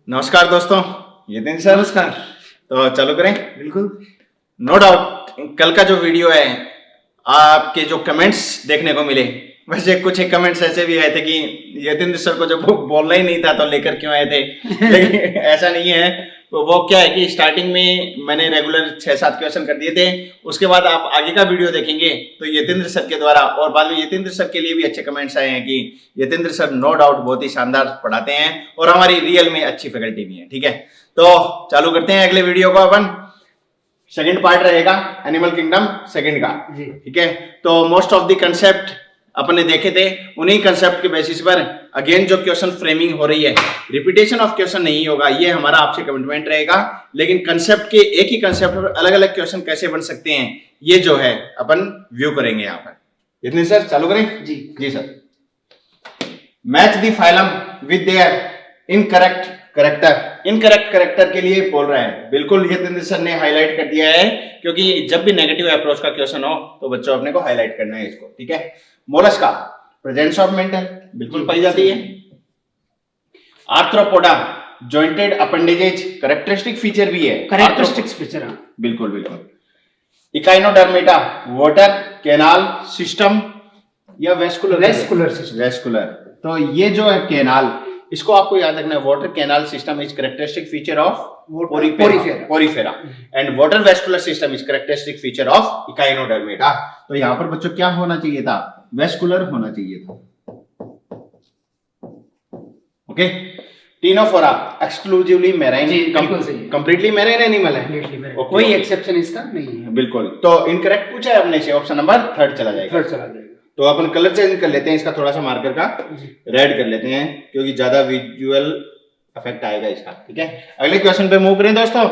नमस्कार दोस्तों, यतीन सर। नमस्कार। तो चालू करें। बिल्कुल। नो डाउट कल का जो वीडियो है आपके जो कमेंट्स देखने को मिले, वैसे कुछ एक कमेंट्स ऐसे भी आए थे कि यतीन सर को जब बोलना ही नहीं था तो लेकर क्यों आए थे। लेकिन ऐसा नहीं है। तो वो क्या है कि स्टार्टिंग में मैंने रेगुलर 6-7 क्वेश्चन कर दिए थे। उसके बाद आप आगे का वीडियो देखेंगे तो यतीन्द्र सर के द्वारा और बाद में यतीन्द्र सर के लिए भी अच्छे कमेंट्स आए हैं कि यतीन्द्र सर नो डाउट बहुत ही शानदार पढ़ाते हैं और हमारी रियल में अच्छी फैकल्टी भी है। ठीक है, तो चालू करते हैं अगले वीडियो को। अपन सेकंड पार्ट रहेगा एनिमल किंगडम सेकंड का। ठीक है, तो मोस्ट ऑफ द कंसेप्ट अपने देखे थे, उन्हीं कंसेप्ट के बेसिस पर अगेन जो क्वेश्चन फ्रेमिंग हो रही है, रिपीटेशन ऑफ क्वेश्चन नहीं होगा, ये हमारा आपसे कमिटमेंट रहेगा। लेकिन कंसेप्ट के एक ही कंसेप्ट पर अलग अलग क्वेश्चन कैसे बन सकते हैं, ये जो है अपन व्यू करेंगे यहाँ पर। इतने सर चालू करें। जी sir. Match the phylum with their incorrect character. Incorrect character के लिए बोल रहा है, बिल्कुल यतीन्द्र सर ने हाईलाइट कर दिया है, क्योंकि जब भी नेगेटिव अप्रोच का क्वेश्चन हो तो बच्चों अपने को हाईलाइट करना है इसको। ठीक है, मोलस्का प्रेजेंस ऑफ मेंटल बिल्कुल पाई जाती है। Arthropoda jointed appendages characteristic feature भी है, कैरेक्टरिस्टिक्स फीचर। बिल्कुल बिल्कुल। इकाइनोडर्मेटा वाटर कैनाल सिस्टम या वेस्कुलर सिस्टम। तो ये जो है कैनाल, इसको आपको याद रखना है। Water canal system is characteristic feature of Porifera and water vascular system is characteristic feature of Echinodermata. तो यहाँ पर बच्चों क्या होना चाहिए था? वेस्कुलर होना चाहिए था। Okay. Ctenophora exclusively marine, completely marine animal है, कोई एक्सेप्शन इसका नहीं है। बिल्कुल। तो इनकरेक्ट पूछा है अपने से, ऑप्शन नंबर थर्ड चला जाएगा। तो अपन कलर चेंज कर लेते हैं, इसका थोड़ा सा मार्कर का रेड कर लेते हैं, क्योंकि ज्यादा विजुअल इफेक्ट आएगा इसका। ठीक है, अगले क्वेश्चन पे मूव करें दोस्तों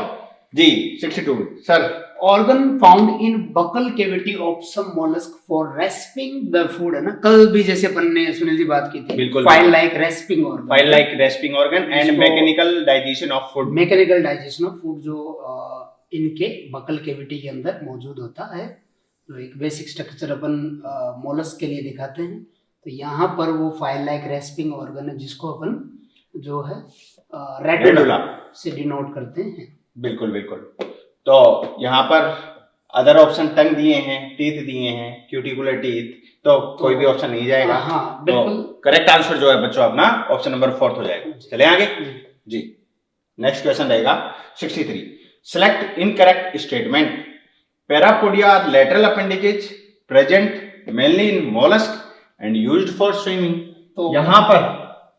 जी। 62 sir. Organ found in buccal cavity of some mollusc for rasping the food, है ना। कल भी जैसे अपन ने सुनील जी बात की थी, file like respiring organ and mechanical digestion of food. Mechanical digestion of food जो इनके बकल कैविटी के अंदर मौजूद होता है। तो एक बेसिक स्ट्रक्चर अपन मोलस्क के लिए दिखाते हैं। तो यहाँ पर वो फाइल लाइक रेस्पिंग ऑर्गन है, जिसको अपन जो है रेडुला से डिनोट करते हैं। बिल्कुल बिल्कुल। तो यहाँ पर अदर ऑप्शन टंग दिए हैं, टीथ दिए हैं, क्यूटिकुलर टीथ, तो कोई भी ऑप्शन नहीं जाएगा। हाँ, बिल्कुल। तो करेक्ट आंसर जो है बच्चों अपना ऑप्शन नंबर 4 हो जाएगा। चले आगे जी। नेक्स्ट क्वेश्चन रहेगा 63। Select incorrect statement. Parapodia lateral appendages present mainly in mollusk and used for swimming। तो यहाँ पर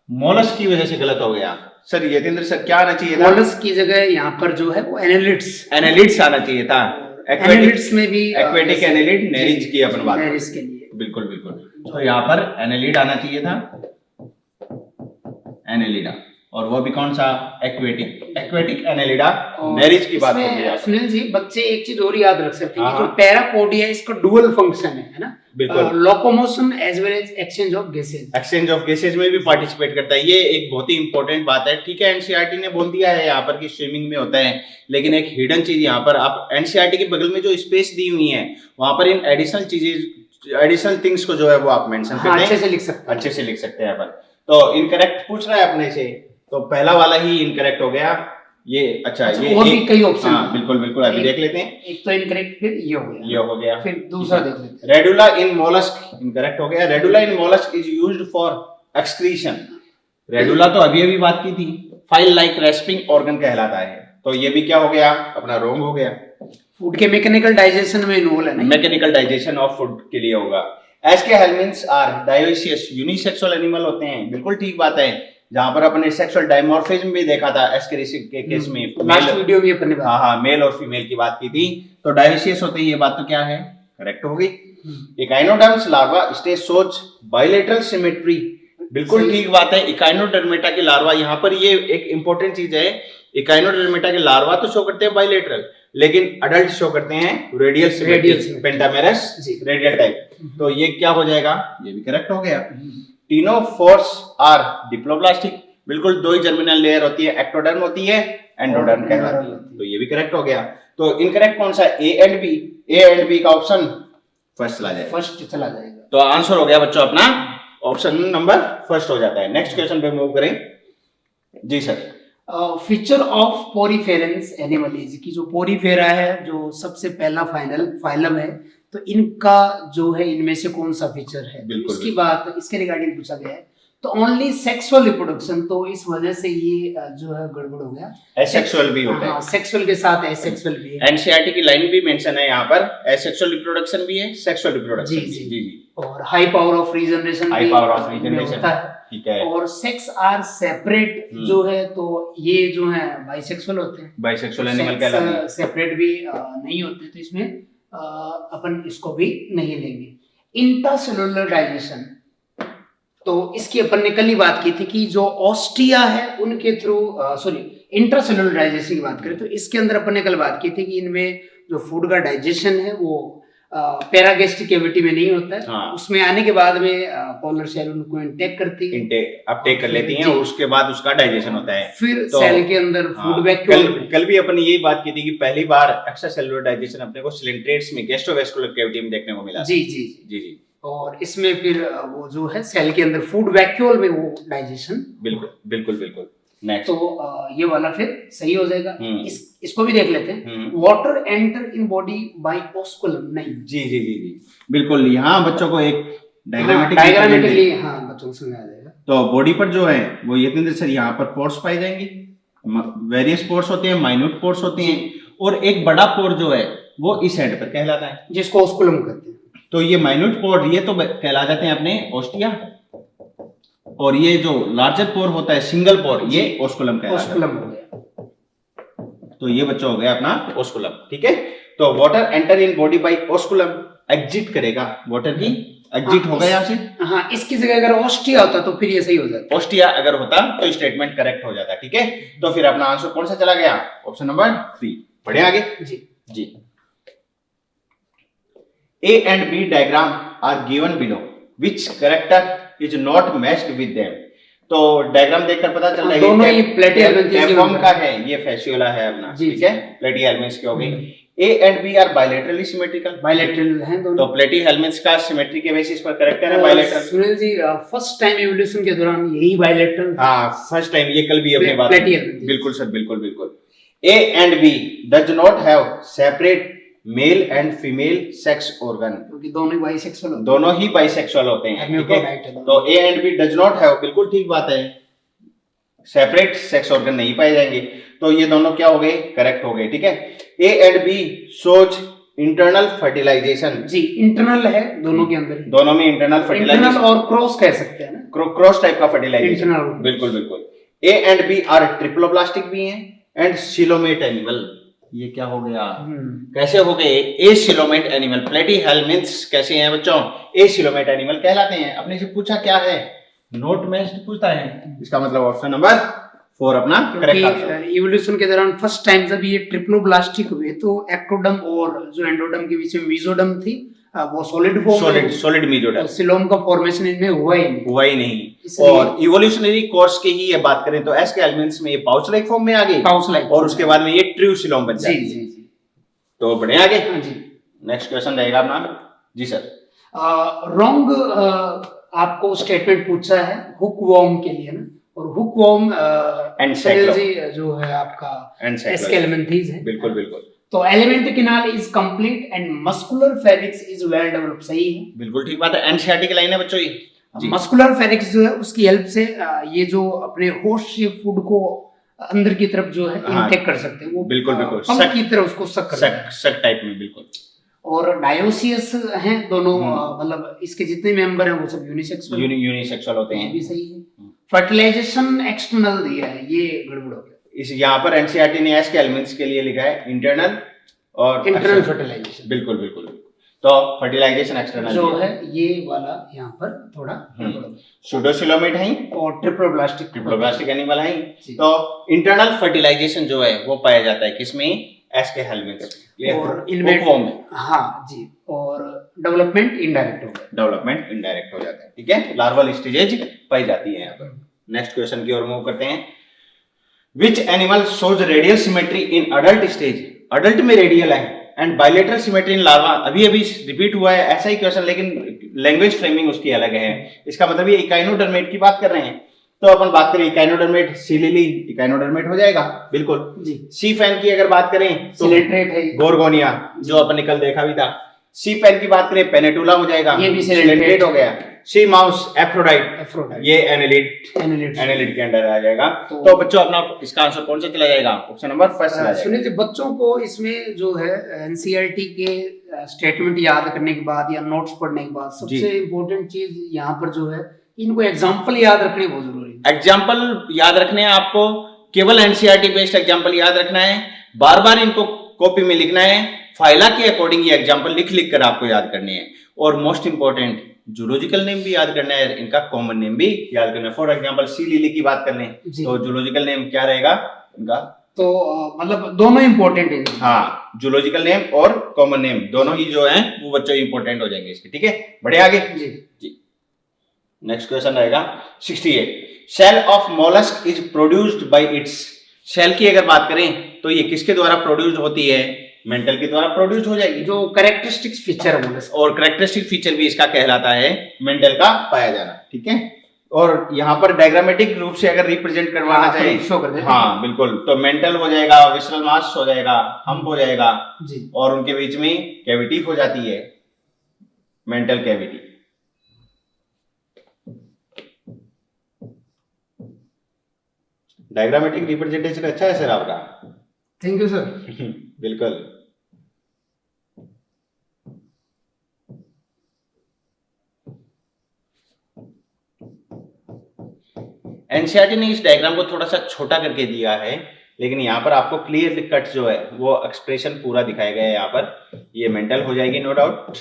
मोलस्क की वजह से गलत हो गया सर। यतीन्द्र सर क्या आना चाहिए था? मोलस्क की जगह यहाँ पर जो है वो एनालिड्स आना चाहिए था। एनालिड्स में भी एक्वेटिक एनालिड नेरिज की अपन बात नेरिज के लिए। बिल्कुल बिल्कुल। तो यहाँ पर एनालिड आना चाहिए था, एनालिडा, और वो भी कौन सा? एक्वेटिक एनालिडा नेरिज की बात हो गई। सुनील जी, बच्चे एक चीज और याद रख सकते हैं कि जो पैरापोडिया इसका डुअल फंक्शन है ना। बिल्कुल। Locomotion as well as exchange of gases में भी पार्टिसिपेट करता है। ये एक बहुत ही इंपॉर्टेंट बात है। ठीक है, एनसीईआरटी ने बोल दिया है यहाँ पर कि स्विमिंग में होता है, लेकिन एक हिडन चीज यहाँ पर आप एनसीईआरटी के बगल में जो स्पेस दी हुई है वहां पर इन एडिशनल थिंग्स को जो है वो आप मेंशन करते हैं, अच्छे से लिख सकते हैं यहाँ पर। तो इनकरेक्ट पूछ रहा है अपने से, तो पहला वाला ही इनकरेक्ट हो गया ये। अच्छा, ये और भी कई ऑप्शन। हाँ, बिल्कुल बिल्कुल। अभी देख लेते हैं। एक तो इनकरेक्ट, फिर ये हो गया, फिर दूसरा देख लेते हैं। रेडुला इन मोलस्क इनकरेक्ट हो गया। Radula in mollusc is used for excretion. Radula तो अभी बात की थी, फाइल लाइक रेस्पिंग ऑर्गन कहलाता है। तो ये भी क्या हो गया अपना? रॉन्ग हो गया। फूड के मैकेनिकल डाइजेशन में इन्वॉल्व है ना, मैकेनिकल डाइजेशन ऑफ फूड के लिए होगा। एज के helminths are dioecious unisexual animal होते हैं, बिल्कुल ठीक बात है। जहां पर अपने सेक्सुअल डायमॉर्फिज्म भी देखा था एस्केरिसिस के केस में, लास्ट वीडियो में अपने हाँ मेल और फीमेल की बात की थी। तो डायोसियस होते हैं, ये बात तो क्या है? करेक्ट हो गई। Echinoderms larva stage shows bilateral symmetry, बिल्कुल ठीक बात है। इकाइनोडर्मेटा के लार्वा, यहाँ पर ये एक इंपॉर्टेंट चीज है, इकाइनोडर्मेटा के लार्वा तो शो करते हैं बाइलेटरल, लेकिन अडल्ट शो करते हैं radial symmetry, pentamerous radial type. तो ये क्या हो जाएगा? ये भी करेक्ट हो गया। टीनोफोर्स आर डिप्लोब्लास्टिक, बिल्कुल दो ही जर्मिनल लेयर होती है, एक्टोडर्म होती है, एंडोडर्म कहलाती है। तो ये भी करेक्ट हो गया। तो इनकरेक्ट कौन सा? ए एंड बी का ऑप्शन फर्स्ट चला जाएगा। तो आंसर हो गया बच्चों अपना ऑप्शन नंबर फर्स्ट हो जाता है। नेक्स्ट क्वेश्चन पे मूव करें जी sir. Feature of poriferans anomalies की जो पोरीफेरा है, जो सबसे पहला फाइलम है, तो इनका जो है इनमें से कौन सा फीचर है, बिल्कुल, इसकी बात इसके रिगार्डिंग पूछा गया है। तो ओनली सेक्सुअल रिप्रोडक्शन, तो इस वजह से ये जो है गड़बड़ हो गया। एसेक्सुअल भी होता है, सेक्सुअल के साथ एसेक्सुअल भी है। एनसीईआरटी की लाइन भी मेंशन है यहाँ पर, एसेक्सुअल रिप्रोडक्शन भी है, सेक्सुअल रिप्रोडक्शन जी, भी जी। जी जी। और हाई पावर ऑफ रीजनरेशन होता है, ठीक है। और सेक्स आर सेपरेट जो है, तो ये जो है बाइसेक्सुअल होते हैं, बाइसेक्सुअल एनिमल कहलाते हैं। सेपरेट भी नहीं होते, तो इसमें अपन इसको भी नहीं लेंगे। इंट्रासेलुलर डाइजेशन, तो इसकी अपन ने कल ही बात की थी कि जो ऑस्टिया है उनके थ्रू, इंट्रासेलुलर डाइजेशन की बात करें तो इसके अंदर अपन ने कल बात की थी कि इनमें जो फूड का डाइजेशन है वो पैरागैस्ट्रिक कैविटी में नहीं होता है। हाँ। उसमें आने के बाद में पोलर सेल उनको इंटेक करती है, अपटेक कर लेती हैं, और उसके बाद उसका डाइजेशन होता है। फिर तो सेल के अंदर हाँ, फूड वैक्यूल। कल भी अपन यही बात की थी कि पहली बार एक्स्ट्रा सेलुलर डाइजेशन अपने को सिलेंट्रेट्स में, गैस्ट्रोवेस्कुलर कैविटी में देखने को मिला। जी जी जी जी। और इसमें फिर वो जो है सेल के अंदर फूड वैक्यूल में वो डाइजेशन। बिल्कुल बिल्कुल बिल्कुल। नेक्स्ट, तो ये वाला फिर सही हो जाएगा। इसको भी देख लेते हैं। Water enter in body by osculum, नहीं। जी जी जी जी बिल्कुल। यहाँ बच्चों को एक डायग्रामेटिकली बच्चों को समझा देगा। तो बॉडी पर जो है वो यतिंद्र सर यहाँ पर पोर्स पाई जाएंगी, वेरियस पोर्स होते हैं, माइन्यूट पोर्स होते हैं, और एक बड़ा पोर जो है वो इस हेड पर कहलाता है, जिसको ऑस्कुलम कहते हैं। तो ये माइन्यूट पोर ये तो कहला जाते हैं अपने ऑस्टिया, और ये जो लार्जर पोर होता है सिंगल पोर, ये ऑस्कुलम कहलाता है। हो गया। तो ये बच्चा हो गया अपना ऑस्कुलम, ठीक है। तो water enter in body by osculum, exit करेगा, वाटर की एग्जिट होगा यहाँ से। हाँ, इसकी जगह अगर ऑस्टिया होता तो फिर ये सही हो जाता। ऑस्टिया अगर होता तो स्टेटमेंट करेक्ट हो जाता, ठीक है। तो फिर अपना आंसर कौन सा चला गया? Option number 3। बढ़े आगे जी जी। A and B diagram are given below. Which character is not matched with them? तो डायग्राम देखकर पता चल रहा है दोनों ही प्लेटिहेल्मिन्थ का है, ये फैसियोला है अपना, ठीक है। प्लेटिहेल्मिन्थ के हो गई। A and B are bilaterally symmetrical. Bilateral हैं दोनों। तो प्लेटिहेल्मिन्थ का सिमेट्री के बेसिस पर करेक्टर है bilateral. Sunil ji, first time evolution के दौरान यही बायलैटरल। हाँ, फर्स्ट टाइम, ये कल भी अपने बात। बिल्कुल सर, बिल्कुल बिल्कुल। A and B does not have separate male and female sex organ, क्योंकि दोनों ही बाइसेक्सुअल होते हैं, ठीक है। तो A and B does not have, बिल्कुल ठीक बात है, सेपरेट सेक्स ऑर्गन नहीं पाए जाएंगे। तो ये दोनों क्या हो गए? करेक्ट हो गए, ठीक है। A and B shows internal fertilisation. जी, इंटरनल है दोनों के अंदर, दोनों में इंटरनल फर्टिलाइजेशन और क्रॉस कह सकते हैं ना, क्रॉस टाइप का फर्टिलाइजेशन। बिल्कुल बिल्कुल। A and B are triploblastic भी हैं एंड सिलोमेट एनिमल। ये क्या हो गया? कैसे हो गए? ए सिलोमेट एनिमल। प्लेटिहेल्मिन्थ्स कैसे हैं बच्चों? ए सिलोमेट एनिमल कहलाते हैं। अपने से पूछा क्या है? नोट मैच्ड पूछता है, इसका मतलब ऑप्शन नंबर 4 अपना करेक्ट आंसर। इवोल्यूशन के दौरान फर्स्ट टाइम जब ये ट्रिप्लोब्लास्टिक हुए तो एक्टोडर्म और जो एंडोडर्म के बीच में मीजोडर्म थी, वो solid form, solid mesoderm, coelom का फॉर्मेशन इनमें हुआ ही नहीं। और इवोल्यूशनरी कोर्स की ही ये बात करें तो एस्केल्मिन्थ्स में ये पाउच लाइक फॉर्म में आ गई, और उसके बाद में ये ट्रू सिलोम बन जाती है। जी जी। तो बढ़े आगे। हाँ जी। नेक्स्ट क्वेश्चन रहेगा अपना। जी सर। रॉन्ग आपको स्टेटमेंट पूछा है हुक वॉर्म के लिए ना, और हुक वॉर्म जो है आपका एस्केल्मिन्थीज है। बिल्कुल बिल्कुल। तो alimentary canal is complete and muscular pharynx is well developed, सही है, बिल्कुल ठीक बात है। एनसीईआरटी की लाइन है बच्चों ये। मस्कुलर फेरिक्स जो है उसकी हेल्प से ये जो अपने होस्ट शेप फूड को अंदर की तरफ जो है इंटेक कर सकते हैं, वो बिल्कुल बिल्कुल पंप की तरह उसको सक टाइप में, बिल्कुल। और डायोसियस हैं दोनों, मतलब इसके जितने मेंबर हैं वो सब यूनिसेक्सुअल होते हैं, भी सही है। फर्टिलाइजेशन एक्सटर्नल दिया है, ये गड़बड़ हो गया। इस यहाँ पर एनसीईआरटी ने एस्केल्मिन्थ्स के लिए लिखा है इंटरनल और इंटरनल फर्टिलाइजेशन। बिल्कुल बिल्कुल। तो फर्टिलाइजेशन एक्सटर्नल जो है ये वाला यहाँ पर थोड़ा सूडोसिलोमेट है और ट्रिप्लोब्लास्टिक एनिमल है। तो इंटरनल फर्टिलाइजेशन जो है वो पाया जाता है किसमें? एस्केल्मिन्थ्स और इनमें। हाँ जी। और डेवलपमेंट इनडायरेक्ट हो जाता है, ठीक है। लार्वल स्टेजेज पाई जाती है यहाँ पर। नेक्स्ट क्वेश्चन की ओर मूव करते हैं। Which animal shows radial symmetry in adult stage? Adult में रेडियल है and bilateral symmetry in larva. अभी रिपीट हुआ है ऐसा ही क्वेश्चन, लेकिन लैंग्वेज फ्रेमिंग उसकी अलग है। इसका मतलब ये इकाइनोडर्मेट की बात कर रहे हैं। तो अपन बात करें इकाइनोडर्मेट, सी लिली इकाइनोडर्मेट हो जाएगा बिल्कुल जी। सी फैन की अगर बात करें तो सिलेंट्रेट है, गोरगोनिया जो अपन ने कल देखा भी था। सी पेन की बात करें पेनेटुला हो जाएगा, ये भी सिलेंट्रेट हो गया। सी माउस एफ्रोडाइट, एफ्रोडाइट, ये एनालिड के अंडर आ जाएगा। तो बच्चों अपना इसका आंसर कौन सा चला जाएगा? ऑप्शन नंबर फर्स्ट चला जाएगा। सुनील जी, बच्चों को इसमें जो है एनसीईआरटी के स्टेटमेंट याद करने के बाद या नोट्स पढ़ने के बाद सबसे इम्पोर्टेंट चीज यहाँ पर जो है, इनको एग्जाम्पल याद रखने बहुत जरूरी है। एग्जाम्पल याद रखने हैं आपको, केवल एनसीईआरटी बेस्ड एग्जाम्पल याद रखना है, बार बार इनको कॉपी में लिखना है, फाइला के अकॉर्डिंग ये एग्जाम्पल लिख लिख कर आपको याद करने हैं। और मोस्ट इंपॉर्टेंट जूलॉजिकल नेम भी याद करना है, इनका कॉमन नेम भी याद करना है। फॉर एग्जाम्पल सी लिली की बात कर लें तो जूलॉजिकल नेम क्या रहेगा इनका? तो मतलब दोनों इंपॉर्टेंट है। हाँ, जूलॉजिकल नेम और कॉमन नेम दोनों ही जो हैं वो बच्चों इंपॉर्टेंट हो जाएंगे इसके। ठीक है, बढ़े आगे जी। नेक्स्ट क्वेश्चन रहेगा 68। Shell of mollusc is produced by its. Shell की अगर बात करें तो ये किसके द्वारा प्रोड्यूस्ड होती है? मेंटल के द्वारा प्रोड्यूस्ड हो जाएगी। जो कैरेक्टरिस्टिक्स फीचर है मोलस्क, और कैरेक्टरिस्टिक फीचर भी इसका कहलाता है मेंटल का पाया जाना। ठीक है, और यहाँ पर डायग्रामेटिक रूप से अगर रिप्रेजेंट करवाना चाहिए शो कर देते हैं। हाँ बिल्कुल, तो मेंटल हो जाएगा, विसरल मास हो जाएगा, हम्प हो जाएगा जी, और उनके बीच में कैविटी हो जाती है, मेंटल कैविटी। डायग्रामेटिक रिप्रेजेंटेशन अच्छा है सर आपका, थैंक यू सर। बिल्कुल। एनसीईआरटी ने इस डायग्राम को थोड़ा सा छोटा करके दिया है, लेकिन यहाँ पर आपको क्लियर कट जो है वो एक्सप्रेशन पूरा दिखाया गया है। यहाँ पर ये मेंटल हो जाएगी नो डाउट।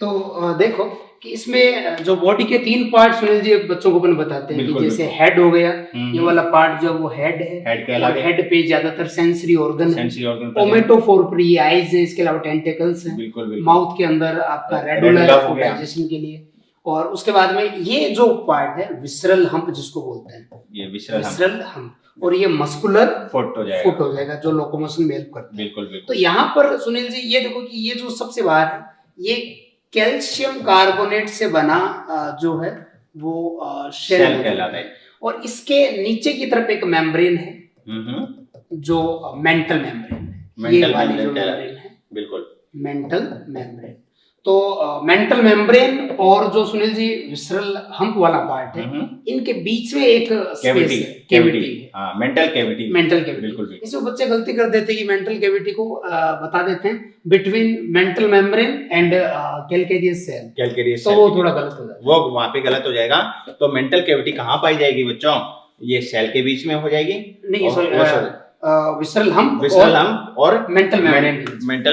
तो देखो कि इसमें जो बॉडी के 3 पार्ट सुनील जी बच्चों को अपन बताते हैं कि जैसे हेड हो गया, ये वाला पार्ट जो वो हेड है, हेड के अलावा हेड पे ज्यादातर सेंसरी ऑर्गन है, सेंसरी ऑर्गन, ओमेटोफोर पर ये आईज है, इसके अलावा टेंटिकल्स है, बिल्कुल माउथ के अंदर आपका रेडुला डाइजेशन के लिए, और उसके बाद में ये जो पार्ट है विसरल हम्प जिसको बोलते हैं, ये विसरल हम्प, और ये मस्कुलर फुट हो जाएगा जो लोकोमोशन में हेल्प करता है। बिल्कुल बिल्कुल। तो यहाँ पर सुनील जी ये देखो कि ये जो सबसे बाहर है ये कैल्शियम कार्बोनेट से बना जो है वो शेल कहलाता है, और इसके नीचे की तरफ एक मेम्ब्रेन है जो मेंटल मेम्ब्रेन है, ये वाली जो मेम्ब्रेन है बिल्कुल मेंटल मेम्ब्रेन। तो मेंटल मेम्ब्रेन और जो सुनील जी विसरल हम्प वाला पार्ट है, इनके बीच में एक कैविटी है, मेंटल कैविटी बिल्कुल। इसमें बच्चे गलती कर देते हैं कि मेंटल कैविटी को बता देते हैं between mantle membrane and calcareous shell, तो वो थोड़ा गलत हो जाता है, वो वहां पे गलत हो जाएगा। तो मेंटल कैविटी कहाँ पाई जाएगी बच्चों? ये सेल के बीच में हो जाएगी, नहीं विसरल हम्प और मेंटल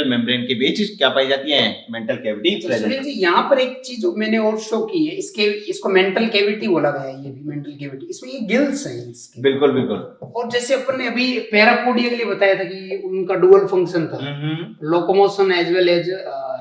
मेम्ब्रेन के बीच क्या पाई जाती है? Mantle cavity present. यहाँ पर एक चीज मैंने और शो की है, इसको मेंटल कैविटी बोला गया है, ये भी मेंटल कैविटी, इसमें ये गिल्स हैं इसके। बिल्कुल बिल्कुल। और जैसे अपन ने अभी पैरापोडिया के लिए बताया था कि उनका डुअल फंक्शन था, locomotion as well as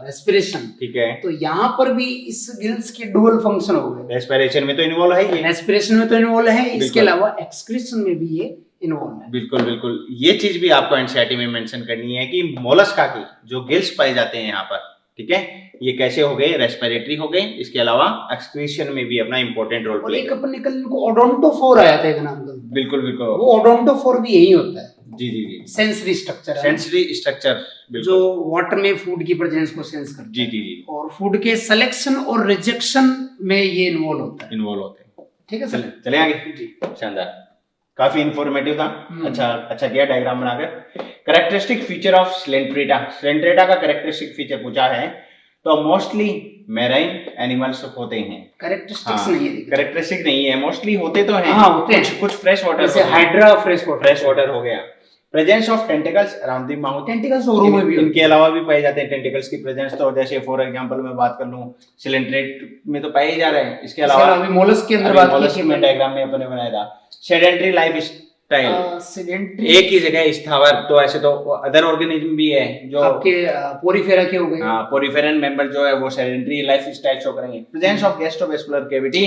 respiration. ठीक है, तो यहाँ पर भी इस गिल्स के डुअल फंक्शन हो गए। रेस्पिरेशन में तो इन्वॉल्व है, रेस्पिरेशन में तो इन्वॉल्व है, इसके अलावा एक्सक्रीशन में भी ये इन्वॉल्व है। बिल्कुल बिल्कुल। ये चीज भी आपको एनसीईआरटी में मेंशन करनी है कि मोलस्का की जो गिल्स पाए जाते हैं यहाँ पर, ठीक है, ये कैसे हो गए? रेस्पिरेटरी हो गए, इसके अलावा एक्सक्रीशन में भी अपना इंपॉर्टेंट रोल प्ले। एक अपन ने कल इनको ओडोंटोफोर आया था एक नाम का, बिल्कुल बिल्कुल, वो ओडोंटोफोर भी यही होता है। जी जी जी, सेंसरी स्ट्रक्चर है, सेंसरी स्ट्रक्चर जो वाटर में फूड की प्रेजेंस को सेंस करता है। जी जी जी, और फूड के सिलेक्शन और रिजेक्शन में ये इन्वॉल्व होते हैं। ठीक है सर, चले आगे जी। शानदार, काफी इंफॉर्मेटिव था, अच्छा किया डायग्राम बनाकर। कैरेक्टरिस्टिक फीचर ऑफ स्लेंट्रेटा, स्लेंट्रेटा का कैरेक्टरिस्टिक फीचर पूछा है, तो मोस्टली मैराइन एनिमल्स होते हैं। कैरेक्टरिस्टिक्स नहीं है, कैरेक्टरिस्टिक नहीं है, मोस्टली होते तो हैं, होते हैं कुछ फ्रेश वाटर, जैसे हाइड्रा फ्रेश वाटर हो गया। Presence of tentacles around the mouth, tentacles औरों में भी, इनके अलावा भी पाए जाते हैं टेंटिकल्स की प्रेजेंस। तो जैसे फॉर एग्जांपल मैं बात कर लूं, सिलेंट्रेट में तो पाए ही जा रहे हैं, इसके अलावा अभी मोलस्क के अंदर बात की में डायग्राम में अपने बनाया था। सेडेंटरी लाइफ स्टाइल, एक ही जगह स्थावर, तो ऐसे तो अदर ऑर्गेनिज्म भी है जो आपके पोरीफेरा के हो गए, पोरीफेरन मेंबर जो है वो सेडेंटरी लाइफ स्टाइल शो करेंगे। प्रेजेंस ऑफ गैस्ट्रोवेस्कुलर कैविटी,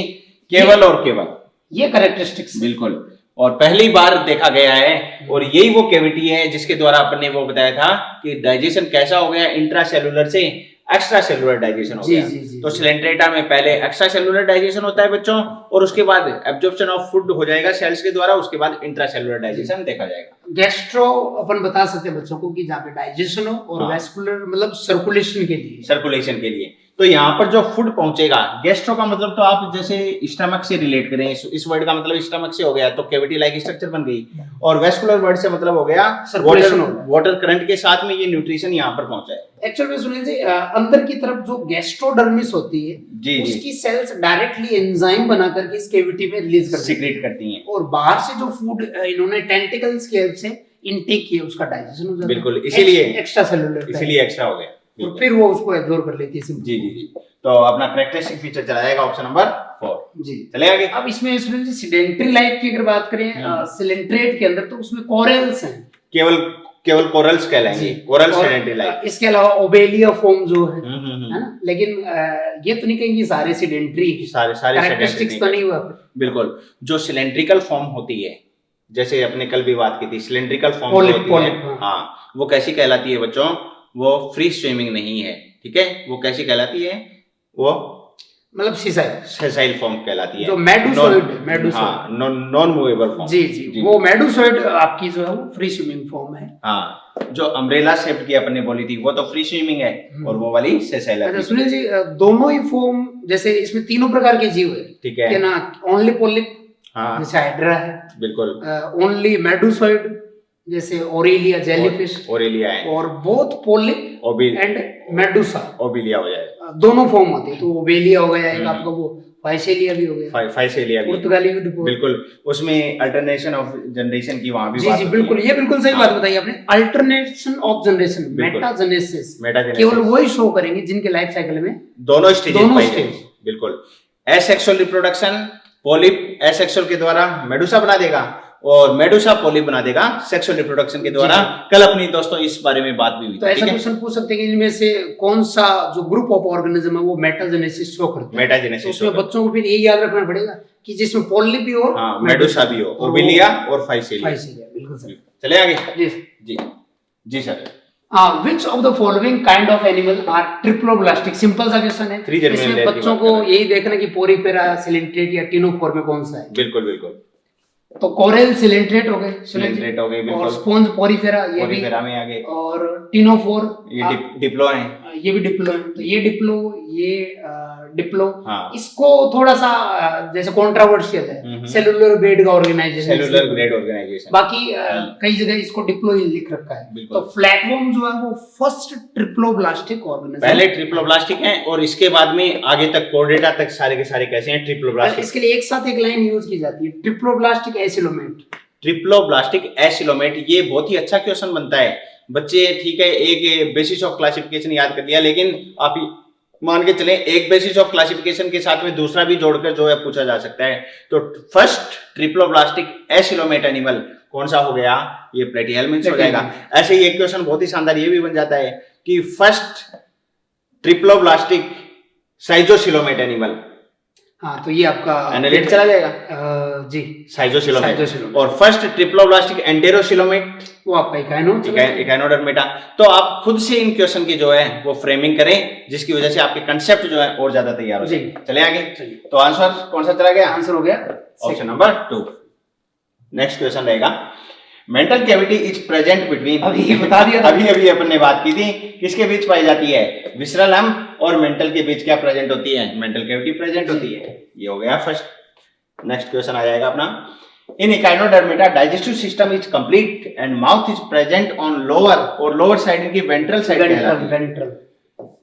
केवल और केवल ये कैरेक्टरिस्टिक्स बिल्कुल, और पहली बार देखा गया है, और यही वो कैविटी है जिसके द्वारा अपन ने वो बताया था कि डाइजेशन कैसा हो गया इंट्रासेलुलर से एक्स्ट्रा सेलुलर डाइजेशन हो जी, गया। जी, जी, तो जी। सिलेंट्रेटा में पहले एक्स्ट्रा सेलुलर डाइजेशन होता है बच्चों, और उसके बाद एब्जॉर्प्शन ऑफ फूड हो जाएगा सेल्स के द्वारा, उसके बाद इंट्रा सेलुलर डाइजेशन देखा जाएगा। गैस्ट्रो अपन बता सकते हैं बच्चों को कि जहाँ पे डाइजेशन हो, और हाँ। वेस्कुलर मतलब सर्कुलेशन के लिए। सर्कुलेशन के लिए। तो यहाँ पर जो फूड पहुंचेगा, गैस्ट्रो का मतलब तो आप जैसे स्टमक से रिलेट करें, इस वर्ड का मतलब स्टमक से हो गया तो कैविटी लाइक स्ट्रक्चर बन गई, और वेस्कुलर वर्ड से मतलब हो गया Circulation वाटर हो गया। वाटर करंट के साथ में ये न्यूट्रिशन यहाँ पर पहुंचा है। एक्चुअल में सुनील जी, अंदर की तरफ जो गैस्ट्रोडर्मिस होती है, जी, जी। उसकी सेल्स डायरेक्टली एंजाइम बना करके इस कैविटी में रिलीज करती है, सीक्रेट करती हैं। और बाहर से जो फूड इन्होंने टेंटिकल्स की हेल्प से इनटेक किया, उसका डाइजेशन हो जाता है। बिल्कुल, इसीलिए एक्स्ट्रा सेलुलर, इसीलिए एक्स्ट्रा हो गया। और बिल्कुल। फिर वो उसको एब्जॉर्ब कर लेती है सिंपल। जी जी जी। तो अपना करेक्टरिस्टिक फीचर चला जाएगा ऑप्शन नंबर 4। जी। चले आगे। अब इसमें सुनील जी सीडेंटरी लाइफ की अगर बात करें, सिलेंट्रेट के अंदर, तो उसमें कोरल्स हैं, केवल कोरल्स कहलाएंगे, कोरल सेडेंटरी लाइफ। इसके अलावा ओबेलिया फॉर्म जो है हम्म। ना, लेकिन ये तो नहीं कहेंगे सारे सीडेंटरी सारे कैरेक्टरिस्टिक्स तो नहीं हुआ। बिल्कुल। जो सिलेंड्रिकल फॉर्म होती है, जैसे अपने कल भी बात की थी, सिलेंड्रिकल फॉर्म Polyp, होती है, polyp, हाँ, वो कैसी कहलाती है बच्चों? वो फ्री स्विमिंग नहीं है, ठीक है? वो कैसी कहलाती है? वो मतलब सीसाइल, सेसाइल फॉर्म कहलाती है, जो मेडुसोइड, हाँ, नॉन मूवेबल फॉर्म। जी, वो मेडुसोइड आपकी जो है वो फ्री स्विमिंग फॉर्म है। हाँ, जो अम्ब्रेला शेप की अपने बोली थी वो तो फ्री स्विमिंग है, और वो वाली सेसाइल है। अच्छा सुनील जी, दोनों ही फॉर्म, जैसे इसमें तीनों प्रकार के जीव है, ठीक है ना? ओनली पोलिप, हाँ, जैसे हाइड्रा है, बिल्कुल, ओनली मेडुसोइड जैसे ओरेलिया जेलीफिश, ओरेलिया है, और both polyp and Medusa, Obelia हो जाएगा। दोनों फॉर्म होते हैं। तो ओबेलिया हो गया, एक आपका वो फाइसेलिया भी हो गया, फाइसेलिया भी, पुर्तगाली भी डिपो। बिल्कुल, उसमें अल्टरनेशन ऑफ जनरेशन की वहां भी जी बात जी होती है। बिल्कुल, ये बिल्कुल सही बात बताई आपने। अल्टरनेशन ऑफ जनरेशन, बिल्कुल। मेटाजेनेसिस, मेटाजेनेसिस केवल वही शो करेंगे जिनके लाइफ साइकिल में दोनों स्टेज दोनों पाई स्टेज। जाएंगी। बिल्कुल। एसेक्सुअल रिप्रोडक्शन, पोलिप एसेक्सुअल के द्वारा मेडुसा बना देगा, और मेडुसा पोलिप बना देगा सेक्सुअल रिप्रोडक्शन के द्वारा। कल अपनी दोस्तों इस बारे में बात भी हुई तो ऐसा क्वेश्चन पूछ सकते हैं कि इनमें से कौन सा जो ग्रुप ऑफ ऑर्गेनिज्म है वो मेटाजेनेसिस शो करता है? मेटाजेनेसिस। तो उसमें बच्चों को फिर ये याद रखना पड़ेगा कि जिसमें पोलिप भी हो, हाँ, मेडुसा भी हो, ओबिलिया और फाइसेलिया। बिल्कुल सही। चले आगे। जी जी जी sir. Which of the following kind of animal are triploblastic? Simple सा क्वेश्चन है। Three germinal इसमें layer की बच्चों बात को कर रहे हैं। यही देखना कि पोरीफेरा, सिलेंट्रेट या टिनोफोर में कौन सा है। बिल्कुल बिल्कुल। तो कोरेल सिलेंट्रेट हो गए, सिलेंट्रेट हो गए, और बिल्कुल। स्पॉन्ज पोरीफेरा, ये भी, पोरीफेरा में आगे, और टिनोफोर ये डिप्लो है, ये भी डिप्लो है। तो ये डिप्लो, ये डिप्लो, हाँ, इसको थोड़ा सा जैसे कॉन्ट्रावर्शियल है, सेलुलर ग्रेड का ऑर्गेनाइजेशन, सेलुलर ग्रेड ऑर्गेनाइजेशन। बाकी कई जगह इसको डिप्लो ही लिख रखा है। बिल्कुल। तो फ्लैगवॉर्म जो है वो फर्स्ट ट्रिप्लोब्लास्टिक ऑर्गेनिज्म, पहले ट्रिप्लोब्लास्टिक हैं, और इसके बाद में आगे तक कोर्डेटा तक सारे के सारे कैसे हैं? ट्रिप्लोब्लास्टिक। इसके लिए एक साथ एक लाइन यूज की जाती है, ट्रिप्लोब्लास्टिक एसिलोमेट। ट्रिप्लोब्लास्टिक एसिलोमेट, ये बहुत ही अच्छा क्वेश्चन बनता है बच्चे। ठीक है, एक बेसिस ऑफ क्लासिफिकेशन याद कर लिया, लेकिन आप मान के चलें एक बेसिस ऑफ क्लासिफिकेशन के साथ में दूसरा भी जोड़कर जो है पूछा जा सकता है। तो फर्स्ट ट्रिप्लोब्लास्टिक एसिलोमेट एनिमल कौन सा हो गया? ये प्लेटिहेल्मिन्थ हो जाएगा। ऐसे ही एक क्वेश्चन बहुत ही शानदार ये भी बन जाता है कि फर्स्ट ट्रिप्लोब्लास्टिक साइजोसिलोमेट एनिमल, हाँ, तो ये आपका एनालिट चला जाएगा। जी, साइजोसिलोमेट। और फर्स्ट ट्रिप्लोब्लास्टिक एंटेरोसिलोमेट, वो आपका इकाइनोडर्मेटा। तो आप खुद से इन क्वेश्चन की जो है वो फ्रेमिंग करें, जिसकी वजह से आपके कंसेप्ट जो है और ज्यादा तैयार हो जाए। चले आगे। तो आंसर कौन सा चला गया? आंसर हो गया ऑप्शन नंबर 2। नेक्स्ट क्वेश्चन रहेगा, mantle cavity is present between, अभी बता दिया था। अभी अपन ने बात की थी, किसके बीच पाई जाती है? विसरल लंप और मेंटल के बीच क्या प्रेजेंट होती है? मेंटल कैविटी प्रेजेंट होती है। ये हो गया फर्स्ट। नेक्स्ट क्वेश्चन आ जाएगा अपना, in echinodermata digestive system is complete and mouth is present on lower, और लोअर साइड इनकी वेंट्रल साइड कहलाती है, ventral,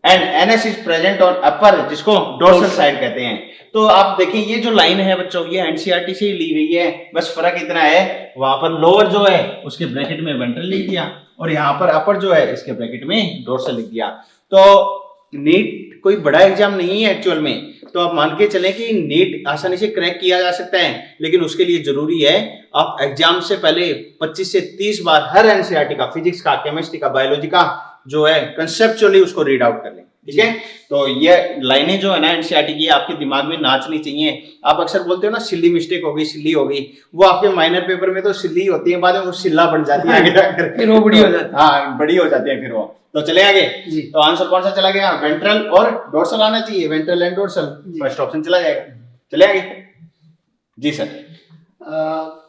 and anus is present on upper, जिसको डोर्सल साइड कहते हैं। तो आप देखिए ये जो लाइन है बच्चों, ये एनसीईआरटी से ही ली गई है, बस फर्क इतना है वहां पर लोअर जो है उसके ब्रैकेट में वेंट्रल लिख दिया, और यहाँ पर अपर जो है इसके ब्रैकेट में डोर्सल लिख दिया। तो नीट कोई बड़ा एग्जाम नहीं है एक्चुअल में, तो आप मान के चलें कि नीट आसानी से क्रैक किया जा सकता है, लेकिन उसके लिए जरूरी है आप एग्जाम से पहले 25 से 30 बार हर एनसीईआरटी का, फिजिक्स का, केमिस्ट्री का, बायोलॉजी का जो है कंसेप्चुअली उसको रीड आउट कर लें। ठीक है। तो ये लाइनें जो है ना एनसीईआरटी की, आपके दिमाग में नाचनी चाहिए। आप अक्सर बोलते हो ना सिल्ली मिस्टेक होगी, सिल्ली होगी, वो आपके माइनर पेपर में तो सिल्ली होती है, बाद में वो सिल्ला बन जाती है आगे जाकर, फिर वो बड़ी हो जाती है। हाँ बड़ी हो जाती है फिर वो। तो चले आगे जी। तो आंसर कौन सा चला गया, वेंट्रल और डोर्सल आना चाहिए, ventral and dorsal, first option चला जाएगा। चले आगे जी सर।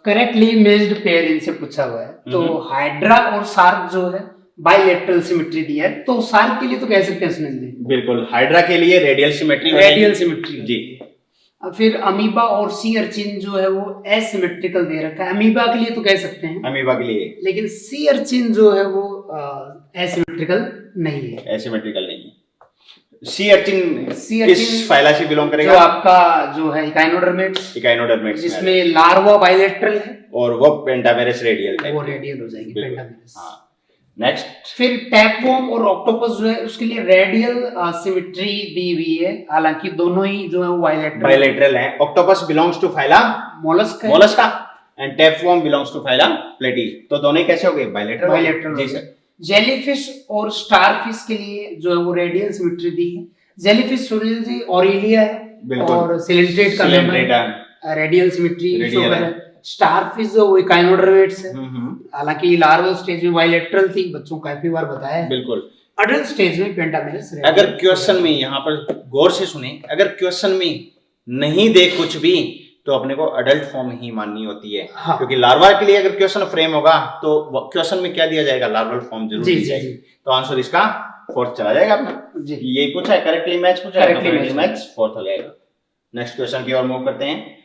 करेक्टली इमेज्ड पेयर इनसे पूछा हुआ है, तो हाइड्रा और शार्क जो है बाइलेटरल सिमेट्री दी है, तो शार्क के लिए तो कह सकते हैं सुनील जी। बिल्कुल, हाइड्रा के लिए रेडियल सिमेट्री, रेडियल सिमेट्री जी। फिर अमीबा और सी अर्चिन जो है वो एसिमेट्रिकल दे रखा है, अमीबा के लिए तो कह सकते हैं, अमीबा के लिए, लेकिन सी अर्चिन जो है वो एसिमेट्रिकल नहीं है, एसिमेट्रिकल नहीं है। सी अर्चिन किस फाइला से बिलोंग करेगा, जो आपका जो है इकाइनोडर्मेट्स, इकाइनोडर्मेट्स, जिसमें लार्वा बाइलेटरल है और वो पेंटामेरस रेडियल है, वो रेडियल हो जाएगी पेंटामेरस। हाँ नेक्स्ट। फिर टैपवॉर्म और ऑक्टोपस जो है उसके लिए रेडियल सिमेट्री दी हुई है, हालांकि दोनों ही जो है वो बाइलेटरल है। Octopus belongs to phyla mollusca and tapeworm belongs to phyla platy, तो दोनों ही कैसे हो गए, बाइलेटरल। जी सर। जेलीफिश और स्टारफिश के लिए जो है वो रेडियल सिमेट्री दी है। जेलीफिश सुनील जी ऑरेलिया है और सिलेंट्रेट का रेडियल सिमेट्री है। स्टारफिश जो वो इकाइनोडर्मेट्स है, हालांकि लार्वल स्टेज में बाइलेटरल थी, बच्चों को काफी बार बताया है। बिल्कुल। अडल्ट स्टेज में पेंटामेरस। अगर क्वेश्चन में यहाँ पर गौर से सुने, अगर क्वेश्चन में नहीं दे कुछ भी तो अपने को अडल्ट फॉर्म ही माननी होती है, हाँ। क्योंकि लार्वा के लिए अगर क्वेश्चन फ्रेम होगा तो क्वेश्चन में क्या दिया जाएगा, लार्वल फॉर्म जरूर दी जाएगी। तो आंसर इसका फोर्थ चला जाएगा अपना जी। ये पूछा है करेक्टली मैच, पूछा है करेक्टली मैच, फोर्थ हो जाएगा। नेक्स्ट क्वेश्चन की ओर मूव करते हैं।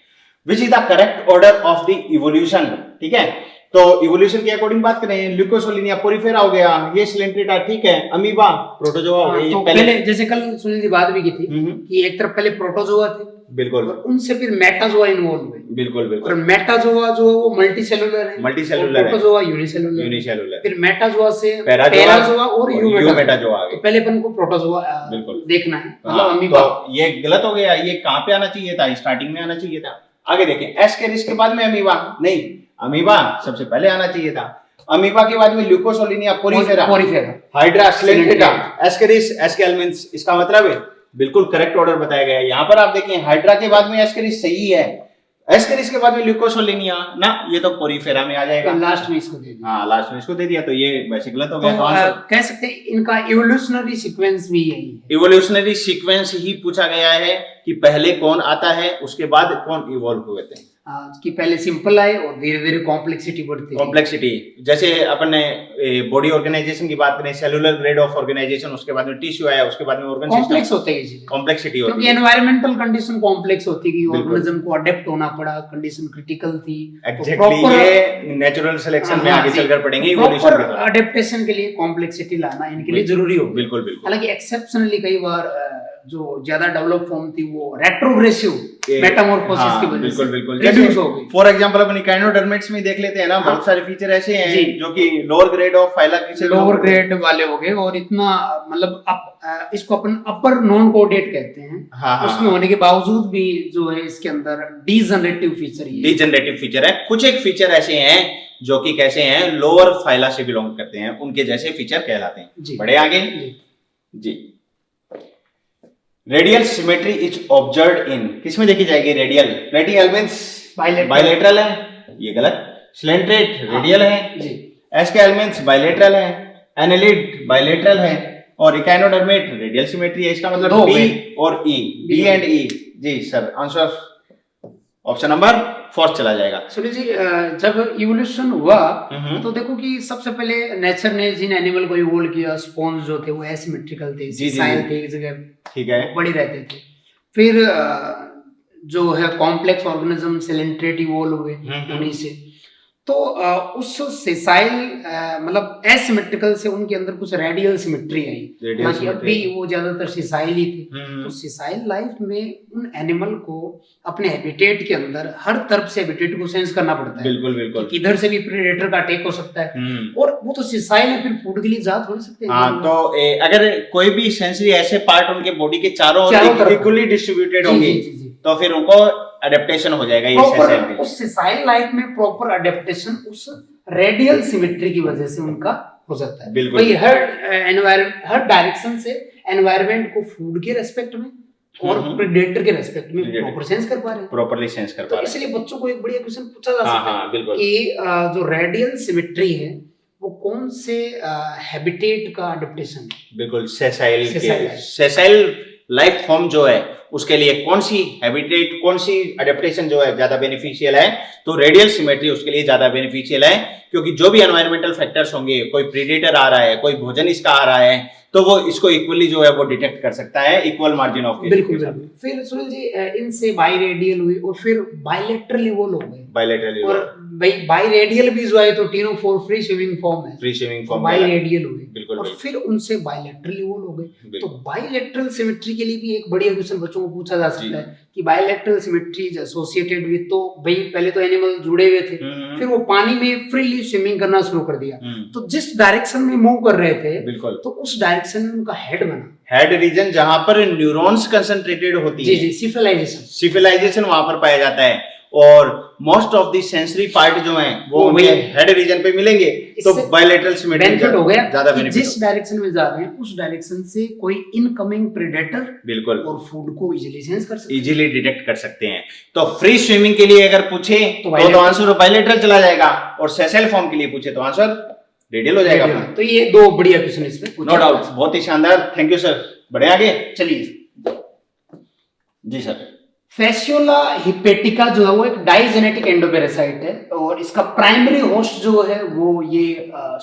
Which is the correct order of the evolution, ठीक है। तो इवोल्यूशन के अकॉर्डिंग बात करें, ल्यूकोसोलिनिया पोरिफेरा हो गया, ये सिलेंट्रेटा, ठीक है, अमीबा, प्रोटोजोआ हो गया। तो पहले जैसे कल सुनील जी बात भी की थी कि एक तरफ पहले प्रोटोजोआ थे, बिल्कुल, और उनसे फिर मेटाजोआ इन्वॉल्व हुए, बिल्कुल बिल्कुल। और मेटाजोआ जो है वो मल्टीसेलुलर है, प्रोटोजोआ यूनिसेलुलर, फिर मेटाजोआ से पैराजोआ और यूमेटाजोआ आ गए। तो पहले अपन को प्रोटोजोआ देखना है, मतलब अमीबा। तो ये गलत हो गया, ये कहाँ पे आना चाहिए था, स्टार्टिंग में आना चाहिए था। आगे देखें, एस्केरिस के बाद में अमीबा, नहीं, अमीबा सबसे पहले आना चाहिए था। अमीबा के बाद में ल्यूकोसोलिनिया पोरिफेरा, हाइड्रा, सिलेंट्रेटा, एस्केरिस, एस्केलमेंस, इसका मतलब है बिल्कुल करेक्ट ऑर्डर बताया गया है। यहाँ पर आप देखें, हाइड्रा के बाद में एस्केरिस सही है, एस्केरिस के बाद में ल्यूकोसोलिनिया ना, ये तो पोरिफेरा में आ जाएगा, लास्ट में इसको दे दिया। हाँ लास्ट में इसको दे दिया, तो ये वैसे गलत हो गया। तो कह सकते हैं इनका इवोल्यूशनरी सीक्वेंस भी यही है, इवोल्यूशनरी सीक्वेंस ही पूछा गया है कि पहले कौन आता है, उसके बाद कौन इवॉल्व हुए थे, कि पहले सिंपल आए और धीरे धीरे कॉम्प्लेक्सिटी बढ़ती है। कॉम्प्लेक्सिटी, जैसे अपन ने बॉडी ऑर्गेनाइजेशन की बात करें, सेलुलर ग्रेड ऑफ ऑर्गेनाइजेशन, उसके बाद में टिश्यू आया, उसके बाद में ऑर्गन सिस्टम, कॉम्प्लेक्स होते हैं चीजें, कॉम्प्लेक्सिटी होती है, क्योंकि एनवायरमेंटल कंडीशन कॉम्प्लेक्स होती है, ऑर्गेनिज्म को अडेप्ट होना पड़ा, कंडीशन क्रिटिकल थी। एग्जैक्टली, ये नेचुरल सिलेक्शन में आगे चलकर पढ़ेंगे। प्रॉपर अडेप्टेशन के लिए कॉम्प्लेक्सिटी लाना इनके लिए जरूरी हो। बिल्कुल बिल्कुल। हालांकि एक्सेप्शनली कई बार जो ज्यादा डेवलप फॉर्म थी वो रेट्रोग्रेसिव मेटामॉर्फोसिस की वजह से बिल्कुल बिल्कुल। फॉर एग्जांपल अपन इकाइनोडर्मेट्स में देख लेते हैं ना, बहुत सारे फीचर ऐसे हैं जो कि लोअर ग्रेड ऑफ फाइला से लोअर ग्रेड वाले हो गए, और इतना मतलब इसको अपन अपर नॉन कोडेट कहते हैं, उसमें होने के बावजूद भी जो है इसके अंदर डीजनरेटिव फीचर है, डीजनरेटिव फीचर है। कुछ एक फीचर ऐसे हैं जो कि कैसे हैं, लोअर फाइला से बिलोंग करते हैं, उनके जैसे फीचर कहलाते हैं। बड़े आगे जी। Radial symmetry is observed in, किसमें देखी जाएगी, रेडियल, प्लेटी एलिमेंट्स बाइलेटरल है, ये गलत, सिलेंट्रेट रेडियल है, एस्के एलिमेंट्स बाइलेटरल है, एनालिड बाइलेटरल है, और इकाइनोडर्मेट रेडियल सिमेट्री है। इसका मतलब बी और ई, बी एंड ई। जी सर, आंसर ऑप्शन नंबर 4 चला जाएगा। सुनील जी, जब इवोल्यूशन हुआ तो देखो कि सबसे पहले नेचर ने जिन एनिमल को इवोल्व किया, स्पॉन्ज जो थे वो एसिमेट्रिकल थे, सिसाइल थे, एक जगह ठीक है बड़ी रहते थे। फिर जो है कॉम्प्लेक्स ऑर्गेनिज्म सिलेंट्रेट इवोल्व हुए उन्हीं से, तो उस सिसाइल मतलब एसिमेट्रिकल से उनके अंदर कुछ रेडियल सिमेट्री आई, अभी वो ज्यादातर सिसाइल ही थे। तो सिसाइल लाइफ में उन एनिमल को अपने हैबिटेट के अंदर हर तरफ से हैबिटेट को सेंस करना पड़ता है, बिल्कुल बिल्कुल, किधर से भी प्रेडेटर का अटैक हो सकता है, और वो तो सिसाइल है, फिर फूड के लिए जा थोड़ी सकते हैं। हाँ, तो अगर कोई भी सेंसरी ऐसे पार्ट उनके बॉडी के चारों इक्वली डिस्ट्रीब्यूटेड होंगे तो फिर उनको एडेप्टेशन हो जाएगा। ये उस सिसाइल लाइफ में प्रॉपर एडेप्टेशन उस रेडियल सिमेट्री की वजह से उनका हो जाता है। बिल्कुल, हर एनवायरनमेंट, हर डायरेक्शन से एनवायरनमेंट को फूड के रेस्पेक्ट में और प्रेडेटर के रेस्पेक्ट में प्रॉपर सेंस कर पा रहे हैं, प्रॉपर्ली सेंस कर पा रहे हैं। तो इसलिए बच्चों को एक बढ़िया क्वेश्चन पूछा जा सकता है कि जो रेडियल सिमेट्री है वो कौन से हैबिटेट का अडेप्टेशन है। बिल्कुल, सेसाइल लाइफ फॉर्म जो है उसके लिए कौन सी हैबिटेट, कौन सी अडेप्टेशन जो है ज्यादा बेनिफिशियल है, तो रेडियल सिमेट्री उसके लिए ज्यादा बेनिफिशियल है, क्योंकि जो भी एनवायरमेंटल फैक्टर्स होंगे, कोई प्रीडेटर आ रहा है, कोई भोजन इसका आ रहा है, तो वो इसको इक्वली जो है वो डिटेक्ट कर सकता है, इक्वल मार्जिन ऑफ बिल्कुल। फिर सुनील जी इनसे बाई रेडियल हुई और फिर बायलैटरल इवोल्व हो गए, बायलैटरल, और बाई रेडियल भी जो है तो टीनोफोर फ्री स्विमिंग फॉर्म है, free swimming form by radial हुए, बिल्कुल, और फिर उनसे बायलैटरल इवोल्व हो गए। तो बायलैटरल सिमेट्री के लिए भी एक बढ़िया क्वेश्चन बच्चों को पूछा जा सकता है कि bilateral symmetry is associated with, तो भाई पहले तो एनिमल जुड़े हुए थे, फिर वो पानी में फ्रीली स्विमिंग करना शुरू कर दिया, तो जिस डायरेक्शन में मूव कर रहे थे बिल्कुल, तो उस डायरेक्शन में उनका हेड बना, हेड रीजन जहां पर न्यूरॉन्स कंसंट्रेटेड होती है, जी, सिफिलाइजेशन वहां पर पाया जाता है, और most of the sensory part जो है वो उनके हेड रीजन पे मिलेंगे, तो बायलैटरल सिमेट्री बेनिफिट हो गया, ज्यादा बेनिफिट, जिस डायरेक्शन में जा रहे हैं उस डायरेक्शन से कोई इनकमिंग प्रेडेटर बिल्कुल और फूड को इजीली सेंस कर सकते हैं, इजीली डिटेक्ट कर सकते हैं। तो फ्री स्विमिंग के लिए अगर पूछे तो आंसर बायलैटरल चला जाएगा, और सेसेल फॉर्म के लिए पूछे तो आंसर रेडियल हो जाएगा। तो ये दो बढ़िया क्वेश्चन इसमें पूछे, नो डाउट, बहुत ही शानदार, थैंक यू सर। बढ़े आगे चलिए जी सर। फैसियोला हिपेटिका जो है वो एक डाइजेनेटिक एंडोपैरासाइट है, और इसका प्राइमरी होस्ट जो है वो ये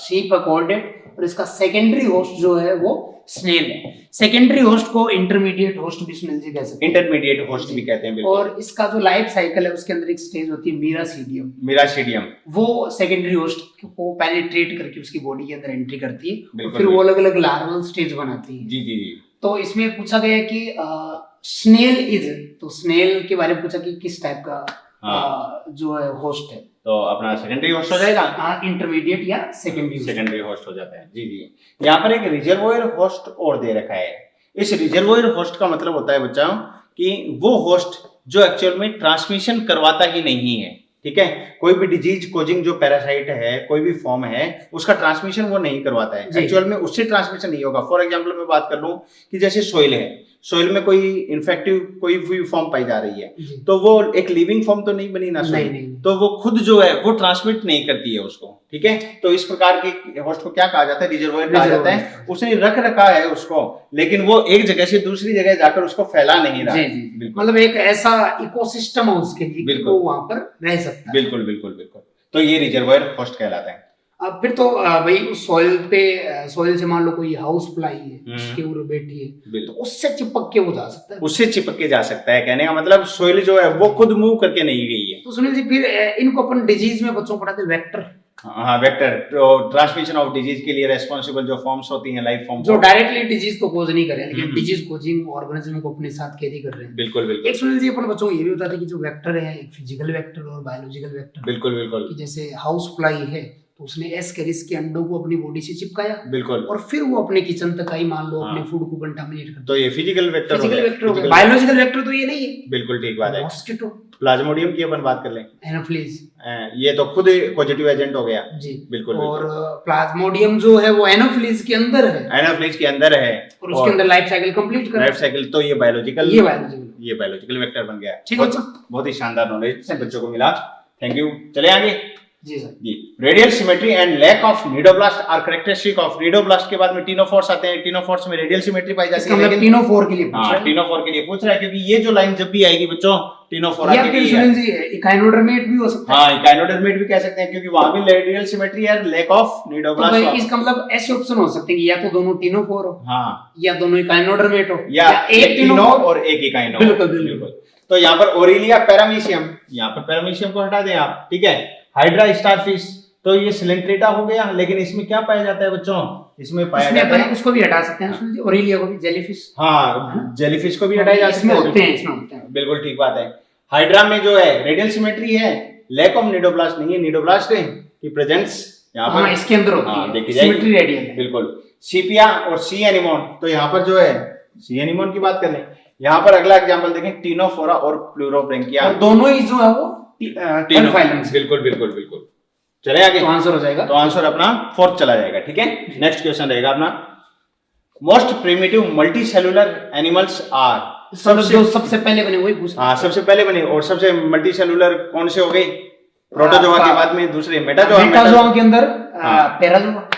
शीप अकॉर्डेड, और इसका सेकेंडरी होस्ट जो है वो स्नेल है। सेकेंडरी होस्ट को इंटरमीडिएट होस्ट भी सुनील जी कह सकते हैं, इंटरमीडिएट होस्ट भी कहते हैं, बिल्कुल। और इसका जो लाइफ साइकिल है उसके अंदर एक स्टेज होती है मीरासीडियम, वो सेकेंडरी होस्ट को पेनिट्रेट करके उसकी बॉडी के अंदर एंट्री करती है, और फिर वो अलग अलग लार्वल स्टेज बनाती है। जी जी जी। तो इसमें पूछा गया कि स्नेल इज, तो स्नेल के बारे में पूछा कि किस टाइप का जो है होस्ट है, तो अपना सेकेंडरी होस्ट हो जाएगा, इंटरमीडिएट या सेकेंडरी होस्ट हो जाता है। जी जी। यहाँ पर एक रिजर्वोयर होस्ट और दे रखा है। इस रिजर्वोयर होस्ट का मतलब होता है बच्चों कि वो होस्ट जो एक्चुअल में ट्रांसमिशन करवाता ही नहीं है, ठीक है। कोई भी डिजीज कोजिंग जो पैरासाइट है, कोई भी फॉर्म है, उसका ट्रांसमिशन वो नहीं करवाता है, एक्चुअल में उससे ट्रांसमिशन नहीं होगा। फॉर एग्जांपल मैं बात कर लूं कि जैसे सोइल है, सोइल में कोई इन्फेक्टिव कोई भी फॉर्म पाई जा रही है, तो वो एक लिविंग फॉर्म तो नहीं बनी ना सोइल, तो वो खुद जो है वो ट्रांसमिट नहीं करती है उसको, ठीक है। तो इस प्रकार के होस्ट को क्या कहा जाता है, रिजर्वोयर कहा जाता है। उसने रख रखा है उसको, लेकिन वो एक जगह से दूसरी जगह जाकर उसको फैला नहीं रहा, मतलब एक ऐसा इकोसिस्टम है उसके लिए कि वो वहां पर रह सकता है। बिल्कुल बिल्कुल बिल्कुल। तो ये रिजर्वोयर होस्ट कहलाता है। अब फिर तो भाई उस सॉइल से मान लो कोई हाउस फ्लाई है, उसके ऊपर बैठी है, तो उससे चिपक के वो जा सकता है, उससे चिपक के जा सकता है। कहने का मतलब सोइल जो है वो खुद मूव करके नहीं गई है। तो सुनील जी फिर इनको अपन डिजीज में बच्चों को पढ़ाते हैं वेक्टर। हाँ, वेक्टर, तो ट्रांसमिशन ऑफ डिजीज के लिए रेस्पॉन्सिबल जो फॉर्म्स होती हैं, लाइफ फॉर्म, जो डायरेक्टली डिजीज को कोज नहीं कर रहे हैं, लेकिन डिजीज कोजिंग ऑर्गेनिज्म को अपने साथ कैरी कर रहे हैं। बिल्कुल बिल्कुल। एक सुनील जी अपन बच्चों को ये भी बताते हैं कि जो वेक्टर है, एक फिजिकल वेक्टर और बायोलॉजिकल वेक्टर। बिल्कुल बिल्कुल। जैसे हाउस फ्लाई है तो उसने एस्केरिस के अंडों को अपनी बॉडी से चिपकाया, बिल्कुल, और फिर वो अपने किचन तक आई, मान लो अपने फूड को कंटामिनेट कर, तो ये फिजिकल वेक्टर हो गया। बायोलॉजिकल वेक्टर तो ये नहीं है, बिल्कुल ठीक बात है। मॉस्किटो, प्लाज्मोडियम की अपन बात कर लें, एनोफ्लीज, ये तो खुद पॉजिटिव एजेंट हो गया जी, बिल्कुल। और प्लाज्मोडियम जो है वो एनोफ्लीज के अंदर है, एनोफ्लीज के अंदर है, और उसके अंदर लाइफ साइकिल कंप्लीट कर, लाइफ साइकिल, तो ये बायोलॉजिकल वेक्टर बन गया। ठीक है, बहुत ही शानदार नॉलेज बच्चों को मिला, थैंक यू। चले आगे जी सर। जी, radial symmetry and lack of cnidoblast are characteristic of cnidoblast के बाद में टीनोफोर्स आते हैं। टीनोफोर्स में रेडियल सिमेट्री पाई जाती है, लेकिन टीनोफोर के लिए पूछ रहा है, टीनोफोर के लिए पूछ रहा है, क्योंकि ये जो लाइन जब भी आएगी बच्चों टीनोफोर आती है, इकाइनोडर्मेट भी हो सकता है। हां, इकाइनोडर्मेट भी कह सकते हैं, क्योंकि वहां भी रेडियल सिमेट्री है, लैक ऑफ निडोब्लास्ट। तो इसका मतलब ऐसे ऑप्शन हो सकते हैं कि या तो दोनों टीनोफोर हो, हां, या दोनों इकाइनोडर्मेट हो, या एक टीनो और एक इकाइनो। बिल्कुल बिल्कुल। तो यहाँ पर ओरिलिया पैरामीशियम, यहाँ पर पैरामीशियम को हटा दें आप, ठीक है। हाइड्रा स्टारफिश, तो ये सिलेंट्रेटा हो गया, लेकिन इसमें क्या पाया जाता है बच्चों, इसमें पाया जाता है, उसको भी हटा सकते हैं, ओरिलिया को भी, जेलीफिश, हाँ जेलीफिश को भी हटाया जा सकता है, इसमें होते हैं, बिल्कुल ठीक बात है। हाइड्रा में जो है रेडियल सिमेट्री है, लैक ऑफ निडोब्लास्ट नहीं है, निडोब्लास्ट है की प्रेजेंस यहाँ पर इसके अंदर होती है, देखी जाएगी, सिमेट्री रेडियल है, बिल्कुल। सीपिया और सी एनिमोन, तो यहाँ पर जो है सी एनिमोन की बात कर लें, यहाँ पर अगला एग्जांपल देखें, टीनोफोरा और प्लूरोब्रैंकिया, दोनों ही जो है वो टीनोफाइलम, बिल्कुल बिल्कुल बिल्कुल। चले आगे, तो आंसर हो जाएगा, तो आंसर अपना फोर्थ चला जाएगा, ठीक है। नेक्स्ट क्वेश्चन रहेगा अपना, most primitive multicellular animals are, जो सबसे पहले बने वही पूछ रहा हाँ सबसे पहले बने, और सबसे मल्टी सेलुलर कौन से हो गए? प्रोटोजोआ के बाद में दूसरे मेटाजोआ, मेटाजोआ के अंदर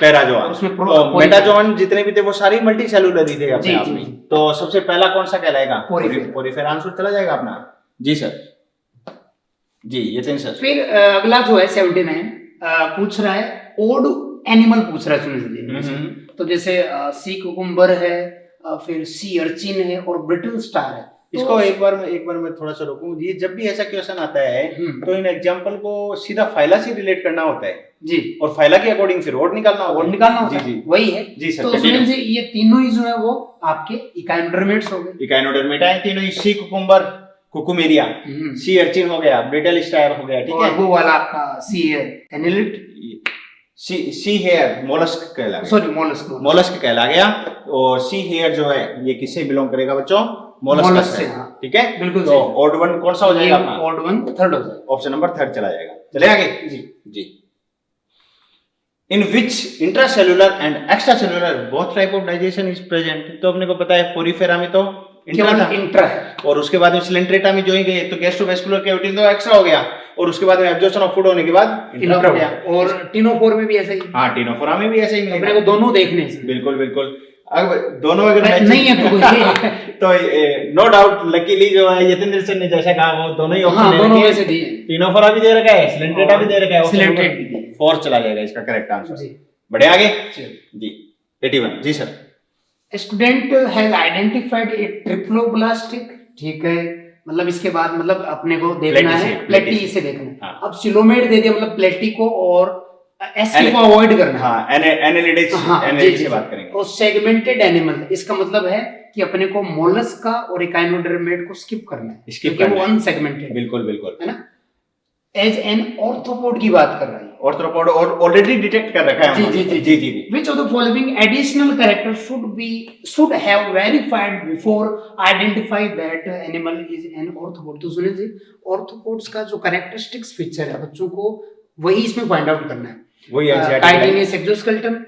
पैराजोआ, उसमें मेटाजोअन जितने भी थे वो सारी मल्टी सेलुलर ही थे अपने आप में। तो सबसे पहला कौन सा कहलाएगा? पोरीफेरा। आंसर चला जाएगा अपना। जी सर, जी यतिन सर। फिर अगला जो है 79 पूछ रहा है ओड एनिमल पूछ रहा है सुनिए जी। तो जैसे सी कुकुम्बर है, फिर सी अर्चिन है और ब्रिटल स्टार है। इसको एक बार मैं थोड़ा सा रोकूं। ये जब भी ऐसा क्वेश्चन आता है तो इन एग्जांपल को सीधा फाइला से रिलेट करना होता है जी, और फाइला के अकॉर्डिंग फिर वर्ड निकालना होता है। जी वही है जी सर। तो सुनील जी ये तीनों ही जो है वो आपके इकाइनोडर्मेट्स हो गए। इकाइनोडर्मेटा है तीनों ही। Sea cucumber Cucumaria, sea urchin हो गया, ब्रिटल स्टार हो गया, ठीक है। वो वाला आपका सी एनिलिड, सी हेयर मोलस्क कहला गया, सॉरी मोलस्क कहला गया। और सी हेयर जो है ये किससे बिलोंग करेगा बच्चों? मोलस्क से, ठीक है बिल्कुल। तो ऑड वन कौन सा हो जाएगा अपना? ऑड वन थर्ड हो जाएगा, ऑप्शन नंबर थर्ड चला जाएगा। चले आगे जी। In which intracellular and extracellular both type of digestion is present. तो अपने को पता है पोरीफेरा में तो इंट्रा है, और उसके बाद में सिलेंट्रेटा में जो ही गए तो गैस्ट्रोवेस्कुलर कैविटी तो एक्स्ट्रा हो गया, और उसके बाद में एब्जॉर्प्शन ऑफ फूड होने के बाद इंट्रा हो गया। और टिनोफोर में भी ऐसा ही। हाँ टिनोफोरा में भी ऐसा ही मिलेगा। अपने को दोनों देखने हैं। बिल्कुल। अब दोनों अगर नहीं है तो नो डाउट लकीली जो है यतिंद्र सर ने जैसा कहा वो दोनों ही ऑप्शन दोनों वैसे दिए। टिनोफोरा भी दे रखा है, सिलेंट्रेटा भी दे रखा है, सिलेंट्रेट भी 4 चला जाएगा इसका करेक्ट आंसर। बढ़े आगे जी 81 जी sir. Student has identified a triploblastic, ठीक है। मतलब इसके बाद मतलब अपने को देखना है प्लेटी से देखना है। अब सिलोमेट दे दिया, मतलब प्लेटी को और एसटी को अवॉइड करना है। हाँ एनालिटिक्स से बात करेंगे। और सेगमेंटेड एनिमल, इसका मतलब है कि अपने को मोलस्क का और इकाइनोडर्मेट को स्किप करना है, क्योंकि वो अनसेगमेंटेड। बिल्कुल है ना। एज एन ऑर्थ्रोपोड की बात कर रहा है। ऑर्थ्रोपोड और ऑलरेडी डिटेक्ट कर रखा है। जी। Which of the following additional characters should have verified before identify that animal is an orthopod? तो सुनिए जी, ऑर्थ्रोपोड्स का जो कैरेक्टरिस्टिक्स फीचर है बच्चों को वही इसमें फाइंड आउट करना है। वही काइटिनियस एक्सोस्केलेटन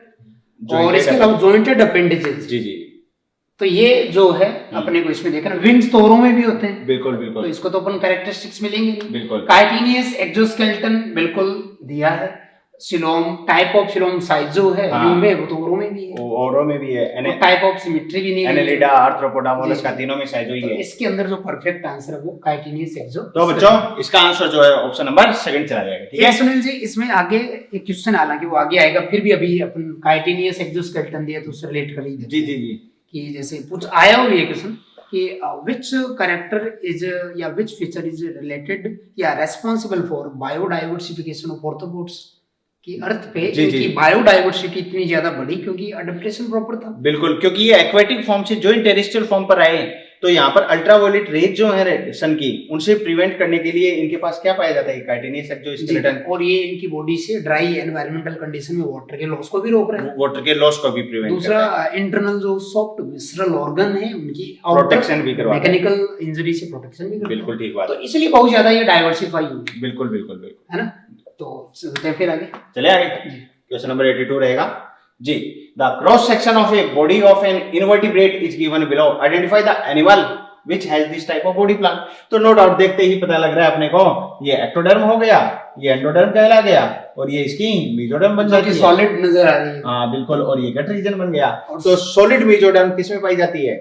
और इसके अलावा जॉइंटेड अपेंडिजेस। जी। तो ये जो है अपने को इसमें देखना। विंग्स तो औरों में भी होते हैं। बिल्कुल। तो इसको तो अपन कैरेक्टरिस्टिक्स मिलेंगे नहीं। बिल्कुल। काइटिनियस एक्सोस्केलेटन बिल्कुल दिया है। Coelom, type of coelom size जो है में वो तो औरों में भी है। औरों में भी है। टाइप ऑफ सिमेट्री भी नहीं है। एनेलिडा, आर्थ्रोपोडा, मोलस्का तीनों में साइज हुई है। इसके अंदर जो परफेक्ट आंसर है वो काइटिनियस एक्सो। तो बच्चों इसका आंसर जो है ऑप्शन नंबर 2 चला जाएगा, ठीक है। सुनील जी इसमें आगे एक क्वेश्चन, हालांकि वो आगे आएगा, फिर भी अभी अपन काइटिनियस एक्सोस्केलेटन दिया तो उससे रिलेट कर लीजिए। जी। कि जैसे कुछ आया हो ये क्वेश्चन कि विच कैरेक्टर इज या विच फीचर इज रिलेटेड या रेस्पॉन्सिबल फॉर बायोडाइवर्सिफिकेशन ऑफ ऑर्थ्रोपोड्स की अर्थ पे कि बायोडाइवर्सिटी इतनी ज्यादा बढ़ी क्योंकि अडैप्टेशन प्रॉपर था। बिल्कुल, क्योंकि ये एक्वेटिक फॉर्म से जो टेरेस्ट्रियल फॉर्म पर आए तो यहाँ पर अल्ट्रावायलेट रेज जो है सन की, उनसे प्रिवेंट करने के लिए इनके पास क्या पाया जाता है? Chitinous exoskeleton. और ये इनकी बॉडी से ड्राई एनवायरमेंटल कंडीशन में वाटर के लॉस को भी रोक रहे हैं। वाटर के लॉस को भी प्रिवेंट। दूसरा इंटरनल जो सॉफ्ट विसरल ऑर्गन है उनकी प्रोटेक्शन भी करवा, मैकेनिकल इंजरी से प्रोटेक्शन भी। बिल्कुल ठीक बात। तो इसलिए बहुत ज्यादा ये डाइवर्सिफाई हुई। बिल्कुल है ना। तो चलते हैं फिर आगे। चले आगे। क्वेश्चन नंबर 82 रहेगा जी। The cross section of a body of an invertebrate is given below. Identify the animal which has this type of body plan। तो नो डाउट देखते ही पता लग रहा है अपने को, ये एक्टोडर्म हो गया, ये एंडोडर्म कहला गया, और ये इसकी मेसोडर्म बन जाती है। सॉलिड नजर आ रही है। हाँ बिल्कुल। और ये गट रीजन बन गया। तो सॉलिड मेसोडर्म किसमें पाई जाती है?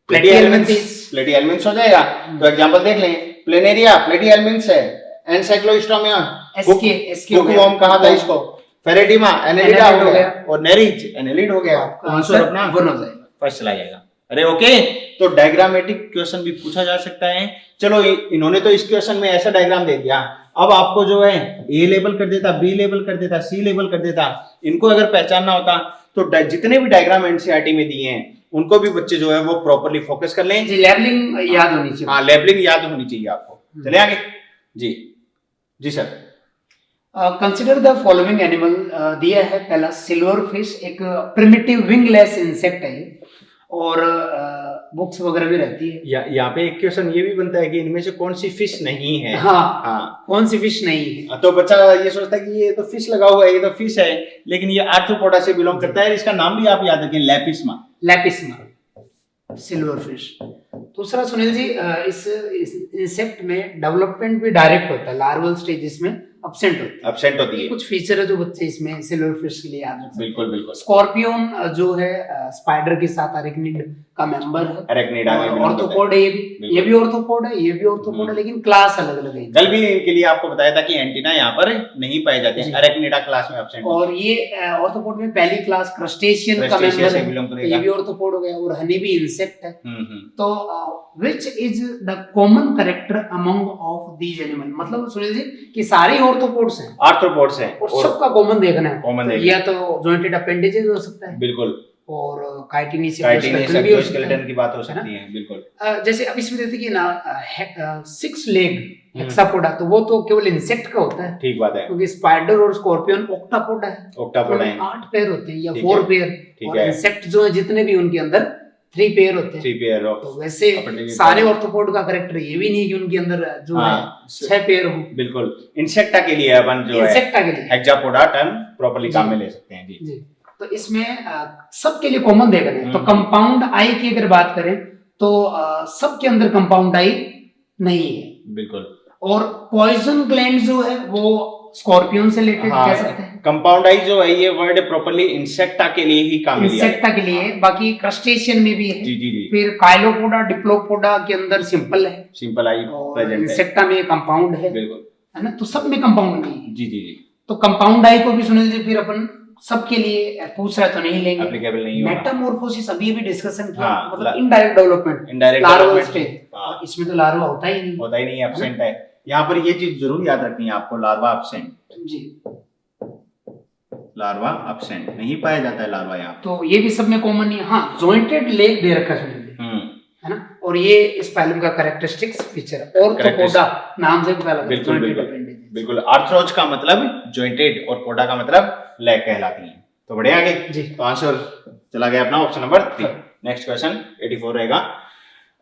प्लेटी एलिमेंट्स हो जाएगा। तो एग्जांपल देख लें, प्लेनेरिया प्लेटी एलिमेंट्स है, एनसाइक्लोस्टोमिया हुकवॉर्म कहा था इसको, फेरेडिमा एनेलिडा हो गया, और नेरिज एनेलिड हो गया। आंसर अपना वन हो जाएगा, फर्स्ट चला जाएगा। अरे ओके। तो डायग्रामेटिक क्वेश्चन भी पूछा जा सकता है। चलो इन्होंने तो इस क्वेश्चन में ऐसा डायग्राम दे दिया, अब आपको जो है ए लेबल कर देता, बी लेबल कर देता, सी लेबल कर देता। इनको अगर पहचानना होता तो जितने भी डायग्राम एनसीईआरटी में दिए हैं उनको भी बच्चे जो है वो प्रॉपर्ली फोकस कर लें। लेबलिंग याद होनी चाहिए। हाँ लेबलिंग याद होनी चाहिए आपको। चले आगे जी sir. Consider the following animal दिया है। पहला सिल्वर फिश, एक प्रिमिटिव विंगलेस इंसेक्ट है और बुक्स वगैरह भी रहती है। यहाँ पे एक क्वेश्चन ये भी बनता है कि इनमें से कौन सी फिश नहीं है। हाँ कौन सी फिश नहीं है। तो बच्चा ये सोचता है कि ये तो फिश लगा हुआ है, ये तो फिश है, लेकिन ये आर्थ्रोपोडा से बिलोंग करता है। इसका नाम भी आप याद रखें, लेपिस्मा। Lapis silver fish. दूसरा सुनील जी, इस इंसेक्ट में डेवलपमेंट भी डायरेक्ट होता है, लार्वल स्टेजेस में अब्सेंट होती है। कुछ फीचर है जो बच्चे इसमें सिल्वर फिश के लिए याद रख सकते हैं। बिल्कुल बिल्कुल। स्कॉर्पियन जो है स्पाइडर के साथ अरेक्निड का मेंबर है, अरेक्निडा में ऑर्थोपोड है, ये भी ऑर्थोपोड है, ये भी ऑर्थोपोड है, लेकिन क्लास अलग अलग है। कल भी इनके लिए आपको बताया था कि एंटीना यहाँ पर नहीं पाए जाते हैं, अरेक्निडा क्लास में अब्सेंट। और ये ऑर्थोपोड में पहली क्लास क्रस्टेशियन का मेंबर है, ये भी ऑर्थोपोड हो गया। और हनी भी इंसेक्ट है। तो which is the common character among of these animal, मतलब सुनील जी कि सारे ऑर्थोपोड्स हैं, और सबका कॉमन देखना है। या तो जॉइंटेड अपेंडेजेस हो सकता है, बिल्कुल, और काइटिनेसिस एक्सोस्केलेटन की बात हो सकती है, बिल्कुल। जैसे अब इसमें देखते कि ना 6 लेग हेक्सापोडा, तो वो तो केवल इंसेक्ट का होता है, ठीक बात है, क्योंकि स्पाइडर और स्कॉर्पियन ऑक्टापोडा है, 8 पैर होते हैं या 4 पैर, और इंसेक्ट जो है जितने भी उनके अंदर 3 पैर होते हैं, 3 पैर। तो वैसे सारे ऑर्थोपोड का कैरेक्टर ये भी नहीं है कि उनके अंदर जो है 6 पैर हो। बिल्कुल, इंसेक्टा के लिए अपन जो है हेक्सापोडा टर्म प्रॉपर्ली काम में ले सकते हैं जी। तो इसमें सबके लिए कॉमन देखा है। तो कंपाउंड आई की अगर बात करें तो सबके अंदर कंपाउंड आई नहीं है, बिल्कुल। और पॉइजन ग्लैंड जो है वो स्कॉर्पियन से रिलेटेड कह सकते हैं। कंपाउंड आई जो है ये वर्ड प्रॉपर्ली इंसेक्टा के लिए ही काम में लिया है, इंसेक्टा के लिए। बाकी क्रस्टेशियन में भी है जी जी जी। फिर काइलोपोडा डिप्लोपोडा के अंदर सिंपल है, सिंपल आई प्रेजेंट है, इंसेक्टा में कंपाउंड है, बिल्कुल, है ना। तो सब में कंपाउंड नहीं है जी जी जी। तो कंपाउंड आई को भी सुनील जी फिर अपन सबके लिए पूछ रहा तो नहीं लेंगे, एप्लीकेबल नहीं होगा। मेटामॉर्फोसिस अभी भी डिस्कशन किया, मतलब इनडायरेक्ट डेवलपमेंट, लार्वल स्टेज, इसमें तो लार्वा होता ही नहीं, एब्सेंट है। यहाँ पर ये चीज जरूर याद रखनी है आपको, लार्वा एब्सेंट जी, लार्वा एब्सेंट नहीं पाया जाता है लार्वा यहाँ। तो ये भी सब में कॉमन नहीं है। हाँ, जॉइंटेड लेग दे रखा है है ना, और ये इस फाइलम का कैरेक्टरिस्टिक्स फीचर है। ऑर्थोपोडा नाम से पता लगा, बिल्कुल बिल्कुल। आर्थ्रोज का मतलब जॉइंटेड और पोडा का मतलब लेग कहलाती है। तो बढ़े आगे जी। तो आंसर चला गया अपना ऑप्शन नंबर 3। नेक्स्ट क्वेश्चन 84 रहेगा।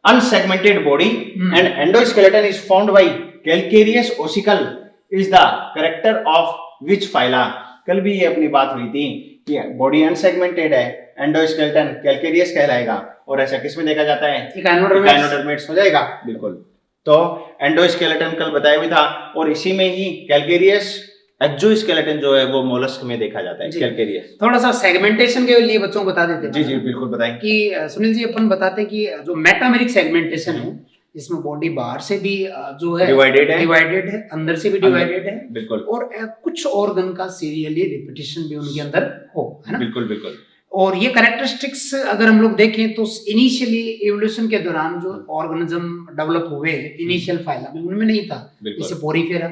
Unsegmented body and endoskeleton is found by calcareous ossicle is the character of which phyla. कल भी ये अपनी बात हुई थी कि बॉडी अनसेगमेंटेड है, एंडोस्केलेटन कैलकेरियस कहलाएगा, और ऐसा किसमें देखा जाता है, इकाइनोडर्मेट्स हो जाएगा, बिल्कुल। तो एंडोस्केलेटन कल बताया भी था, और इसी में ही कैलकेरियस एक्सोस्केलेटन जो है वो मोलस्क में देखा जाता है, कैलकेरियस। थोड़ा सा सेगमेंटेशन के लिए बच्चों को बता देते हैं। जी जी बिल्कुल बताएं कि सुनील जी अपन बताते हैं कि जो मेटामेरिक सेगमेंटेशन है, इसमें बॉडी बाहर से भी जो है डिवाइडेड है, अंदर से भी डिवाइडेड है, बिल्कुल, और कुछ ऑर्गन का सीरियली रिपीटिशन भी उनके अंदर हो, है ना, बिल्कुल बिल्कुल। और ये कैरेक्टरिस्टिक्स अगर हम लोग देखें तो इनिशियली एवोल्यूशन के दौरान जो ऑर्गेनिज्म डेवलप हुए इनिशियल फाइला में उनमें नहीं था, जैसे पोरीफेरा,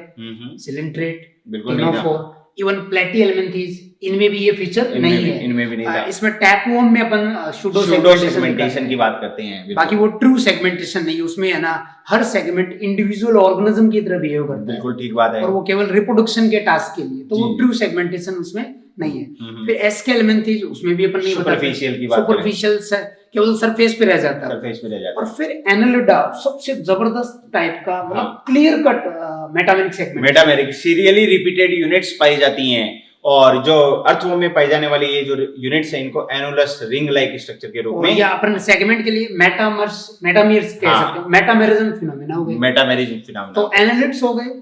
सिलेंट्रेट, टिनोफोर, इवन प्लेटीहेल्मिन्थीज, इनमें भी ये फीचर नहीं है, इनमें भी नहीं था। इसमें टैपवॉर्म में अपन सूडो सेगमेंटेशन की बात करते हैं, बाकी वो ट्रू सेगमेंटेशन नहीं, उसमें है ना हर सेगमेंट इंडिविजुअल ऑर्गेनिज्म की तरह बिहेव करता है, बिल्कुल ठीक बात है, और वो केवल रिप्रोडक्शन के टास्क के लिए, तो वो ट्रू सेगमेंटेशन उसमें नहीं है। फिर एस्केलेमेंथीज, उसमें भी अपन नहीं बताते, सुपरफिशियल की बात, सुपरफिशियल से केवल सरफेस पे रह जाता है। और फिर एनालिडा सबसे जबरदस्त टाइप का, मतलब clear cut metameric segment, metameric serially repeated units पाई जाती हैं, और जो अर्थवॉर्म में पाई जाने वाली ये जो यूनिट्स हैं इनको एनुलस रिंग लाइक स्ट्रक्चर के रूप में, या अपन सेगमेंट के लिए मेटामर्स कह सकते हैं, मेटामेरिज्म फिनोमेना हो गए, मेटामेरिज्म फिनोमेना। तो एनालिड्स हो गए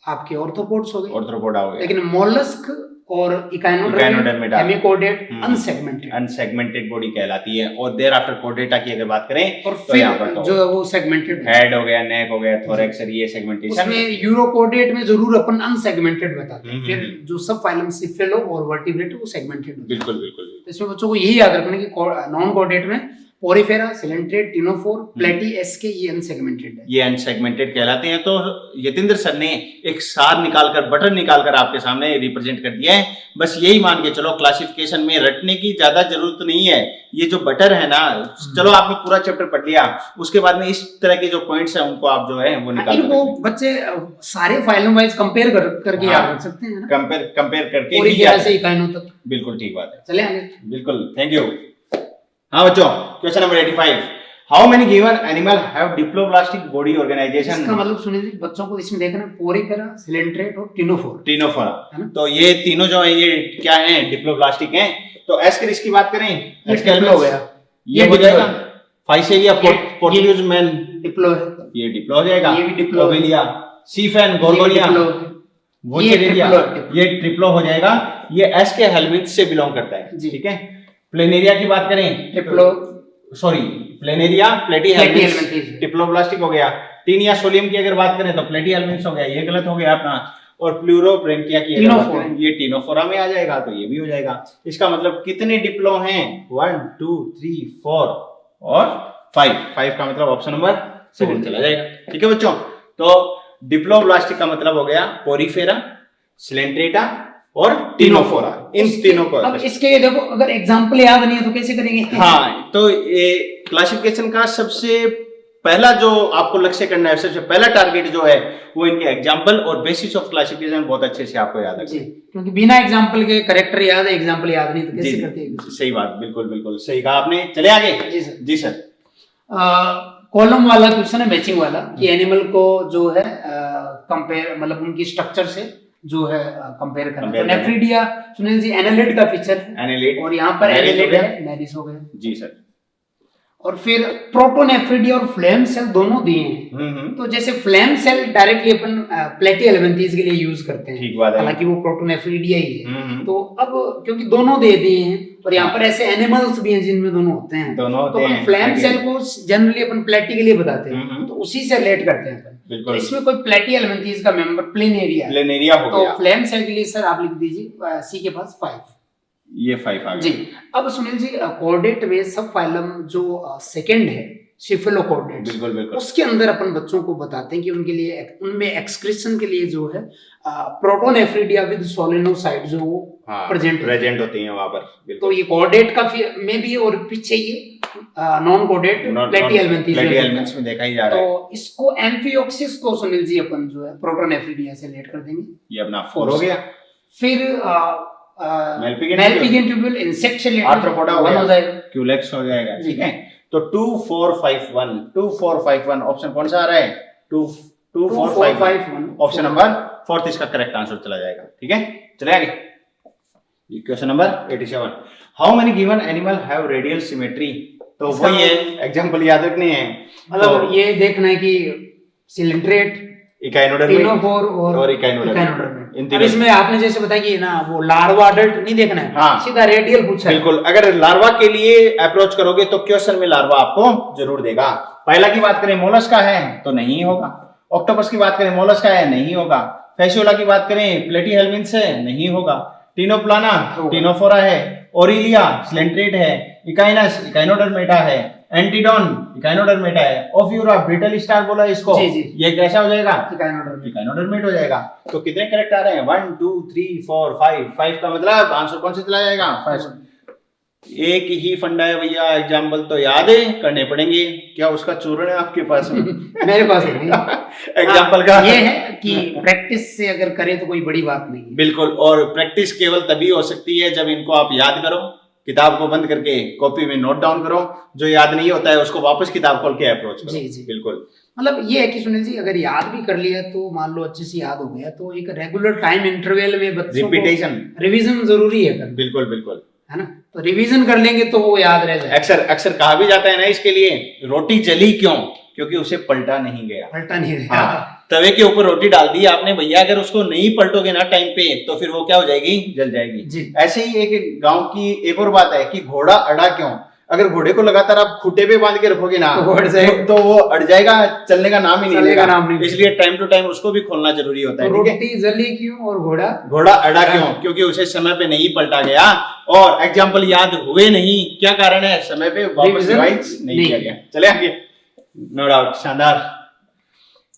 आपके, ऑर्थ्रोपोड्स हो गए, ऑर्थ्रोपोडा हो गए, लेकिन मोलस्क और इकाइनोडर्मेट हेमिकोडेट अनसेगमेंटेड बॉडी कहलाती है। और देयर आफ्टर कोडेटा की अगर बात करें और तो यहाँ पर जो वो सेगमेंटेड हेड हो गया, नेक हो गया, थोरैक्स, ये सेगमेंटेशन। उसमें यूरोकोडेट में जरूर अपन अनसेगमेंटेड बताते हैं, फिर जो सब फाइलम सिफेलो और वर्टिब्रेट वो सेगमेंटेड, बिल्कुल बिल्कुल। इसमें बच्चों को यही याद रखना कि नॉन कोडेट में पोरीफेरा, सिलेंट्रेट, टिनोफोर, प्लेटी, एसके ये अनसेगमेंटेड है, ये अनसेगमेंटेड कहलाते हैं। तो यतींद्र सर ने एक सार निकालकर, बटर निकालकर आपके सामने रिप्रेजेंट कर दिया है। बस यही मान के चलो, क्लासिफिकेशन में रटने की ज्यादा जरूरत नहीं है। ये जो बटर है ना, चलो आपने पूरा चैप्टर पढ़ लिया, उसके बाद में इस तरह के जो पॉइंट्स हैं उनको आप जो है वो निकाल, इनको बच्चे सारे फाइलों वाइज कंपेयर करके याद रख सकते हैं, कंपेयर करके पूरी तरह से इकाइनों तक, बिल्कुल ठीक बात है। चले आगे, बिल्कुल, थैंक यू। हाँ बच्चों, question number 85, how many given animal have diploblastic body organisation. इसका मतलब सुनिए बच्चों को इसमें देखना, पोरीफेरा, सिलेंट्रेट और टिनोफोरा। तो ये तीनों जो है ये क्या है, डिप्लोब्लास्टिक हैं। तो एस्केरिस की बात करें, डिप्लो हो गया, ये हो जाएगा फाइसेलिया पोर्टुगीज मैन, डिप्लो है, ये डिप्लो हो जाएगा, ये भी डिप्लो है। ओवेलिया, सीफेन, गोर्गोनिया, वोचेरिया, ये ट्रिप्लो हो जाएगा। ये एस के हेल्मिंथ से बिलोंग करता है, ठीक है। प्लेनेरिया की बात करें, ट्रिप्लो, सॉरी प्लेनेरिया प्लेटीहेल्मिन्थ, डिप्लोब्लास्टिक हो गया। टीनिया सोलियम की अगर बात करें तो प्लेटीहेल्मिन्थ हो गया, ये गलत हो गया अपना। और प्लूरोब्रेंकिया की अगर बात करें, ये टीनोफोरा में आ जाएगा, तो ये भी हो जाएगा। इसका मतलब कितने डिप्लो हैं? 1 2 3 4 और 5 का मतलब ऑप्शन नंबर 7 चला जाएगा, ठीक है बच्चों। तो डिप्लोब्लास्टिक का मतलब हो गया पोरीफेरा, सिलेंट्रेटा और टीनोफोरा, इन तीनों को। अब इसके देखो अगर एग्जांपल याद नहीं है तो कैसे करेंगे? हाँ, तो ये क्लासिफिकेशन का सबसे पहला जो आपको लक्ष्य करना है, सबसे पहला टारगेट जो है वो इनके एग्जांपल और बेसिस ऑफ क्लासिफिकेशन बहुत अच्छे से आपको याद है, क्योंकि बिना एग्जांपल के करेक्टर याद है, एग्जांपल याद नहीं तो कैसे करते हैं? सही बात, बिल्कुल बिल्कुल सही कहा आपने। चले आगे। जी सर। जी सर। कॉलम वाला क्वेश्चन है मैचिंग वाला, कि एनिमल को जो है कंपेयर, मतलब उनकी स्ट्रक्चर से जो है कंपेयर करना। तो नेफ्रिडिया सुनील जी एनालिड का फीचर है, एनालिड, और यहाँ पर एनालिड है, नेरिस हो गया। जी सर। और फिर प्रोटोनेफ्रिडिया और फ्लेम सेल दोनों दिए हैं। तो जैसे फ्लेम सेल डायरेक्टली अपन प्लेटीहेल्मिन्थीज के लिए यूज करते हैं, ठीक बात है, हालांकि वो प्रोटोनेफ्रिडिया ही है। तो अब क्योंकि दोनों दे दिए हैं और यहाँ पर ऐसे एनिमल्स भी हैं जिनमें दोनों होते हैं, तो अपन फ्लेम सेल को जनरली अपन प्लेटी के लिए बताते हैं, तो उसी से रिलेट करते हैं अपन। तो इसमें कोई प्लेटीहेल्मिन्थीज का मेंबर प्लेनेरिया हो गया, तो फ्लेम सेल के लिए सर आप लिख दीजिए सी के पास 5, ये 5 आ गया जी। अब सुनील जी कोऑर्डिनेट में सब फाइलम जो सेकंड है सिफेलोकोऑर्डिनेट्स, बिल्कुल बिल्कुल, उसके अंदर अपन बच्चों को बताते हैं कि उनके लिए उनमें एक्सक्रीशन के लिए जो है प्रोटोनेफ्रिडिया विद सोलेनोसाइड जो प्रेजेंट होती हैं वहां पर। तो ये कोऑर्डिनेट का में भी, और पीछे ये नॉन कोऑर्डिनेट प्लेटीहेल्मिन्थीज में देखा ही जा रहा है। तो इसको एम्फिओक्सिस को सुनील जी अपन जो है प्रोटोनेफ्रिडिया से रिलेट कर देंगे, ये अपना 4 हो गया। फिर मेलपिगेन ट्यूब्यूल इंसेक्ट से आर्थ्रोपोडा हो जाएगा, क्यूलेक्स हो जाएगा, ठीक है। तो 2 4 5 1 ऑप्शन कौन सा आ रहा है? 2 4 5 1 ऑप्शन नंबर 4 इसका करेक्ट आंसर चला जाएगा, ठीक है। चले आगे। Question number 87, how many given animal have radial symmetry? तो वही है, एग्जांपल याद रखने हैं, मतलब ये देखना है कि सिलेंट्रेट, इकाइनोडर्मिक और इकाइनोडर्मिक। इसमें आपने जैसे बताया कि ना वो लार्वा अडल्ट नहीं देखना है, हाँ, सीधा रेडियल पूछा है। बिल्कुल, अगर लार्वा के लिए अप्रोच करोगे तो क्वेश्चन में लार्वा आपको जरूर देगा। पहला की बात करें मोलस्का है तो नहीं होगा, ऑक्टोपस की बात करें मोलस्का है नहीं होगा, फैसियोला की बात करें प्लेटीहेल्मिन्थ है नहीं होगा, टीनोप्लाना टीनोफोरा है, ओरिलिया सिलेंट्रेट है, इकाइनस इकाइनोडर्मेटा है, एंटीडोन इकाइनोडर्मेटा है, ओफ्यूरा ब्रिटल स्टार बोला इसको, ये कैसा हो जाएगा? इकाइनोडर्मेट हो जाएगा। तो कितने करेक्ट आ रहे हैं? 1 2 3 4 5 का मतलब आंसर कौन से चला जाएगा? फर्स्ट। एक ही फंडा है भैया, एग्जाम्पल तो याद है, करने पड़ेंगे। क्या उसका चूर्ण है आपके पास में? मेरे पास नहीं। एग्जाम्पल का ये है कि प्रैक्टिस से अगर करें तो कोई बड़ी बात नहीं है। बिल्कुल, और प्रैक्टिस केवल तभी हो सकती है जब इनको आप याद करो, किताब को बंद करके कॉपी में नोट डाउन करो, जो याद नहीं होता है उसको वापस किताब खोल के अप्रोच करो। जी जी बिल्कुल, मतलब ये है कि सुनील जी अगर याद भी कर लिया तो मान लो अच्छे से याद हो गया, तो एक रेगुलर टाइम इंटरवल में बच्चों को रिवीजन जरूरी है। बिल्कुल बिल्कुल, है ना, तो रिवीजन कर लेंगे तो वो याद रह जाए। अक्सर कहा भी जाता है ना इसके लिए, रोटी जली क्यों? क्योंकि उसे पलटा नहीं गया। तवे के ऊपर रोटी डाल दी आपने भैया, अगर उसको नहीं पलटोगे ना टाइम पे तो फिर वो क्या हो जाएगी? जल जाएगी। ऐसे ही एक गांव की एक और बात है कि घोड़ा अड़ा क्यों? अगर घोड़े को लगातार आप खूंटे पे बांध के रखोगे ना तो वो अड़ जाएगा, चलने का नाम ही नहीं लेगा। इसलिए टाइम टू टाइम उसको भी खोलना जरूरी होता है। रोटी जली क्यों और घोड़ा अड़ा क्यों? क्योंकि उसे समय पे नहीं पलटा गया और एग्जाम्पल याद हुए नहीं। क्या कारण है? समय पे वापस रिवाइज नहीं किया गया। चले आगे। नो डाउट, शानदार।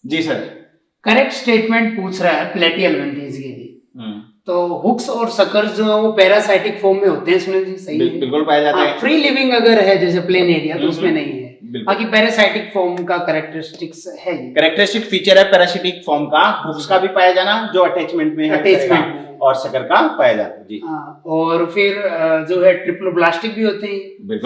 जी सर, करेक्ट स्टेटमेंट पूछ रहा है प्लेटीहेल्मिन्थीज के लिए। तो हुक्स और सकर्स जो है वो पैरासाइटिक फॉर्म में होते हैं सुनील जी, सही है? बिल्कुल पाया जाता है। फ्री लिविंग अगर है जैसे प्लेन एरिया तो उसमें नहीं है, बाकी पैरासाइटिक फॉर्म का कैरेक्टरिस्टिक्स है, कैरेक्टरिस्टिक फीचर है पैरासाइटिक फॉर्म का। हुक्स का भी पाया जाना जो अटैचमेंट में है, और सकर का पाया जाता है जी। और फिर जो है ट्रिप्लोब्लास्टिक भी होते हैं।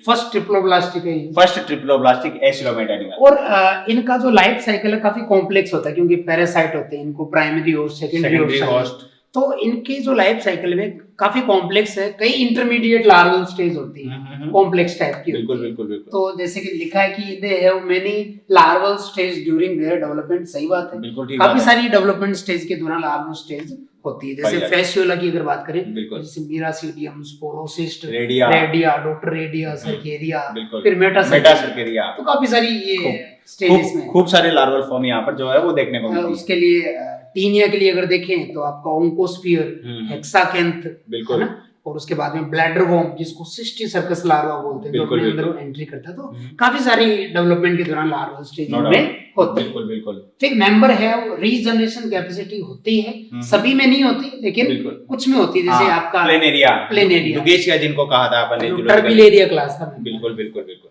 फर्स्ट ट्रिप्लोब्लास्टिक है, फर्स्ट ट्रिप्लोब्लास्टिक एसिलोमेट एनिमल। और इनका जो लाइफ साइकिल है काफी कॉम्प्लेक्स होता है, क्योंकि पैरासाइट होते हैं, इनको प्राइमरी होस्ट, सेकेंडरी होस्ट, तो इनकी जो लाइफ साइकिल में काफी कॉम्प्लेक्स है, कई इंटरमीडिएट लार्वल स्टेज होती है, कॉम्प्लेक्स टाइप की। बिल्कुल बिल्कुल बिल्कुल। तो जैसे कि लिखा है कि they have many larval stage during their development, सही बात है, बिल्कुल ठीक काफी बात है। सारी डेवलपमेंट स्टेज के दौरान लार्वल स्टेज होती है। जैसे फैसियोला की अगर बात करें, बिल्कुल। जैसे miracidium, sporocyst, redia, daughter redia, cercaria, बिल्कुल। फिर मेटासर्केरिया, तो काफी सारी ये स्टेजेस में खूब सारे लार्वल फॉर्म यहाँ पर जो है वो देखने को मिलती है। उसके लिए टीनिया के लिए अगर देखें तो आपका ओंकोस्फियर, हेक्साकेंथ, बिल्कुल, है ना, और उसके बाद में ब्लैडर वॉर्म जिसको सिस्टी सर्कस लार्वा बोलते हैं, जो अपने अंदर एंट्री करता है। तो काफी सारी डेवलपमेंट के दौरान लार्वा स्टेज में होते हैं। बिल्कुल बिल्कुल। फिर मेंबर है, रीजनरेशन कैपेसिटी होती है, सभी में नहीं होती लेकिन कुछ में होती है। जैसे आपका प्लेनेरिया दुगेशिया जिनको कहा था अपन, टर्बिलेरिया क्लास का। बिल्कुल बिल्कुल बिल्कुल।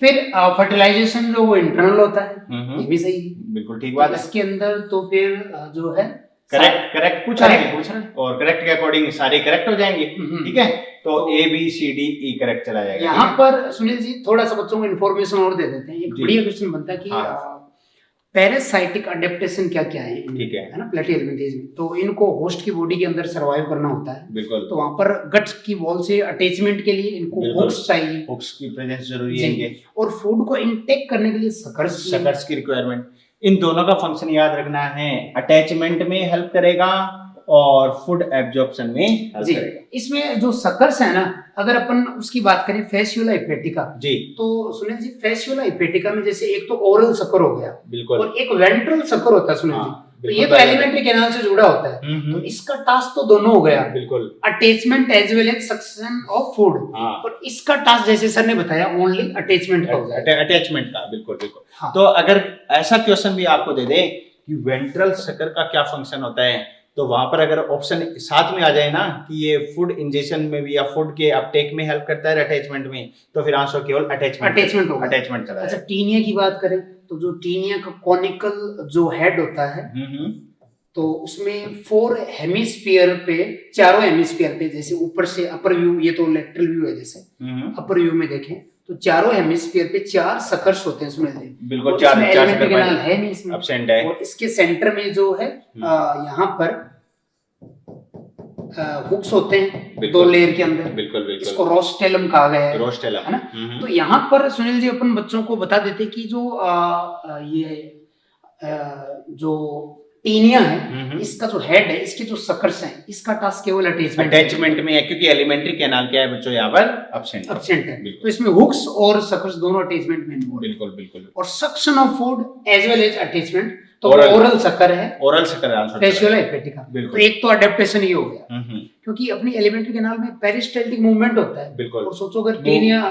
फिर फर्टिलाइजेशन जो वो इंटरनल होता है, ये भी सही है, बिल्कुल ठीक बात है। इसके अंदर तो फिर जो है करेक्ट पूछ रहे हैं और करेक्ट के अकॉर्डिंग सारे करेक्ट हो जाएंगे, ठीक है। तो A B C D E correct चला जाएगा। यहाँ पर सुनील जी थोड़ा सा बच्चों को इन्फॉर्मेशन और दे देते हैं। एक बढ़िया क्वेश्चन बनता है कि पैरासाइटिक अडेप्टेशन क्या क्या है, ठीक है ना, प्लेटिहेल्मिंथेस में। तो इनको होस्ट की बॉडी के अंदर सरवाइव करना होता है, बिल्कुल। तो वहाँ पर गट्स की वॉल से अटैचमेंट के लिए इनको हुक्स चाहिए, हुक्स की प्रेजेंस जरूरी है, और फूड को इनटेक करने के लिए सकर्स की रिक्वायरमेंट। इन दोनों का फंक्शन याद रखना है, अटैचमेंट में हेल्प करेगा और फूड एब्जॉर्प्शन में हेल्प करेगा। इसमें जो सकर्स है ना, अगर अपन उसकी बात करें फैसियोला हेपेटिका जी, तो सुनील जी फैसियोला हेपेटिका में जैसे एक तो ओरल सकर हो गया, बिल्कुल, और एक वेंट्रल सकर होता है सुनील जी, तो ये तो एलिमेंट्री कैनाल से जुड़ा होता है। तो इसका टास्क तो दोनों हो गया, बिल्कुल, attachment as well as suction of food, और इसका टास्क जैसे सर ने बताया ओनली अटैचमेंट का हो जाएगा, अटैचमेंट का, बिल्कुल बिल्कुल। तो अगर ऐसा क्वेश्चन भी आपको दे दे कि वेंट्रल सकर का क्या फंक्शन होता है, तो वहां पर अगर ऑप्शन साथ में आ जाए ना कि ये फूड इंजेक्शन में भी या फूड के अपटेक में हेल्प करता है अटैचमेंट में, तो फिर आंसर केवल अटैचमेंट होगा, अटैचमेंट चला। अच्छा, टीनिया की बात करें तो जो टीनिया का कॉनिकल जो हेड होता है, तो उसमें 4 हेमिस्फीयर पे, चारों हेमिस्फीयर पे, जैसे ऊपर से अपर व्यू, ये तो लेटरल व्यू है, जैसे अपर व्यू में देखें तो चारों हेमिस्फीयर पे 4 सकर्स होते हैं सुनील जी, बिल्कुल, 4 कैनाल है नहीं इसमें, एब्सेंट है। और इसके सेंटर में जो है यहाँ पर हुक्स होते हैं 2 लेयर के अंदर, बिल्कुल बिल्कुल, इसको रोस्टेलम कहा गया है, रोस्टेलम, है ना। तो यहाँ पर सुनील जी अपन बच्चों को बता देते कि जो जो टीनिया है, इसका जो हेड है, इसके जो सकर्स हैं, इसका टास्क केवल अटैचमेंट में है, क्योंकि एलिमेंट्री कैनाल क्या है बच्चों यहाँ पर एब्सेंट है। तो इसमें हुक्स और सकर्स दोनों अटैचमेंट में इन्वॉल्व, बिल्कुल बिल्कुल। और suction of food as well as attachment, तो ओरल सकर है, ओरल सकर है, फैसियोला हेपेटिका। तो एक तो अडेप्टेशन ही हो गया, क्योंकि अपनी एलिमेंट्री कैनाल में पेरिस्टाल्टिक मूवमेंट होता है, बिल्कुल। और सोचो अगर टीनिया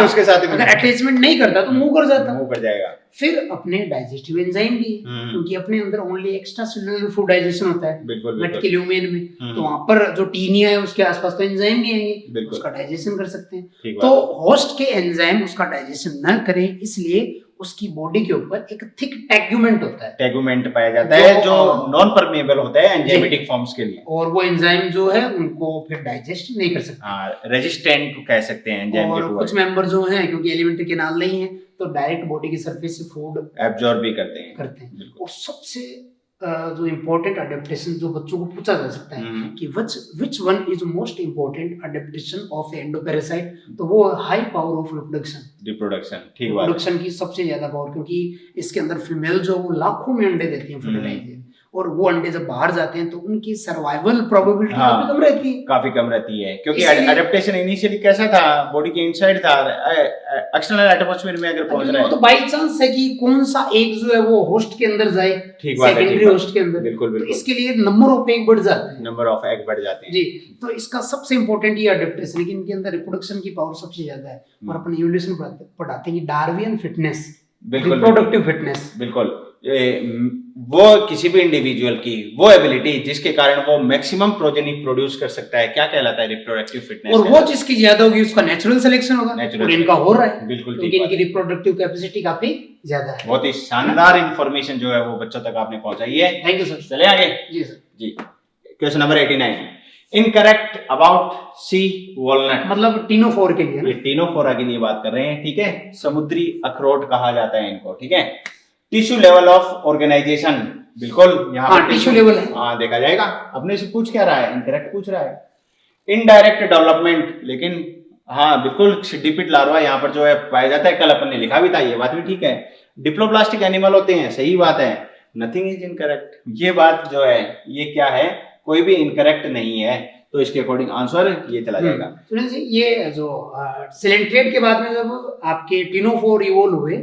उसके साथ अगर अटैचमेंट नहीं करता तो मुंह कर जाता, मुंह कर जाएगा। फिर अपने डाइजेस्टिव एंजाइम भी है, क्योंकि अपने अंदर only extra cellular food digestion होता है, बिल्कुल, गट के ल्यूमेन में, तो वहां पर जो टीनिया है उसके आसपास तो एंजाइम भी आएंगे, उसका डाइजेशन कर सकते हैं। तो होस्ट के एंजाइम उसका डाइजेशन न करें, इसलिए उसकी बॉडी के ऊपर एक थिक टैगुमेंट होता है, टैगुमेंट पाया जाता है, जो नॉन परमेएबल होता है एंजाइमेटिक फॉर्म्स के लिए, और वो एंजाइम जो है उनको फिर डाइजेस्ट नहीं कर सकते, रेजिस्टेंट कह सकते हैं एंजाइम के। और कुछ मेंबर जो हैं, क्योंकि एलिमेंट्री कैनाल नहीं है, तो डायरेक्ट बॉडी की सरफेस से फूड एब्जॉर्ब भी करते हैं। और सबसे जो इम्पोर्टेंट अडेप्टेशन जो बच्चों को पूछा जा सकता है कि which one is most important adaptation of endoparasite, तो वो हाई पावर ऑफ रिप्रोडक्शन, ठीक है, रिप्रोडक्शन की सबसे ज्यादा पावर, क्योंकि इसके अंदर फीमेल जो वो लाखों में अंडे देती हैं फर्टिलाइज, और वो अंडे जब बाहर जाते हैं तो उनकी सर्वाइवल प्रोबेबिलिटी काफी कम रहती है, क्योंकि एडेप्टेशन इनिशियली कैसा था, बॉडी के इनसाइड था, एक्सटर्नल एटमॉस्फेयर में अगर पहुंच रहा है तो बाय चांस है कि कौन सा एग जो है वो होस्ट के अंदर जाए, सेकेंडरी होस्ट के अंदर, बिल्कुल, तो इसके लिए नंबर ऑफ एग बढ़ जाते हैं, नंबर ऑफ एग बढ़ जाते हैं जी। तो इसका सबसे इंपॉर्टेंट ये अडेप्टेशन है कि इनके अंदर रिप्रोडक्शन की पावर सबसे ज्यादा है। और अपन इवोल्यूशन पढ़ाते हैं कि डार्वियन फिटनेस, रिप्रोडक्टिव फिटनेस, बिल्कुल, वो किसी भी इंडिविजुअल की वो एबिलिटी जिसके कारण वो मैक्सिमम प्रोजेनी प्रोड्यूस कर सकता है, क्या कहलाता है रिप्रोडक्टिव फिटनेस। और वो जिसकी ज्यादा होगी उसका नेचुरल सिलेक्शन होगा, और इनका हो रहा है, बिल्कुल, क्योंकि इनकी रिप्रोडक्टिव कैपेसिटी काफी ज्यादा है। बहुत ही शानदार इंफॉर्मेशन जो है वो बच्चों तक आपने पहुंचाई है, थैंक यू सर। चले आगे जी सर जी। Question number 89, incorrect about sea walnut, मतलब टीनोफोर के लिए, टीनोफोरा के लिए बात कर रहे हैं, ठीक है। समुद्री अखरोट कहा जाता है इनको, ठीक है। टिश्यू लेवल ऑफ ऑर्गेनाइजेशन बिल्कुल यहाँ हाँ, टिश्यू लेवल है। हाँ देखा जाएगा। अपने से पूछ क्या रहा है, इनकरेक्ट पूछ रहा है, इनडायरेक्ट डेवलपमेंट। लेकिन हाँ बिल्कुल डिपिट लार्वा यहाँ पर जो है पाया जाता है, कल अपन ने लिखा भी था, ये बात भी ठीक है। डिप्लोप्लास्टिक एनिमल होते हैं, सही बात है, नथिंग इज इनकरेक्ट। ये बात जो है ये क्या है, कोई भी इनकरेक्ट नहीं है, तो इसके अकॉर्डिंग आंसर ये चला जाएगा। सुनील जी, ये जो सिलेंट्रेट के बाद में जब आपके टिनोफोर इवोल्व हुए,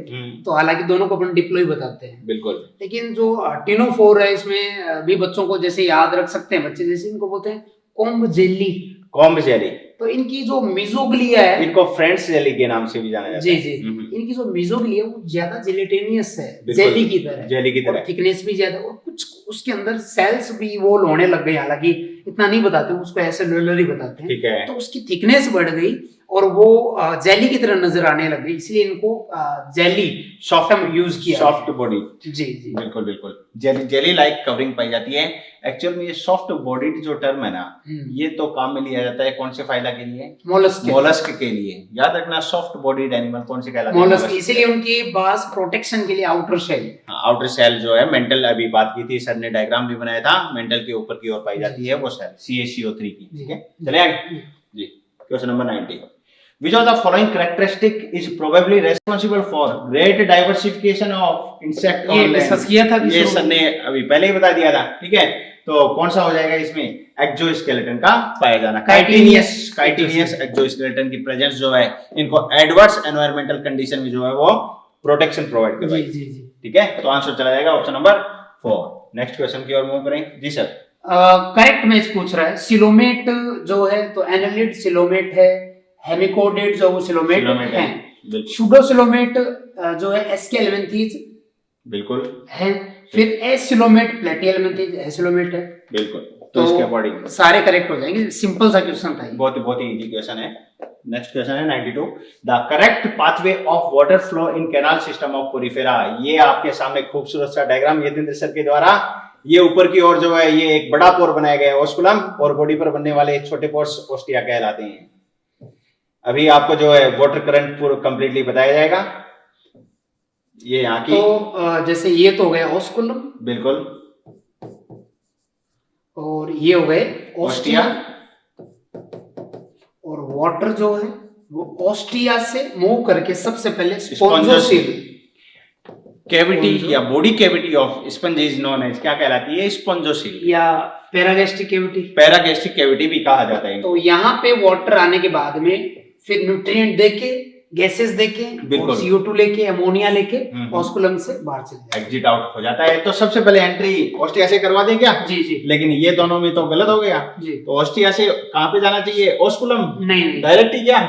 तो हालांकि दोनों को अपन डिप्लोई बताते हैं, बिल्कुल, लेकिन जो टिनोफोर है इसमें भी बच्चों को जैसे याद रख सकते हैं बच्चे, जैसे इनको बोलते हैं कोम्ब जेली। कॉम्ब जेली, तो इनकी जो मिजोग्लिया है, इनको फ्रेंड्स जेली के नाम से भी जाना जाता जी है। जी, इनकी जो मिजोग्लिया वो ज्यादा जेलेटिनियस है, जेली की तरह, जेली की तरह, थिकनेस भी ज्यादा, और कुछ उसके अंदर सेल्स भी वो होने लग गए, हालांकि इतना नहीं बताते, उसको ऐसे लोलरी बताते हैं, ठीक है। तो उसकी थिकनेस बढ़ गई और वो जेली की तरह नजर आने लग गई, इसलिए इनको जेली सॉफ्ट यूज किया, सॉफ्ट बॉडी। जी जी, बिल्कुल बिल्कुल, जेली जेली लाइक कवरिंग पाई जाती है। एक्चुअल में ये सॉफ्ट बॉडीड जो टर्म है ना, ये तो काम में लिया जाता है कौन से फाइला के लिए, मोलस्क के लिए। याद रखना, सॉफ्ट बॉडीड एनिमल कौन से कहलाते हैं, मोलस्क। इसीलिए उनके पास प्रोटेक्शन के लिए आउटर शेल, आउटर सेल जो है मेंटल, अभी बात की थी सर ने, डायग्राम भी बनाया था, मेंटल के ऊपर की ओर पाई जाती है वो सेल, CaCO3 की। ठीक है, चले आगे जी। Question number 90, which of the following characteristic is probably responsible for great diversification of insect on ये land? डिस्कस किया था, ये सर ने अभी पहले ही बता दिया था। ठीक है, तो कौन सा हो जाएगा इसमें, एक्सोस्केलेटन का पाया जाना, काइटिनियस एक्सोस्केलेटन की प्रेजेंस जो है इनको एडवर्स एनवायरमेंटल कंडीशन में जो है वो प्रोटेक्शन प्रोवाइड करवाएगी। जी जी, ठीक है, तो आंसर चला जाएगा ऑप्शन नंबर 4। नेक्स्ट क्वेश्चन की ओर मूव करें जी सर। करेक्ट मैच पूछ रहा है, सिलोमेट जो है तो एनालिड सिलोमेट है, हेमिकोडेट जो वो सिलोमेट है, सुडोसिलोमेट जो है एस्केलेमेंथीज बिल्कुल है, फिर एसिलोमेट प्लेटिहेल्मिंथीज एसिलोमेट है, बिल्कुल। तो इसके अकॉर्डिंग सारे करेक्ट हो जाएंगे, सिंपल सा क्वेश्चन था, बहुत ही इजी क्वेश्चन है। नेक्स्ट क्वेश्चन है 92, the correct pathway of water flow in canal system of Porifera. ये आपके सामने खूबसूरत सा डायग्राम यतीन्द्र सर के द्वारा, ये ऊपर की ओर जो है ये एक बड़ा पोर बनाया गया है ओस्कुलम, और बॉडी पर बनने वाले छोटे पोर्स ओस्टिया कहलाते हैं। अभी आपको जो है वाटर करंट पूरा कंप्लीटली बताया जाएगा। ये यहाँ की, तो जैसे ये तो हो गया ओस्कुलम, बिल्कुल, और ये हो गए ओस्टिया, और वाटर जो है वो ओस्टिया से मूव करके सबसे पहले स्पॉन्जोसील कैविटी या body cavity of sponge is known as, क्या कहलाती है, स्पंजोसील या पैरागैस्ट्रिक कैविटी, पैरागैस्ट्रिक कैविटी भी कहा जाता है। तो यहाँ पे वाटर आने के बाद में फिर न्यूट्रिएंट देके, गैसेस देके, और CO2 लेके, अमोनिया लेके ऑस्कुलम से बाहर चले जाते हैं, एग्जिट आउट हो जाता है। तो सबसे पहले एंट्री ओस्टिया से करवा दें क्या? जी जी, लेकिन ये दोनों में तो गलत हो गया जी। तो ओस्टिया से कहाँ पे जाना चाहिए, ओस्कुलम? नहीं डायरेक्ट ही क्या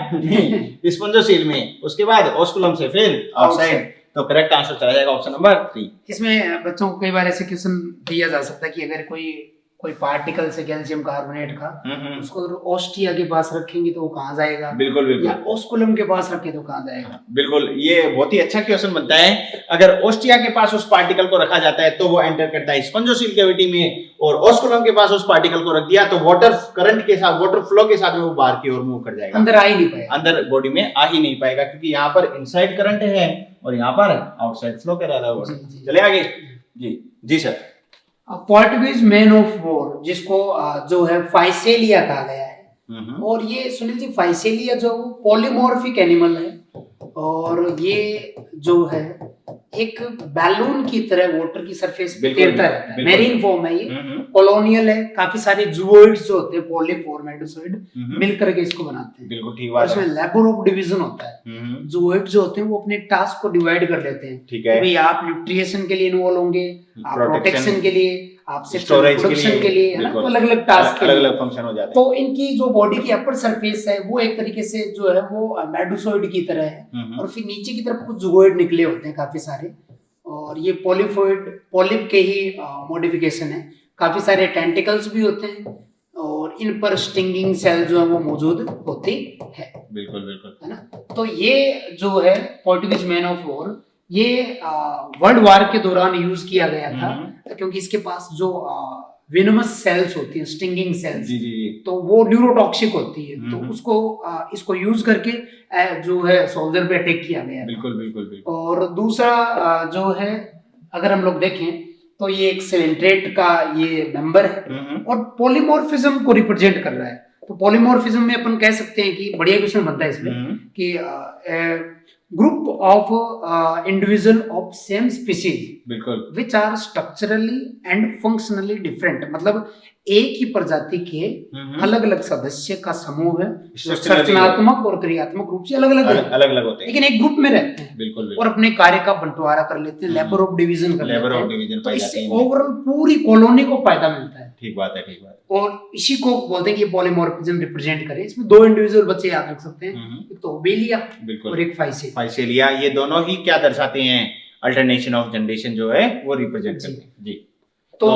स्पंजोसील में, उसके बाद ओस्कुलम से फिर आउटसाइड। तो करेक्ट आंसर चला जाएगा ऑप्शन नंबर 3। इसमें बच्चों को कई बार ऐसे क्वेश्चन दिया जा सकता है कि अगर कोई पार्टिकल से कैल्शियम कार्बोनेट का, उसको ओस्टिया के पास रखेंगे तो वो कहाँ जाएगा, बिल्कुल बिल्कुल, या ओस्कुलम के पास रखे तो कहाँ जाएगा, बिल्कुल। ये बहुत ही अच्छा क्वेश्चन बनता है। अगर ओस्टिया के पास उस पार्टिकल को रखा जाता है तो वो एंटर करता है स्पंजोसील कैविटी में, और ओस्कुलम के पास उस पार्टिकल को रख दिया तो वाटर करंट के साथ, वाटर फ्लो के साथ में वो बाहर की ओर मूव कर जाएगा, अंदर आ ही नहीं पाएगा, अंदर बॉडी में आ ही नहीं पाएगा, क्योंकि यहाँ पर इनसाइड करंट है और यहाँ पर आउटसाइड फ्लो कर रहा है। चले आगे जी जी sir. Portuguese man of war, जिसको जो है फाइसेलिया कहा गया है, और ये सुनील जी फाइसेलिया जो पॉलीमॉर्फिक एनिमल है, और ये जो है एक बैलून की तरह वाटर की सरफेस पे तैरता रहता है, मेरीन फॉर्म है ये, कॉलोनियल है, काफी सारे जूओइड्स जो होते हैं पॉलीफॉर्मेटोसॉइड मिलकर के इसको बनाते हैं, बिल्कुल ठीक बात है। इसमें लेबर ऑफ डिवीजन होता है, जूओइड्स जो होते हैं वो अपने टास्क को डिवाइड कर लेते हैं, ठीक है भाई, आप न्यूट्रिशन के लिए इन्वॉल्व होंगे, आप प्रोटेक्शन के लिए, आपसे प्रोडक्शन के लिए, है ना, तो अलग अलग टास्क, अलग अलग फंक्शन हो जाते हैं। तो इनकी जो बॉडी की अपर सरफेस है वो एक तरीके से जो है वो मेडुसॉइड की तरह है, और फिर नीचे की तरफ कुछ जूओइड निकले होते हैं काफी सारे, और ये पॉलिप के ही मॉडिफिकेशन है, काफी सारे टेंटिकल्स भी होते हैं, और इन पर स्टिंगिंग सेल जो है वो मौजूद होती है, बिल्कुल बिल्कुल, है ना। तो ये जो है पोर्टुगीज मैन ऑफ वॉर, ये वर्ल्ड वार के दौरान यूज किया गया था, क्योंकि इसके पास जो वेनमस सेल्स होती हैं, स्टिंगिंग सेल्स, तो वो न्यूरोटॉक्सिक होती है, तो उसको इसको यूज करके जो है सोल्जर पे अटैक किया गया, बिल्कुल बिल्कुल बिल्कुल। और दूसरा जो है अगर हम लोग देखें तो ये एक सिलेंट्रेट का ये मेंबर है और पॉलीमॉर्फिज्म को रिप्रेजेंट कर रहा है। तो पॉलीमॉर्फिज्म में अपन कह सकते हैं कि बढ़िया क्वेश्चन बनता है इसमें कि group of individual of same species बिल्कुल which are structurally and functionally different, मतलब एक ही प्रजाति के अलग अलग सदस्य का समूह है जो संरचनात्मक और क्रियात्मक रूप से अलग अलग होते हैं, लेकिन एक ग्रुप में रहते हैं। बिल्कुल और अपने कार्य का बंटवारा कर लेते हैं, लेबर ऑफ डिवीजन कर लेबर ऑफ लेते हैं। डिवीजन तो इससे ओवरऑल पूरी कॉलोनी को फायदा मिलता है। ठीक बात है, ठीक बात है। और इसी को बोलते हैं कि पॉलीमॉर्फिज्म रिप्रेजेंट करे। इसमें दो इंडिविजुअल बच्चे याद रख सकते हैं, एक तो ओबेलिया और एक फाइसेलिया। ये दोनों ही क्या दर्शाते हैं? अल्टरनेशन ऑफ जनरेशन जो है वो रिप्रेजेंट करते हैं जी। तो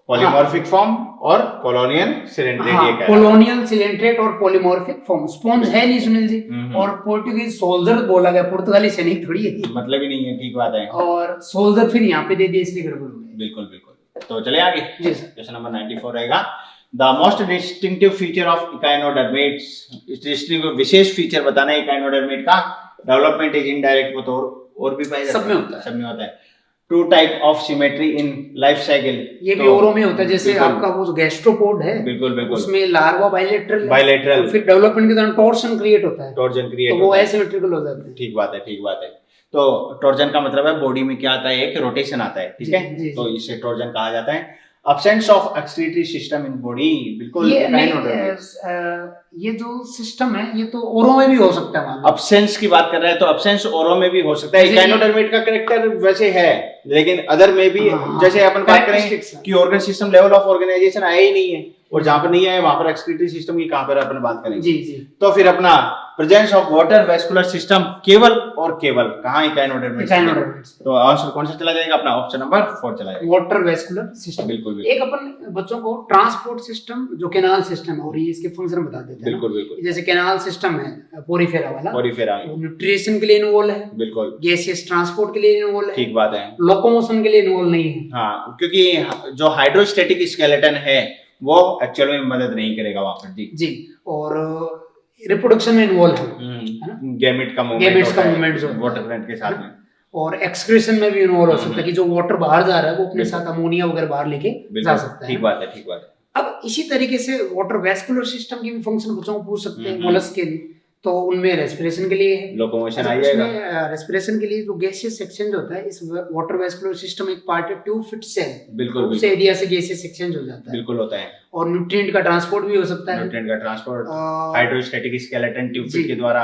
पॉलीमॉर्फिक फॉर्म और कॉलोनियल सिलेंट्रेट, कॉलोनियल सिलेंट्रेट और पॉलीमॉर्फिक फॉर्म। स्पॉन्ज है नहीं सुनील जी, और पोर्टुगीज सोल्जर बोला गया, पुर्तगाली सैनिक थोड़ी है, मतलब ही नहीं है। ठीक बात है। और सोल्जर फिर यहाँ पे दे दिया, इसलिए गड़बड़ हो गई। बिल्कुल बिल्कुल। तो चले आगे। जी सर। क्वेश्चन नंबर 94 रहेगा, the most distinctive feature of echinoderms. इस डिस्टिंक्टिव विशेष फीचर बताना है इकाइनोडर्मेट का। डेवलपमेंट इज इनडायरेक्ट, वो तो और भी पाया जाता है, सब में होता है। Two type of symmetry in life cycle, ये भी औरों में होता है। जैसे आपका वो गैस्ट्रोपोड है, बिल्कुल बिल्कुल, उसमें लार्वा बायलेटरल, फिर डेवलपमेंट के दौरान टॉर्सन क्रिएट होता है, तो वो एसिमेट्रिकल हो जाते हैं। ठीक बात है, ठीक बात है। तो टॉर्जन का मतलब है बॉडी में क्या आता है, एक रोटेशन आता है, ठीक है, तो इसे टॉर्जन कहा जाता है। Absence of excretory system in body, बिल्कुल ये जो सिस्टम है ये तो औरों में भी हो सकता है। अब्सेंस की बात कर रहे हैं तो अब्सेंस औरों में भी हो सकता है। इकाइनोडर्मेट का कैरेक्टर वैसे है, लेकिन अदर में भी जैसे अपन बात करें कि organ system level of organisation आया ही नहीं है, और जहां पर नहीं आया वहां पर एक्सक्रीटरी सिस्टम की कहां पर अपन बात करेंगे। जी जी। तो फिर अपना presence of water vascular system केवल और केवल कहां? इकाइनोडर्मेट। तो आंसर कौन सा चला जाएगा अपना? ऑप्शन नंबर 4 चला जाएगा, वाटर वेस्कुलर सिस्टम। बिल्कुल। एक अपन बच्चों को ट्रांसपोर्ट सिस्टम जो कैनाल सिस्टम है और ये इसके फंक्शन बता देते हैं। बिल्कुल बिल्कुल। जैसे कैनाल सिस्टम है पोरीफेरा वाला, न्यूट्रिशन के लिए इन्वॉल्व है, बिल्कुल। गैसियस ट्रांसपोर्ट के लिए इन्वॉल्व है, ठीक बात है। लोकोमोशन के लिए इन्वॉल्व नहीं है। हाँ, क्योंकि जो हाइड्रोस्टैटिक स्केलेटन है वो एक्चुअल में मदद नहीं करेगा वहां पर जी। और रिप्रोडक्शन में इन्वॉल्व है ना, गैमेट का मूवमेंट जो वाटर करंट के साथ में, और एक्सक्रीशन में भी इन्वॉल्व हो सकता है कि जो वाटर बाहर जा रहा है वो अपने साथ अमोनिया वगैरह बाहर लेके जा सकता है। ठीक बात है, ठीक बात है। अब इसी तरीके से वाटर वेस्कुलर सिस्टम की भी फंक्शन बच्चों को पूछ सकते हैं मोलस्क के लिए। तो उनमें रेस्पिरेशन के लिए है, लोकोमोशन आ जाएगा। रेस्पिरेशन के लिए जो गैसियस एक्सचेंज होता है, इस वाटर वेस्कुलर सिस्टम एक पार्ट है ट्यूब फिट सेल, बिल्कुल उस एरिया से गैसियस एक्सचेंज हो जाता है, बिल्कुल होता है। और न्यूट्रिएंट का ट्रांसपोर्ट भी हो सकता है, न्यूट्रिएंट का transport hydrostatic skeleton tube fit के द्वारा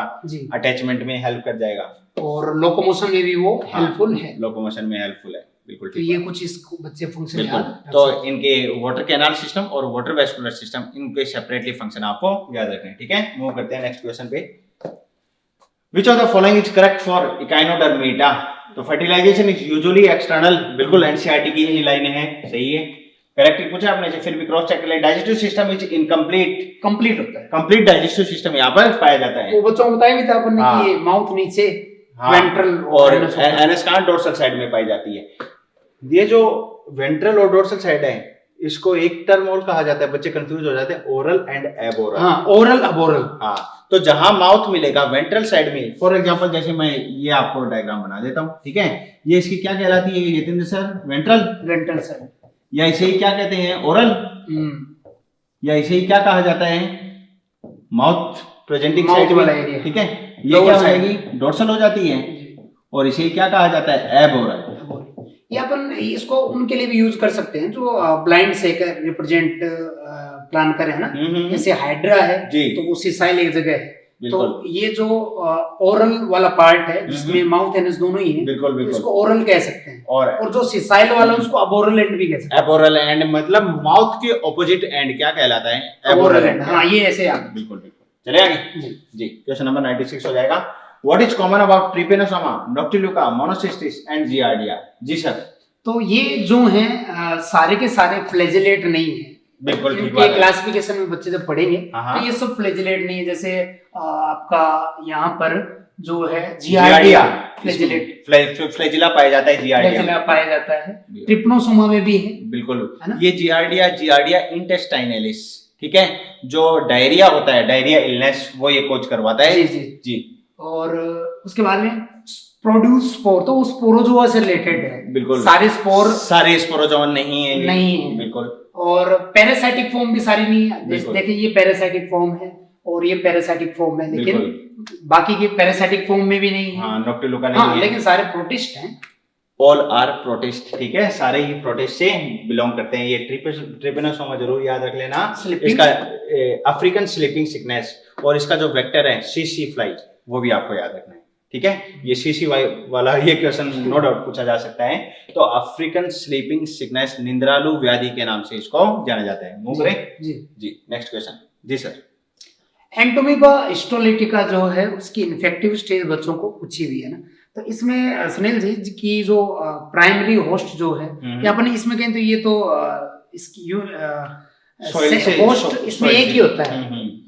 अटैचमेंट में हेल्प कर जाएगा, और लोकोमोशन में भी वो हेल्पफुल है, लोकोमोशन में हेल्पफुल है, बिल्कुल। तो ये कुछ इसको बच्चे फंक्शन याद रख तो इनके वाटर कैनाल सिस्टम और वाटर वेस्कुलर सिस्टम, इनके सेपरेटली फंक्शन आपको याद रखने हैं, ठीक है। मूव करते हैं नेक्स्ट क्वेश्चन पे। Which of the following is correct for Echinodermata? तो फर्टिलाइजेशन इज यूजुअली एक्सटर्नल, बिल्कुल एनसीईआरटी की ही लाइनें हैं, सही है, करेक्ट पूछा आपने, फिर भी क्रॉस चेक कर ले। Digestive system is incomplete, complete होता है, कंप्लीट डाइजेस्टिव सिस्टम यहाँ पर पाया जाता है। वो बच्चों को बताया भी था अपन ने कि ये माउथ नीचे, वेंट्रल और एनएस का डोर्सल साइड में पाई जाती है। ये जो वेंट्रल और डोर्सल साइड है, इसको एक टर्म और कहा जाता है, बच्चे कंफ्यूज हो जाते हैं, ओरल एंड एबोरल। हाँ, ओरल अबोरल। हाँ, तो जहां माउथ मिलेगा वेंट्रल साइड में, फॉर एग्जांपल जैसे मैं ये आपको डायग्राम बना देता हूँ, ठीक है, ये इसकी क्या कहलाती है यतीन्द्र सर? वेंट्रल साइड, या इसे ही क्या कहते हैं? ओरल, या इसे ही क्या कहा जाता है? माउथ प्रेजेंटिंग साइड वाला एरिया, ठीक है, ये क्या हो जाएगी? डोर्सल हो जाती है, और इसे ही क्या कहा जाता है? एबोरल। ये अपन इसको उनके लिए भी यूज कर सकते हैं जो ब्लाइंड से रिप्रेजेंट प्लान करे है ना, जैसे हाइड्रा है तो वो सिसाइल एक जगह है, तो ये जो ओरल वाला पार्ट है जिसमें माउथ एनस दोनों ही है, बिल्कुल, इसको ओरल कह सकते हैं, और जो सिसाइल वाला उसको अबोरल एंड भी कह सकते हैं। अबोरल एंड मतलब माउथ के ऑपोजिट एंड क्या कहलाता है? Aboral and. हाँ, ये ऐसे याद, बिल्कुल बिल्कुल। चले आगे जी, क्वेश्चन नंबर 96 हो जाएगा। What is common about Trypanosoma, Noctiluca, Monocystis and Giardia? जी सर। तो ये जो हैं सारे के सारे फ्लैजेलेट नहीं है, बिल्कुल ठीक बात है। क्लासिफिकेशन में बच्चे जब पढ़ेंगे तो ये सब फ्लैजेलेट नहीं है। जैसे आपका यहाँ पर जो है जियार्डिया फ्लैजेलेट, फ्लैजिला पाया जाता है, जियार्डिया पाया जाता है, ट्रिपनोसोमा में भी है, बिल्कुल है ना। ये जियार्डिया इंटेस्टाइनलिस, ठीक है, जो डायरिया होता है, डायरिया इलनेस, वो ये कोज करवाता है जी। और उसके बाद में प्रोड्यूस स्पोर, तो वो स्पोरोजोआ से रिलेटेड है। बिल्कुल, सारे स्पोरोजोआ नहीं है, नहीं है बिल्कुल। और पैरासाइटिक फॉर्म भी सारी नहीं है। बिल्कुल। देखिए ये पैरासाइटिक फॉर्म है और ये पैरासाइटिक फॉर्म है, लेकिन बाकी के पैरासाइटिक फॉर्म में भी नहीं है। हाँ, नोक्टिलुका नहीं हाँ, है, लेकिन सारे प्रोटिस्ट हैं। ऑल आर प्रोटिस्ट, ठीक है, सारे ही प्रोटिस्ट से बिलोंग करते हैं। ये ट्रिपेनोसोमा जरूर याद रख लेना। इसका अफ्रीकन स्लीपिंग सिकनेस और इसका जो वेक्टर है सीसी फ्लाई, वो भी आपको याद रखना है, ठीक है। ये सीसी वाला ये क्वेश्चन नो डाउट पूछा जा सकता है। तो अफ्रीकन स्लीपिंग सिकनेस निंद्रालु व्याधि के नाम से इसको जाना जाता है। मूव करें जी। नेक्स्ट क्वेश्चन जी सर। एंटोमीबा हिस्टोलिटिका जो है उसकी इन्फेक्टिव स्टेज बच्चों को पूछी हुई है ना, तो इसमें सुनील जी की जो प्राइमरी होस्ट जो है, या अपन इसमें कहें तो ये तो इसकी होस्ट इसमें एक ही होता है,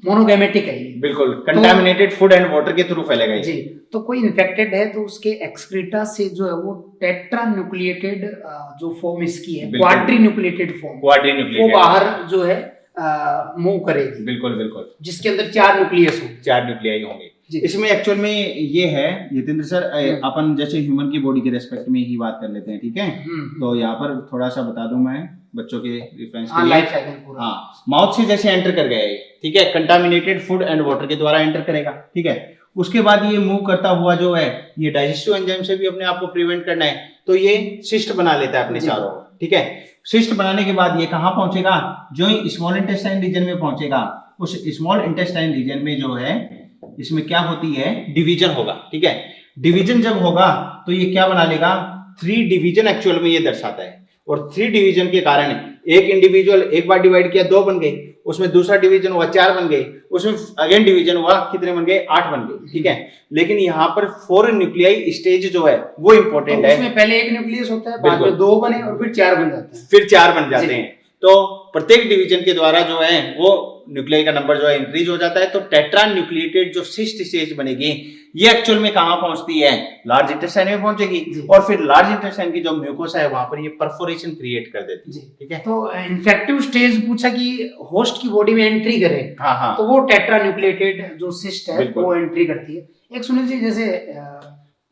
मोनोगैमेटिक है ये। बिल्कुल, कंटामिनेटेड फूड एंड वाटर के थ्रू फैलेगा ये। जी, तो कोई इन्फेक्टेड है तो उसके एक्सक्रीटा से जो है वो टेट्रा न्यूक्लिएटेड जो फॉर्म इसकी है, क्वाड्री न्यूक्लिएटेड फॉर्म, वो बाहर जो है मूव करेगी। बिल्कुल बिल्कुल, जिसके अंदर 4 न्यूक्लियस होंगे, 4 न्यूक्लियाई होंगे। इसमें एक्चुअल में ये है यतेंद्र सर, अपन जैसे ह्यूमन की बॉडी के रेस्पेक्ट में ही बात कर लेते हैं, ठीक है। तो यहाँ पर थोड़ा सा बता दूं मैं बच्चों के रेफरेंस के लिए। हाँ, माउथ से जैसे एंटर कर गया ये, ठीक है, कंटामिनेटेड फूड एंड वाटर के द्वारा एंटर करेगा, ठीक है। उसके बाद ये मूव करता हुआ जो है, ये डाइजेस्टिव एंजाइम से भी अपने आप को प्रिवेंट करना है, तो ये सिस्ट बना लेता है अपने चारों, ठीक है। सिस्ट बनाने के बाद ये कहाँ पहुंचेगा, जो स्मॉल इंटेस्टाइन रीजन में पहुंचेगा। उस स्मॉल इंटेस्टाइन रीजन में जो है, इसमें क्या होती है, डिवीजन होगा, ठीक है। डिवीजन जब होगा तो ये क्या बना लेगा, 3 डिवीजन एक्चुअल में ये दर्शाता है। और 3 डिवीजन के कारण एक इंडिविजुअल एक बार डिवाइड किया 2 बन गए, उसमें दूसरा डिवीजन हुआ 4 बन गए, उसमें अगेन डिवीजन हुआ कितने बन गए, 8 बन गए, ठीक है। लेकिन यहाँ पर 4 न्यूक्लियाई स्टेज जो है वो इंपॉर्टेंट है। उसमें पहले एक न्यूक्लियस होता है, बाद में 2 बने और फिर 4 बन जाते हैं, फिर 4 बन जाते हैं। तो प्रत्येक डिवीजन के द्वारा जो है वो न्यूक्लियाई का नंबर जो है इंक्रीज हो जाता है। तो टेट्रा न्यूक्लिएटेड जो सिस्ट स्टेज बनेगी, ये एक्चुअल में कहां पहुंचती है, लार्ज इंटेस्टाइन में पहुंचेगी, और फिर लार्ज इंटेस्टाइन की जो म्यूकोसा है वहां पर ये परफोरेशन क्रिएट कर देती है, ठीक है। तो इन्फेक्टिव स्टेज पूछा कि होस्ट की बॉडी में एंट्री करे, हाँ, तो वो टेट्रा न्यूक्लिएटेड जो सिस्ट है वो एंट्री करती है। एक सुनील जी, जैसे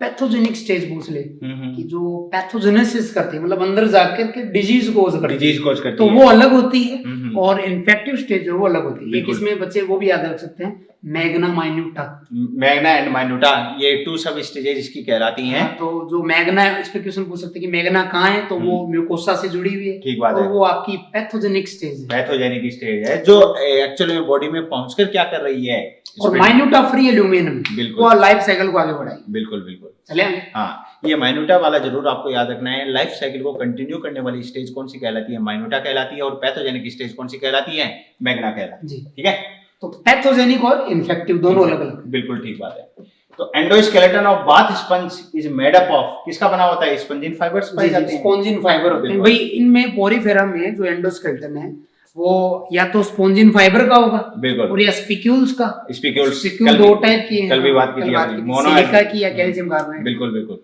पैथोजेनिक स्टेज पूछ ले कि जो पैथोजेनेसिस करती है, मतलब अंदर जाकर के डिजीज कोज करती है, तो वो अलग होती है, और इन्फेक्टिव स्टेज जो वो अलग होती है। एक इसमें बच्चे वो भी याद रख सकते हैं, मैग्ना माइन्यूटा। मैग्ना एंड माइन्यूटा, ये 2 सब स्टेजेस इसकी कहलाती हैं। तो जो मैग्ना है, इस पे क्वेश्चन पूछ सकते हैं कि मैग्ना कहाँ है, तो वो म्यूकोसा से जुड़ी हुई है, ठीक बात है। वो आपकी पैथोजेनिक स्टेज है। पैथोजेनिक स्टेज है जो एक्चुअली में बॉडी में पहुंचकर क्या कर रही है, और माइन्यूटा फ्री एल्यूमिनियम, वो लाइफ साइकिल को आगे बढ़ाएगी। बिल्कुल बिल्कुल, चले। हाँ, ये माइन्यूटा वाला जरूर आपको याद रखना है। लाइफ साइकिल को कंटिन्यू करने वाली स्टेज कौन सी कहलाती है, माइन्यूटा कहलाती है, और पैथोजेनिक स्टेज कौन सी कहलाती है, मैग्ना कहलाती है, ठीक है। तो पैथोजेनिक और इन्फेक्टिव दोनों अलग अलग, बिल्कुल ठीक बात है। तो endoskeleton of bath sponge is made up of, किसका बना होता है, स्पंजिन फाइबर्स पाए जाते हैं, स्पॉन्जिन फाइबर होते हैं भाई। इनमें पोरीफेरा में जो एंडोस्केलेटन है वो या तो स्पॉन्जिन फाइबर का होगा, बिल्कुल, और या स्पिक्यूल्स का। स्पिक्यूल्स 2 टाइप की है, कल भी बात की थी, सिलिका की या कैल्शियम कार्बोनेट। बिल्कुल बिल्कुल।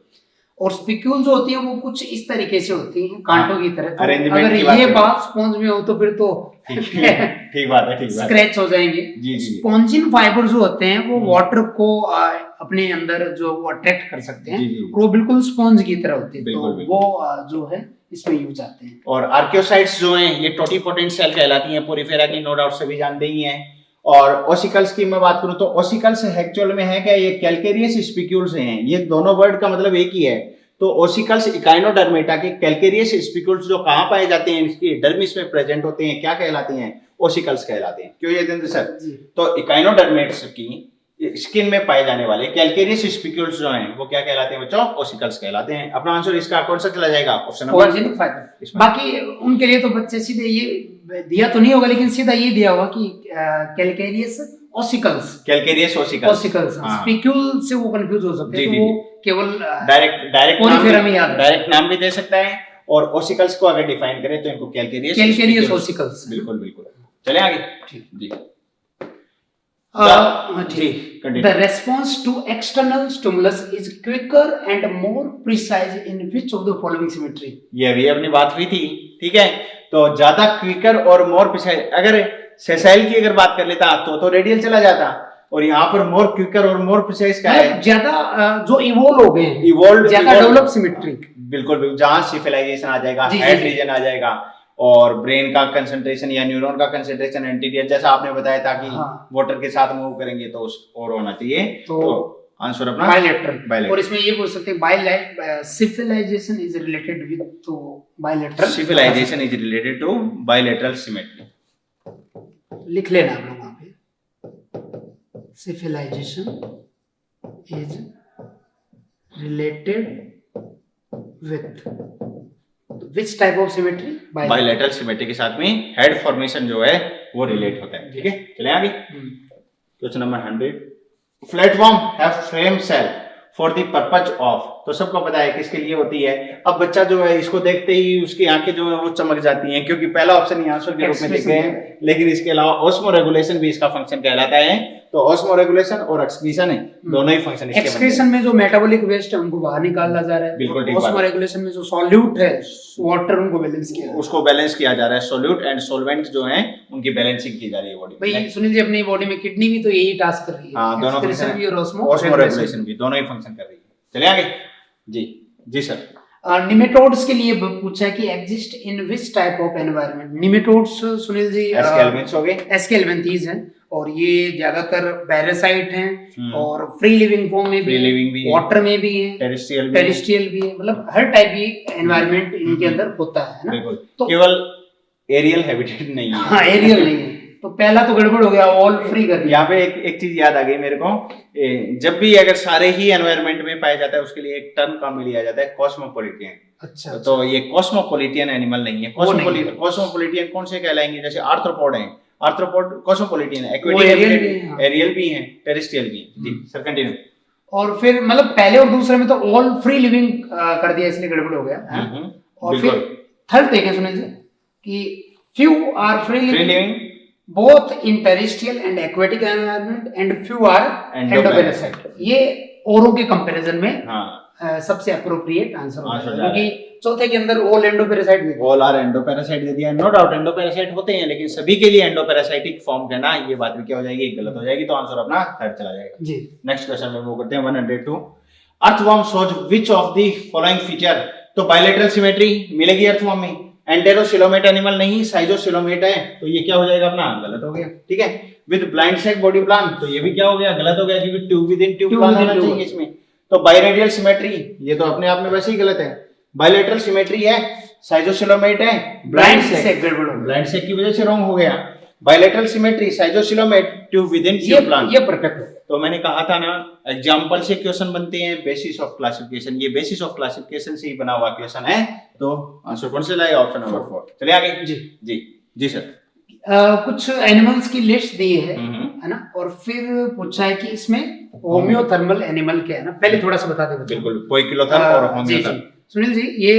और स्पिक्यूल जो होती है वो कुछ इस तरीके से होती है, कांटों की तरह। तो अगर की ये बात स्पॉन्ज में हो तो फिर तो ठीक बात है, स्क्रैच हो जाएंगे। स्पॉन्जिन फाइबर जो होते हैं वो वाटर को अपने अंदर जो वो अट्रैक्ट कर सकते हैं, वो बिल्कुल स्पॉन्ज की तरह होते हैं, तो वो जो है इसमें यूज आते हैं। और आर्कियोसाइट्स जो हैं ये टोटीपोटेंट सेल कहलाती हैं, पोरीफेरा की नो डाउट सभी जानते ही हैं। और ओसिकल्स की मैं बात करूं तो ओसिकल्स एक्चुअल में है क्या, ये कैल्केरियस स्पिक्यूल्स हैं, ये दोनों वर्ड का मतलब एक ही है। तो ओसिकल्स इकाइनोडर्मेटा के कैल्केरियस स्पिक्यूल्स जो कहां पाए जाते हैं, इसकी डर्मिस में प्रेजेंट होते हैं, क्या कहलाते हैं, ओसिकल्स कहलाते हैं। क्यों ये सर, तो इकाइनोडर्मेट्स की स्किन में पाए जाने वाले कैल्केरियस स्पिक्यूल्स जो हैं वो क्या कहलाते हैं बच्चों, ओसिकल्स कहलाते हैं। अपना आंसर इसका कौन सा चला जाएगा, ऑप्शन नंबर। बाकी उनके लिए तो बच्चे सीधे ये दिया तो नहीं होगा, लेकिन सीधा ये दिया होगा कि calcareous ossicles, calcareous ossicles. Spicule से वो कंफ्यूज हो सकते हैं, तो वो केवल डायरेक्ट नाम भी दे सकता है। और ओसिकल्स को अगर डिफाइन करें तो इनको कैल्केरियस ओसिकल्स। बिल्कुल बिल्कुल, चले आगे। ठीक जी। The response to external stimulus is quicker and more precise in which of the following symmetry? ये अभी अपनी बात हुई थी, ठीक है। तो ज्यादा क्विकर और मोर प्रिसाइज, अगर सेसाइल की अगर बात कर लेता तो रेडियल चला जाता, और यहाँ पर मोर क्विकर और मोर प्रिसाइज का है, ज्यादा जो इवोल्व हो गए हैं, इवॉल्व ज्यादा डेवलप सिमेट्रिक। बिल्कुल, जहाँ सिविलाइजेशन आ जाएगा, जी, हेड जी। रीजन आ जाएगा और ब्रेन का कंसंट्रेशन या न्यूरॉन का कंसंट्रेशन एंटीरियर, जैसा आपने बताया था कि हाँ। वाटर के साथ मूव करेंगे तो और होना चाहिए। तो आंसर अपना बायलैटरल। और इसमें ये बोल सकते हैं सिविलाइजेशन इज रिलेटेड विद तो bilateral, civilisation is related to bilateral symmetry. लिख लेना आप लोग वहां पे, civilisation is related with which type of symmetry, bilateral symmetry के साथ में हेड फॉर्मेशन जो है वो रिलेट होता है। ठीक है, चले आगे। Question number 100, flatworms have flame cell for the purpose of, तो सबको पता है किसके लिए होती है। अब बच्चा जो है इसको देखते ही उसकी आंखें जो है वो चमक जाती हैं, क्योंकि पहला ऑप्शन ही आंसर के रूप में लिखे हैं, लेकिन इसके अलावा ऑस्मो रेगुलेशन भी इसका फंक्शन कहलाता है। तो ऑस्मो रेगुलेशन और एक्सक्रीशन है, दोनों ही फंक्शन इसके। एक्सक्रीशन में जो मेटाबॉलिक वेस्ट है उनको बाहर निकाला जा रहा है, बिल्कुल ठीक। ऑस्मो रेगुलेशन में जो सॉल्यूट है, वाटर, उनको बैलेंस किया, उसको बैलेंस किया जा रहा है। सॉल्यूट एंड सॉल्वेंट जो है उनकी बैलेंसिंग की जा रही है बॉडी में। भाई सुनील जी, अपनी बॉडी में किडनी भी तो यही टास्क कर रही है। हाँ, दोनों एक्सक्रीशन भी और ऑस्मो रेगुलेशन भी, दोनों ही फंक्शन कर रही है। चलिए आगे। जी जी सर। निमेटोड्स के लिए पूछा है कि exist in which type of environment. Nematodes Sunil ji aschelminthes हो गए, एस्केल्मेंथीज हैं, और ये ज्यादातर पैरासाइट हैं और फ्री लिविंग फॉर्म में भी, वाटर में भी है, टेरेस्ट्रियल भी है, मतलब हर टाइप की एनवायरनमेंट इनके अंदर होता है ना। तो केवल एरियल हैबिटेट नहीं है। हाँ, एरियल नहीं है, तो पहला तो गड़बड़ हो गया, ऑल फ्री कर दिया। यहाँ पे एक चीज याद आ गई मेरे को, जब भी अगर सारे ही एनवायरनमेंट में पाया जाता है उसके लिए एक टर्म काम में लिया जाता है, कॉस्मोपोलिटियन। अच्छा, तो ये कॉस्मोपोलिटियन एनिमल नहीं है। कॉस्मोपोलिटियन कौन से कहलाएंगे, जैसे आर्थ्रोपोड है, आर्थ्रोपोड कॉस्मोपोलिटियन है, एक्वेटिक एरियल भी है, टेरेस्ट्रियल भी है। जी सर, कंटिन्यू। और फिर मतलब पहले और दूसरे में तो ऑल फ्री लिविंग कर दिया, इसलिए गड़बड़ हो गया। और फिर थर्ड देखें सुनील जी कि few are free living both in terrestrial and aquatic environment and few are endoparasite। ये औरों के कंपैरिजन में सबसे अप्रोप्रिएट आंसर होगा, क्योंकि चौथे के अंदर all endoparasite, all are endoparasite दे दिया। नो डाउट एंडोपैरासाइट होते हैं, लेकिन सभी के लिए एंडोपैरासाइटिक फॉर्म कहना ये बात भी क्या हो जाएगी, गलत हो जाएगी। तो आंसर अपना थर्ड चला जाएगा। जी नेक्स्ट क्वेश्चन में वो करते हैं 102, earthworm shows which of the following feature. तो बायलैटरल सिमेट्री मिलेगी अर्थवॉर्म में, एंटेरोसिलोमेट एनिमल नहीं, साइजोसिलोमेट है, तो ये क्या हो जाएगा अपना, गलत हो गया। ठीक है, with blind sac body plan, तो ये भी क्या हो गया, गलत हो गया, क्योंकि tube within tube plan होना चाहिए इसमें। तो बायरेडियल सिमेट्री, ये तो अपने आप में वैसे ही गलत है। बायलैटरल सिमेट्री है, साइजोसिलोमेट है, ब्लाइंड सेक, ब्लाइंड सेक की वजह से रॉन्ग हो गया। Bilateral symmetry, schizocoelomate, tube within tube plan, ये परफेक्ट है। तो मैंने कहा था ना, एग्जांपल से क्वेश्चन बनते हैं, बेसिस ऑफ क्लासिफिकेशन, ये बेसिस ऑफ क्लासिफिकेशन से ही बना हुआ क्वेश्चन है। तो आंसर कौन से लाएगा, ऑप्शन नंबर 4। चलिए आगे। जी जी जी सर। कुछ एनिमल्स की लिस्ट दी है ना, और फिर पूछा है कि इसमें होम्योथर्मल एनिमल क्या है ना, पहले थोड़ा सा बता दे। बिल्कुल, पोइकिलोथर्म और होम्योथर्म। सुनील जी, ये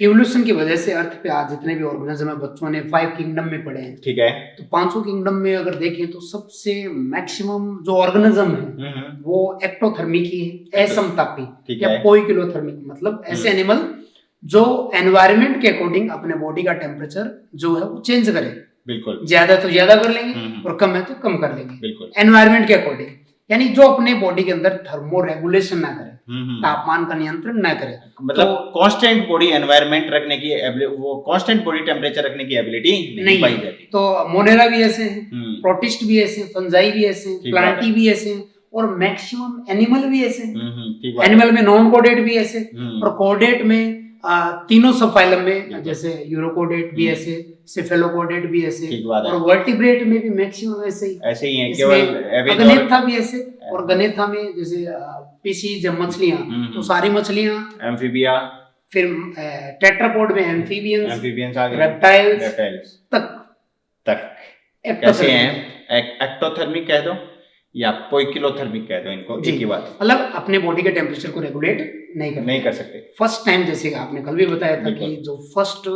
इवोल्यूशन की वजह से अर्थ पे आज जितने भी ऑर्गेनिज्म है, बच्चों ने 5 किंगडम में पढ़े हैं। ठीक है, तो 5 किंगडम में अगर देखें तो सबसे मैक्सिमम जो ऑर्गेनिज्म है वो एक्टोथर्मिक ही है, असमतापी या पोइकिलोथर्मिक, मतलब ऐसे एनिमल जो एनवायरनमेंट के अकॉर्डिंग अपने बॉडी का टेम्परेचर जो है वो चेंज करे। बिल्कुल, ज्यादा तो ज्यादा कर लेंगे और कम है तो कम कर लेंगे, बिल्कुल एनवायरनमेंट के अकॉर्डिंग। यानी जो अपने बॉडी के अंदर थर्मो रेगुलेशन ना करे, तापमान का नियंत्रण ना करे, मतलब कांस्टेंट बॉडी एनवायरनमेंट रखने की, वो कांस्टेंट बॉडी टेम्परेचर रखने की एबिलिटी नहीं पाई जाती। तो मोनेरा भी ऐसे हैं, प्रोटिस्ट भी ऐसे, फंजाई भी ऐसे, प्लांटी भी ऐसे, और मैक्सिमम एनिमल भी ऐसे। एनिमल में नॉन कोडेट भी ऐसे, और कोडेट में तीनों सब फाइलम में, जैसे यूरोकोडेट भी ऐसे, सिफेलोकोडेट भी ऐसे, और वर्टिब्रेट में भी मैक्सिमम ऐसे ही हैं। केवल गनेथा भी ऐसे, और गनेथा में जैसे पीसी जब मछलियां, तो सारी मछलियां एम्फीबिया, फिर टेट्रापोड में एम्फीबियंस आ गए, रेप्टाइल्स तक कैसे हैं। एक्टोथर्मिक कह दो या पोइकिलोथर्मिक कह दो, इनको एक ही बात, मतलब अपने बॉडी के टेम्परेचर को रेगुलेट नहीं कर सकते। फर्स्ट टाइम, जैसे आपने कल भी बताया था कि जो फर्स्ट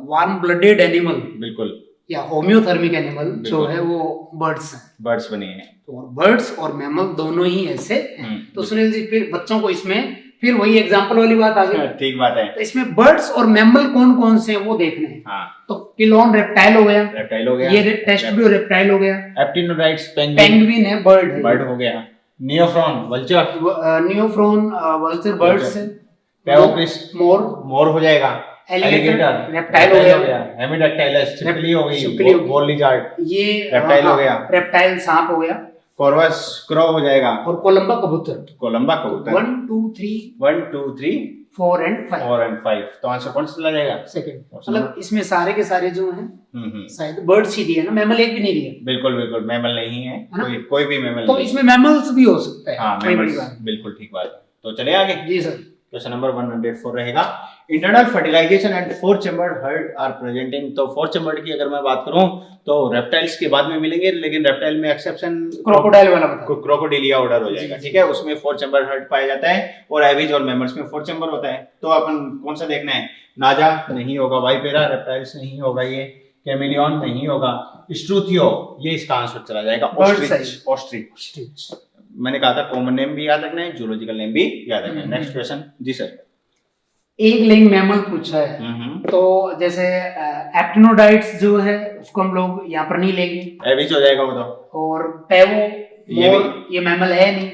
वार्म ब्लडेड एनिमल, बिल्कुल, या होम्योथर्मिक एनिमल जो है वो बर्ड्स बने हैं। तो बर्ड्स और मैमल दोनों ही ऐसे हैं। तो सुनील जी, फिर बच्चों को इसमें फिर वही एग्जांपल वाली बात आ गई। ठीक बात है। तो इसमें बर्ड्स और मैमल कौन कौन से हैं वो देखने हैं। हाँ। तो किलोन रेप्टाइल हो गया, रेप्टाइल हो गया, ये टेस्टुडियो रेप्टाइल हो गया, एप्टिनोडाइट्स पेंगुइन है, बर्ड है, बर्ड हो गया, नियोफ्रॉन वल्चर, नियोफ्रॉन वल्चर बर्ड्स है, पैओक्रिस मोर हो जाएगा, एलिगेटर रेप्टाइल हो गया, हेमिडक्टाइलस छिपकली हो छिपकली गई, बॉल लिजार्ड ये रेप्टाइल हो गया, रेप्टाइल सांप हो गया, कॉर्वस क्रो हो जाएगा, और कोलंबा कबूतर। कोलंबा कबूतर 1 2 3 1 2 3 4 एंड 5 4 and 5 तो आंसर कौन सा चला जाएगा? सेकंड। मतलब इसमें सारे के सारे जो हैं शायद बर्ड्स ही दिए ना, मैमल एक भी नहीं दिया। बिल्कुल बिल्कुल मैमल नहीं है, कोई भी मैमल तो इसमें मैमल्स भी हो सकता है। हाँ मैमल्स, बिल्कुल ठीक बात है। तो चले आगे। जी सर। क्वेश्चन नंबर 104 रहेगा, internal fertilisation and 4 chambered heart are presenting. तो 4 चैम्बर्ड की अगर मैं बात करूं तो रेप्टाइल्स के बाद में मिलेंगे, लेकिन रेप्टाइल में एक्सेप्शन क्रोकोडाइल वाला बता, क्रोकोडिलिया ऑर्डर हो जाएगा, ठीक है। उसमें 4 चैम्बर्ड हर्ट पाया जाता है, और एविज और मैमल्स में 4 चैम्बर होता है। तो अपन कौन सा देखना है? नाजा नहीं होगा, वाइपेरा रेप्टाइल्स नहीं होगा, ये कैमिलियन नहीं होगा, स्ट्रूथियो ये इसका आंसर चला जाएगा, ऑस्ट्रिच। ऑस्ट्रिच मैंने कहा था कॉमन नेम भी याद रखना है, जूलॉजिकल नेम भी याद रखना है। नेक्स्ट क्वेश्चन जी सर। एक लिंग मैमल पूछा है, तो जैसे एप्टिनोडाइट्स जो है उसको हम लोग यहाँ पर नहीं लेंगे, एविज हो जाएगा वो तो, और पेवो ये मैमल है नहीं,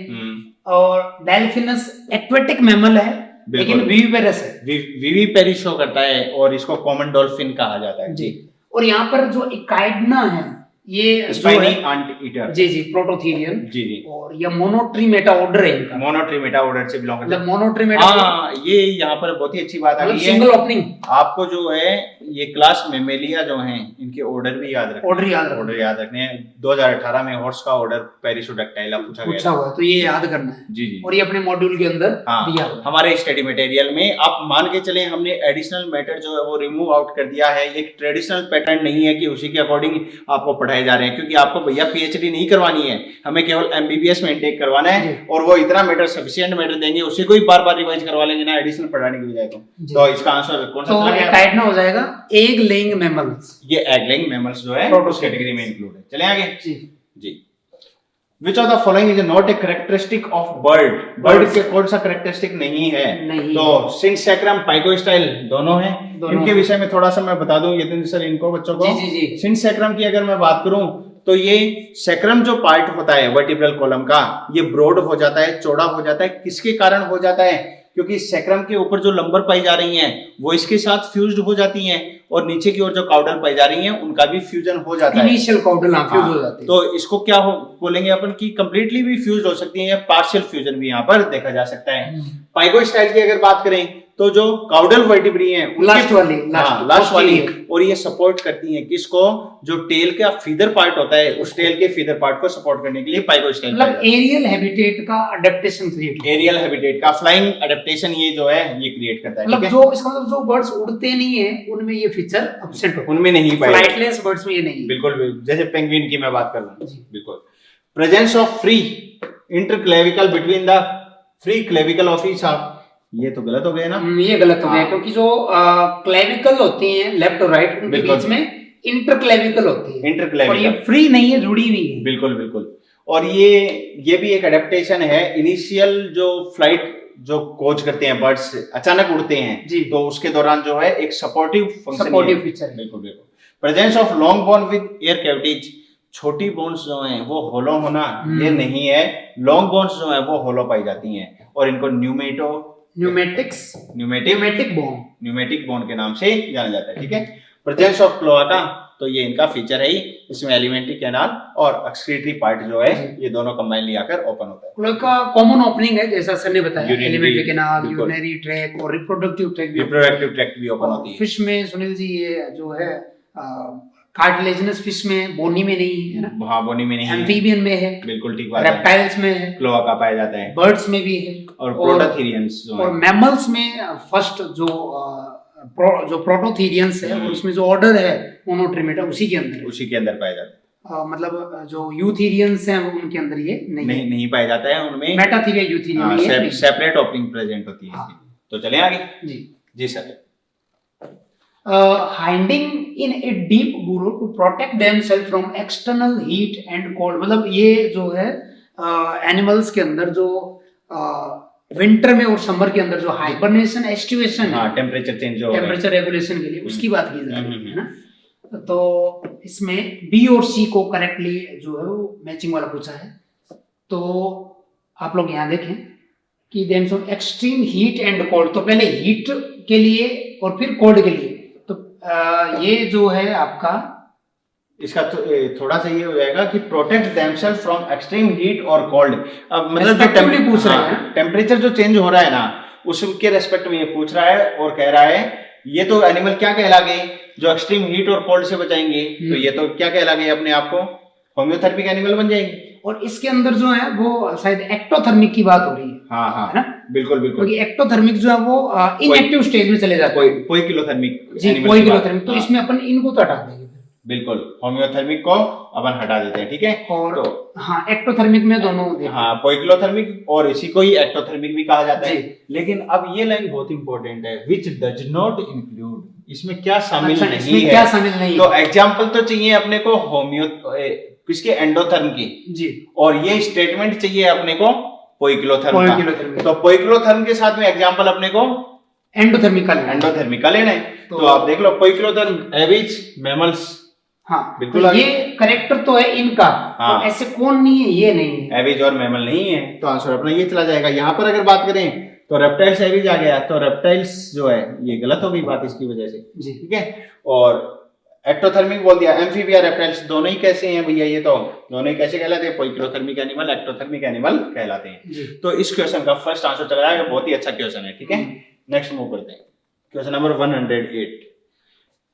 और डेल्फिनस एक्वेटिक मैमल है लेकिन विविपेरस है, विविपेरिस शो करता है, और इसको कॉमन डॉल्फिन कहा जाता है जी। और यहाँ पर जो इकाइडना है ये स्पाइनी एंट ईटर, जी जी प्रोटोथीरियन जी जी, और ये मोनोट्रीमेटा ऑर्डर है इनका, मोनोट्रीमेटा ऑर्डर से बिलोंग करता है। मोनोट्रीमेटा, हाँ ये यहाँ पर बहुत ही अच्छी बात आ गई है, सिंगल ओपनिंग। आपको जो है ये क्लास मेमेलिया जो हैं इनके ऑर्डर भी याद रखने, ऑर्डर याद रखने हैं। 2018 में हॉर्स का ऑर्डर पेरिसोडक्टाइला पूछा गया, तो ये याद करना है जी जी, और ये अपने मॉड्यूल के अंदर दिया हुआ हमारे स्टडी मटेरियल में। आप मान के चले हमने एडिशनल मैटर जो है वो रिमूव आउट कर दिया है, एक ट्रेडिशनल पैटर्न नहीं है कि उसी के अकॉर्डिंग आपको पढ़ाए जा रहे हैं, क्योंकि आपको भैया पीएचडी नहीं करवानी है, हमें केवल एमबीबीएस में इनटेक करवाना है, और वो इतना मैटर सफिशिएंट मैटर देंगे, उसी को ही बार बार रिवाइज करवा लेंगे ना एडिशनल पढ़ाने की बजाय। तो इसका आंसर कौन सा तो हो जाएगा एग लेइंग मैमल्स, ये एग लेइंग मैमल्स जो है उस कैटेगरी में इंक्लूड है। चलें आगे जी। Which of the following is not a characteristic of bird? Bird के कौन सा कैरेक्टरिस्टिक नहीं है? तो सिंसेक्रम पाइकोस्टाइल दोनों हैं। इनके विषय में थोड़ा सा मैं बता दूं यतिन सर इनको बच्चों को। सिंसेक्रम की अगर मैं बात करूं तो ये सेक्रम जो पार्ट होता है वर्टिब्रल कॉलम का, ये ब्रॉड हो जाता है, चौड़ा हो जाता है। किसके कारण हो जाता है? क्योंकि सेक्रम के ऊपर जो लंबर पाई जा रही हैं वो इसके साथ फ्यूज्ड हो जाती हैं, और नीचे की ओर जो काउडल पाई जा रही हैं उनका भी फ्यूजन हो जाता है, इनिशियल काउडल फ्यूज हो जाती है। तो इसको क्या बोलेंगे अपन की कंप्लीटली भी फ्यूज हो सकती है, या पार्शियल फ्यूजन भी यहाँ पर देखा जा सकता है। पाइकोस्टाइल की अगर बात करें तो जो काउडल वर्टिब्री हैं लास्ट वाली और ये सपोर्ट करती हैं किसको? जो टेल का फीदर पार्ट होता है उस टेल के फीदर पार्ट को सपोर्ट करने के लिए पाइकोस्टाइल, मतलब एरियल हैबिटेट का अडैप्टेशन क्रिएट, एरियल हैबिटेट का फ्लाइंग अडैप्टेशन ये जो है ये क्रिएट करता है। मतलब जो इसका मतलब जो बर्ड्स उड़ते नहीं है उनमें ये फीचर एब्सेंट होता है, उनमें नहीं पाएगा, फ्लाइटलेस बर्ड्स में ये नहीं। बिल्कुल, जैसे पेंगुइन की मैं बात कर रहा हूँ, बिल्कुल। Presence of free interclavicle between the free clavicle of each half, ये तो गलत हो गया ना, ये गलत हो गया, क्योंकि जो क्लेविकल होती हैं लेफ्ट और राइट उनके बीच में इंटरक्लेविकल होती है, इंटरक्लेविकल, और ये फ्री नहीं है, जुड़ी हुई है। बिल्कुल बिल्कुल। और ये भी एक एडेप्टेशन है। इनिशियल जो फ्लाइट जो कोच करते हैं बर्ड्स अचानक उड़ते हैं तो उसके दौरान जो है एक सपोर्टिव फंक्शन, सपोर्टिव फीचर है। बिल्कुल बिल्कुल। Presence of long bone with air cavities, छोटी बोन्स जो हैं वो होलो होना ये नहीं है, लॉन्ग बोन्स जो हैं वो होलो पाई जाती हैं, और इनको न्यूमेटिक बोन के नाम से जाना जाता है, ठीक है। प्रेजेंस ऑफ क्लोआका, तो ये इनका फीचर है ही, इसमें एलिमेंट्री कैनाल और एक्सक्रीटरी पार्ट जो है ये दोनों कंबाइन लियाकर ओपन होता है। क्लोआका कॉमन ओपनिंग है, जैसा सर ने बताया, एलिमेंट्री कैनाल, यूरिनरी ट्रैक्ट और रिप्रोडक्टिव ट्रैक्ट भी ओपन होती है। फिश में सुनील जी ये जो है कार्टिलेजिनस फिश में, बोनी में नहीं है ना, हाँ बोनी में नहीं है, एम्फीबियन में है, बिल्कुल ठीक बात है, रेप्टाइल्स में है, क्लोआका पाया जाता है, बर्ड्स में भी है, और प्रोटोथीरियंस और मैमल्स में फर्स्ट जो प्रोटोथीरियंस है उसमें जो ऑर्डर है मोनोट्रिमेटा उसी के अंदर पाया जाता है। मतलब जो यूथीरियंस हैं उनके अंदर ये नहीं पाया जाता है, उनमें metatheria eutheria separate opening present होती है। तो चलें आगे जी sir. Hiding in a deep burrow to protect themselves from external heat and cold, मतलब ये जो है एनिमल्स के अंदर जो विंटर में और समर के अंदर जो हाइबरनेशन एस्टिवेशन है, हाँ, टेम्परेचर चेंज हो टेम्परेचर रेगुलेशन के लिए उसकी बात की जा रही है ना। तो इसमें बी और सी को करेक्टली जो है वो मैचिंग वाला पूछा है। तो आप लोग यहाँ देखें कि then so extreme heat and cold, तो पहले हीट के लिए और फिर कोल्ड के लिए। तो ये जो है आपका इसका थोड़ा सा ये हो जाएगा कि protect themselves from extreme heat और कोल्ड। अब मतलब जो पूछ रहे हैं, टेम्परेचर जो चेंज हो रहा है ना, उसके रेस्पेक्ट में ये पूछ रहा है और कह रहा है ये तो एनिमल क्या कहला गए जो एक्सट्रीम हीट और कोल्ड से बचाएंगे, तो ये तो क्या कहला गए अपने आप को होम्योथेरेपिक एनिमल बन जाएंगे। और इसके अंदर जो है वो शायद एक्टोथर्मिक की बात हो रही है। हाँ हाँ, है ना, बिल्कुल बिल्कुल, क्योंकि एक्टोथर्मिक जो है वो इनएक्टिव स्टेज में चले जाते हैं। कोई किलोथर्मिक जी, कोई किलोथर्मिक, तो इसमें अपन इनको तो हटा देंगे। बिल्कुल, होम्योथर्मिक को अपन हटा देते हैं, ठीक है। और तो हाँ, एक्टोथर्मिक में दोनों, हाँ, पोइकिलोथर्मिक और इसी को ही एक्टोथर्मिक भी कहा जाता है। लेकिन अब ये लाइन बहुत इंपॉर्टेंट है, विच डज नॉट इंक्लूड, इसमें क्या शामिल नहीं है, क्या शामिल नहीं है। तो एग्जांपल तो चाहिए अपने को किसके, एंडोथर्म की जी, और ये स्टेटमेंट चाहिए अपने को पोइकिलोथर्म का। तो पोइकिलोथर्म के साथ में एग्जांपल अपने को एंडोथर्मिक का लेना है। तो आप देख लो, पोइकिलोथर्म, एविज, मैमल्स। हाँ, बिल्कुल, तो ये करेक्टर तो है इनका। हाँ, तो ऐसे कौन नहीं है, ये नहीं है, एविज और मैमल नहीं है, तो आंसर अपना ये चला जाएगा। यहाँ पर अगर बात करें तो रेप्टाइल्स एविज आ गया, तो रेप्टाइल्स जो है ये गलत हो गई बात इसकी वजह से जी, ठीक है। और एक्टोथर्मिक बोल दिया, एम्फीबिया रेप्टाइल्स दोनों ही कैसे हैं भैया, ये तो दोनों ही कैसे कहलाते हैं, पोइकिलोथर्मिक एनिमल, एक्टोथर्मिक एनिमल कहलाते हैं। तो इस क्वेश्चन का फर्स्ट आंसर चला जाएगा, बहुत ही अच्छा क्वेश्चन है, ठीक है। नेक्स्ट मूव करते हैं, question number 108।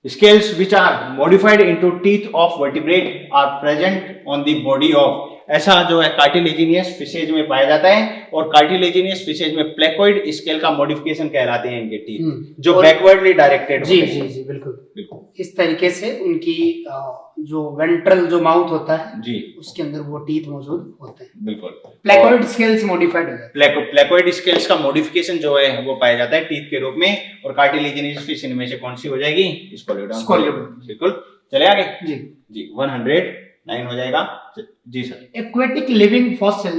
Scales which are modified into teeth of vertebrate are present on the body of, ऐसा जो है कार्टिलेजिनियस फिशेज में पाया जाता है, और कार्टिलेजिनियस फिशेज में प्लेकोइड स्केल का मॉडिफिकेशन कहलाते हैं इनके टीथ, जो बैकवर्डली डायरेक्टेड जी जी जी, बिल्कुल बिल्कुल, इस तरीके से उनकी जो वेंट्रल जो माउथ होता है जी, उसके अंदर वो टीथ मौजूद होते हैं, बिल्कुल। प्लेकोइड स्केल्स मॉडिफाइड हो जाते हैं, प्लेकोइड स्केल्स का मॉडिफिकेशन जो है वो पाया जाता है टीथ के रूप में, और कार्टिलेजिनियस फिश इनमें से कौन सी हो जाएगी, स्कोलियोडोन, बिल्कुल। चले आगे जी जी, 109 हो जाएगा जी sir. Aquatic living fossil,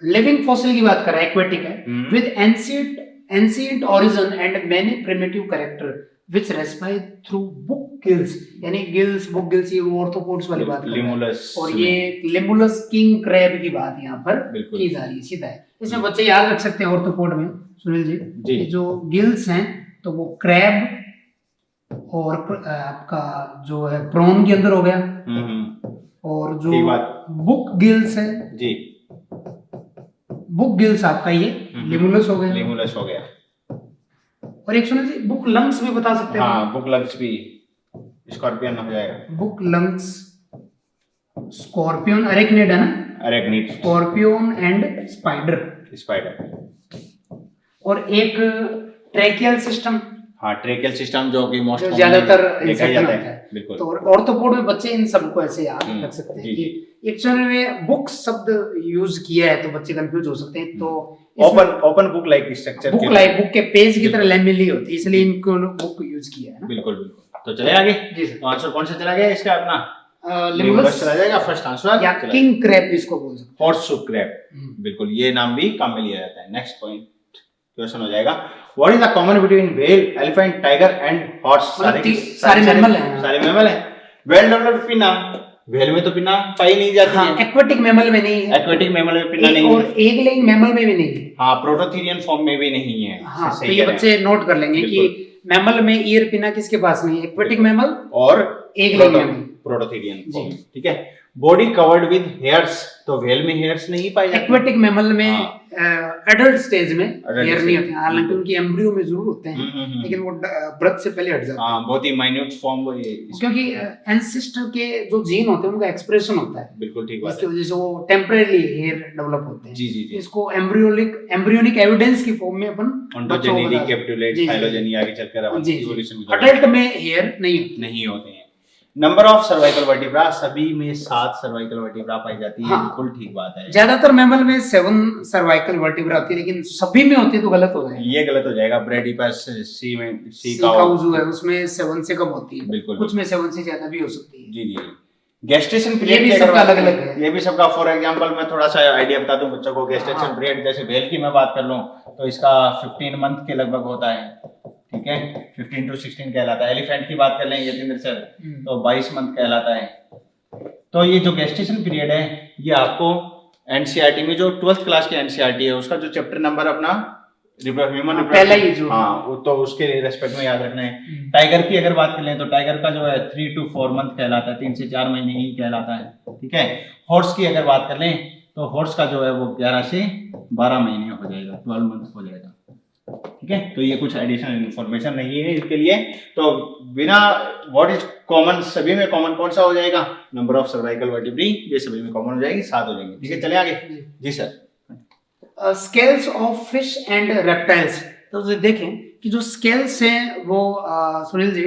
living fossil की बात कर रहा है, एक्वेटिक है, with ancient origin and many primitive character which respire through book gills, यानी गिल्स, बुक गिल्स, ये ऑर्थ्रोपोड्स वाली बात कर रहा है, और ये लिमुलस किंग क्रैब की बात यहाँ पर की जा रही है, सीधा है। इसमें बच्चे याद रख सकते हैं ऑर्थ्रोपोड में, सुनील जी, जो गिल्स हैं तो वो क्रैब और आपका जो है प्रॉन के अंदर हो गया, और जो बुक गिल्स है जी, बुक गिल्स आपका ये लिमुलस हो गया, लिमुलस हो गया। और एक सुनो जी, बुक लंग्स भी बता सकते हैं। हाँ, बुक लंग्स भी स्कॉर्पियन हो जाएगा, बुक लंग्स, स्कॉर्पियन, अरेक्निड है ना, अरेक्निड, स्कॉर्पियन एंड स्पाइडर, स्पाइडर। और एक ट्रेकियल सिस्टम, हाँ, ट्रेकियल सिस्टम जो कि मोस्ट ज्यादातर देखा जाता है, बिल्कुल। तो ऑर्थोपोड में बच्चे इन सबको ऐसे याद रख सकते हैं कि एक्चुअली में बुक शब्द यूज किया है, तो बच्चे कंफ्यूज हो सकते हैं। तो open book like structure, book like, book के पेज की तरह लैमेली होती है, इसलिए इनको बुक यूज किया है ना, बिल्कुल बिल्कुल। तो चले आगे जी सर, तो आंसर कौन सा चला गया इसका, अपना लिमुलस चला जाएगा फर्स्ट आंसर, या किंग क्रैब इसको बोल सकते हैं, हॉर्सशू क्रैब, बिल्कुल, ये नाम भी काम में लिया जाता है। नेक्स्ट पॉइंट क्वेश्चन हो जाएगा, what is the common between whale, elephant, tiger and horse, सारे मैमल हैं, सारे मैमल हैं। वेल डेवलप्ड पिना, व्हेल में तो पिना पाई नहीं जाती है, एक्वेटिक मैमल में नहीं है, एक्वेटिक मैमल में पिना नहीं है, और एग लेइंग मैमल में भी नहीं है, हाँ, प्रोटोथेरियन फॉर्म में भी नहीं है। हाँ, तो ये बच्चे नोट कर लेंगे कि मैमल में ईयर पिना किसके पास नहीं है, एक्वेटिक मैमल और egg laying mammal, prototherian form, ठीक है। बॉडी कवर्ड विद हेयर्स, तो व्हेल में हेयर्स नहीं पाए जाते, एक्वेटिक मैमल में एडल्ट स्टेज में हेयर नहीं होते हैं, हालांकि उनकी एम्ब्रियो में जरूर होते हैं, लेकिन वो बर्थ से पहले हट जाते हैं, बहुत ही माइन्यूट फॉर्म, क्योंकि एंसेस्टर के जो जीन होते हैं उनका एक्सप्रेशन होता है, बिल्कुल ठीक बात है, इसकी वजह से वो टेम्परेरी हेयर डेवलप होते हैं जी जी जी। इसको एम्ब्रियोनिक एविडेंस की फॉर्म में अपन ओटोजेनी, रिकैपिटुलेट, फाइलोजेनी, आगे चलकर अपन इवोल्यूशन, अडल्ट में हेयर नहीं होते हैं। नंबर ऑफ सर्वाइकल वर्टिब्रा, सभी में 7 सर्वाइकल वर्टिब्रा पाई जाती है, बिल्कुल ठीक बात है। ज्यादातर मैमल में 7 सर्वाइकल वर्टिब्रा होती है, लेकिन सभी में होती है तो गलत हो जाएगा, ये गलत हो जाएगा। ब्रेडिपस, सी काउ जो है उसमें 7 से कम होती है, बिल्कुल, कुछ में 7 से ज्यादा भी हो सकती है जी जी। गेस्टेशन ये पीरियड भी की सबका अलग अलग है। ये भी सबका, फॉर एग्जांपल मैं थोड़ा सा आइडिया बता दूं बच्चों को। गेस्टेशन पीरियड जैसे वेल की मैं बात कर लूं तो इसका 15 मंथ के लगभग होता है, ठीक है, 15 to 16 कहलाता है। एलिफेंट की बात कर लें यतीन्द्र सर तो 22 मंथ कहलाता है। तो ये जो गेस्टेशन पीरियड है ये आपको एनसीईआरटी में जो 12th क्लास की एनसीईआरटी है उसका जो चैप्टर नंबर अपना ह्यूमन पहला ही जो हाँ, वो तो उसके रेस्पेक्ट में याद रखना है। टाइगर की अगर बात कर लें तो टाइगर का जो है 3 to 4 मंथ कहलाता है, 3 से 4 महीने ही कहलाता है, ठीक है। हॉर्स की अगर बात कर लें तो हॉर्स का जो है वो 11 से 12 महीने हो जाएगा, 12 मंथ हो जाएगा, ठीक है। तो ये कुछ एडिशनल इंफॉर्मेशन नहीं है इसके लिए। तो बिना व्हाट इज कॉमन, सभी में कॉमन कौन सा हो जाएगा? नंबर ऑफ सर्वाइकल वर्टिब्री, ये सभी में कॉमन हो जाएगी, 7 हो जाएंगे, ठीक है। चले आगे जी sir. Scales of fish and reptiles. तो देखें कि जो स्केल्स हैं वो सुनील जी,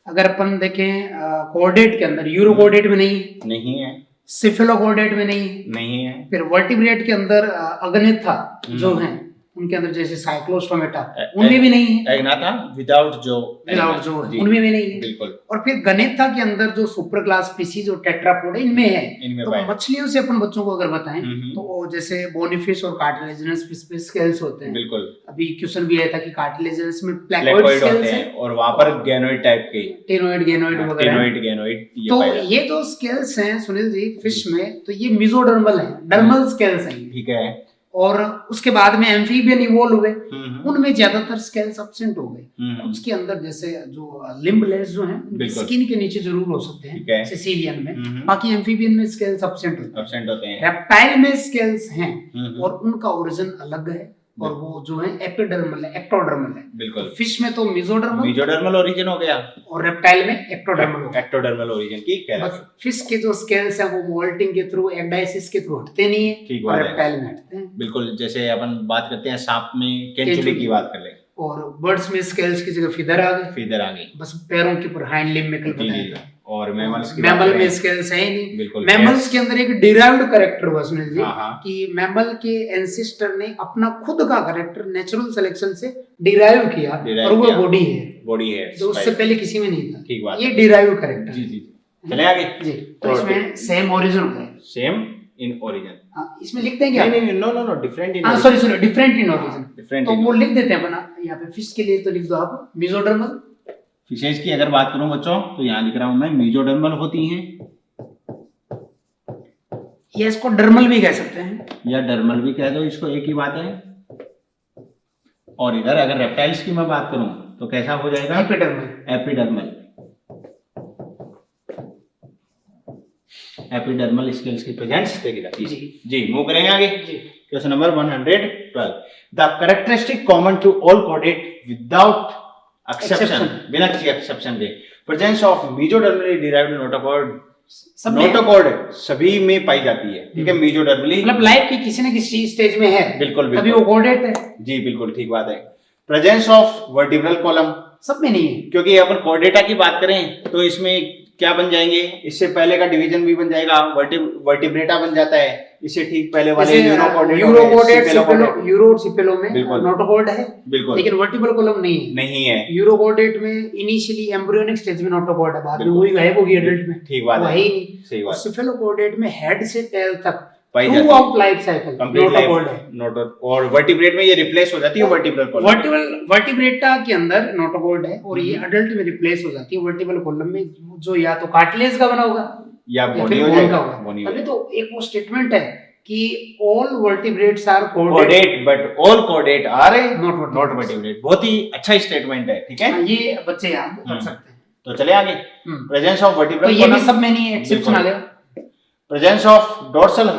अगर अपन देखें कोऑर्डिनेट के अंदर यूरो कोऑर्डिनेट में नहीं है, सिफेलो कोऑर्डिनेट में नहीं है। फिर वर्टिब्रेट के अंदर अगनेथा जो है उनके अंदर जैसे साइक्लोस्टोमेटा उनमें भी नहीं है। एग्नाथा विदाउट जो उनमें भी नहीं है, बिल्कुल। और फिर गनेथा के अंदर जो सुपर क्लास स्पीसीज और टेट्रापोड इनमें है। तो मछलियों से अपन बच्चों को अगर बताएं तो जैसे बोनीफिश और कार्टिलेजिनस स्केल्स होते हैं, बिल्कुल। अभी क्वेश्चन भी आया था कि कार्टिलेजिनस में प्लेकोइड होते हैं और वहां पर गैनोइड टाइप के टेनोइड गेनोइड वगैरह। तो ये जो स्केल्स हैं सुनील जी फिश में, तो ये मेसोडर्मल है, डर्मल स्केल्स हैं, ठीक है। और उसके बाद में एम्फीबियन इवॉल्व हुए, उनमें ज्यादातर स्केल्स एब्सेंट हो गए। उसके अंदर जैसे जो लिम्बलेस जो हैं स्किन के नीचे जरूर हो सकते हैं सिसिलियन में, बाकी एम्फीबियन में स्केल्स एब्सेंट होते हैं। रेप्टाइल में स्केल्स हैं और उनका ओरिजिन अलग है, और वो जो है एपिडर्मल है, एक्टोडर्मल है, बिल्कुल। फिश में तो मेसोडर्मल ओरिजिन हो गया, और रेप्टाइल में एक्टोडर्मल ओरिजिन की कहलाता है। फिश के जो स्केल्स हैं वो मोल्टिंग के थ्रू, एग्डाइसिस के थ्रू हटते नहीं है, और रेप्टाइल में हटते हैं, बिल्कुल। जैसे अपन बात करते हैं सांप में केंचुली की बात कर ले, और बर्ड्स में स्केल्स की जगह फीदर आ गए, बस पैरों के ऊपर हाइंड लिम्ब में बताया। और मैमल में स्केल्स है ही नहीं। मैमल्स के अंदर एक डिराइव्ड कैरेक्टर हुआ सुनील जी, कि मैमल के एंसेस्टर ने अपना खुद का कैरेक्टर नेचुरल सिलेक्शन से डिराइव किया, और वो बॉडी है जो उससे पहले किसी में नहीं था, ठीक बात। ये डिराइव कैरेक्टर जी। चले आगे जी। तो इसमें सेम ओरिजिन होता है, सेम इन ओरिजिन। इसमें लिखते हैं क्या? नहीं, no, different in, sorry, different in origin. तो वो लिख देते हैं अपना यहाँ पे। फिश के लिए तो लिख दो आप मेसोडर्मल। फिशेज की अगर बात करूं बच्चों तो यहाँ लिख रहा हूं मैं, मेसोडर्मल होती हैं, या इसको डर्मल भी कह सकते हैं, या डर्मल भी कह दो, इसको एक ही बात है। और इधर अगर रेप्टाइल्स की मैं बात करूं तो कैसा हो जाएगा? एपिडर्मल स्केल्स की प्रेजेंस देखी जाती है जी। मूव करेंगे आगे। Question number 112। The characteristic common to all कोऑर्डिनेट विदाउट एक्सेप्शन, बिना किसी एक्सेप्शन के, presence of mesodermally derived notochord सभी में पाई जाती है, ठीक है। मेसोडर्मली मतलब लाइफ की किसी न किसी स्टेज में है, बिल्कुल, तभी वो कोऑर्डिनेट है जी, बिल्कुल ठीक बात है। प्रेजेंस ऑफ वर्टिब्रल कॉलम सब में नहीं है, क्योंकि अपन कोऑर्डिनेटा की बात करें तो इसमें क्या बन जाएंगे, इससे पहले का डिवीजन भी बन जाएगा, वर्टिब्रेटा बन जाता है, इससे ठीक पहले वाले यूरो सिपेलो में नोटोकॉर्ड है, बिल्कुल, लेकिन वर्टिब्रल कॉलम नहीं है। यूरो कोऑर्डिनेट में इनिशियली एम्ब्रियोनिक स्टेज में नोटोकॉर्ड है, बाद में वही गायब होगी एडल्ट में, ठीक बात है, सही बात। सिपेलो कोऑर्डिनेट में हेड से टेल तक through out life cycle notochord है, और वर्टिब्रेट में ये रिप्लेस हो जाती है वर्टिब्रल कॉलम। वर्टिब्रेटा के अंदर नोटोकॉर्ड है, और ये अडल्ट में रिप्लेस हो जाती है वर्टिब्रल कॉलम में, जो या तो कार्टिलेज का बना होगा या बोन का होगा। तभी तो एक वो स्टेटमेंट है कि all vertebrates are coordinate but all coordinate are not vertebrate. बहुत ही अच्छा स्टेटमेंट है, ठीक है, ये बच्चे याद रख सकते हैं। तो चले आगे। प्रेजेंस ऑफ वर्टिब्रल कॉलम, तो ये भी सब में नहीं है, एक्सेप्शन आ गया। प्रेजेंस ऑफ डोर्सल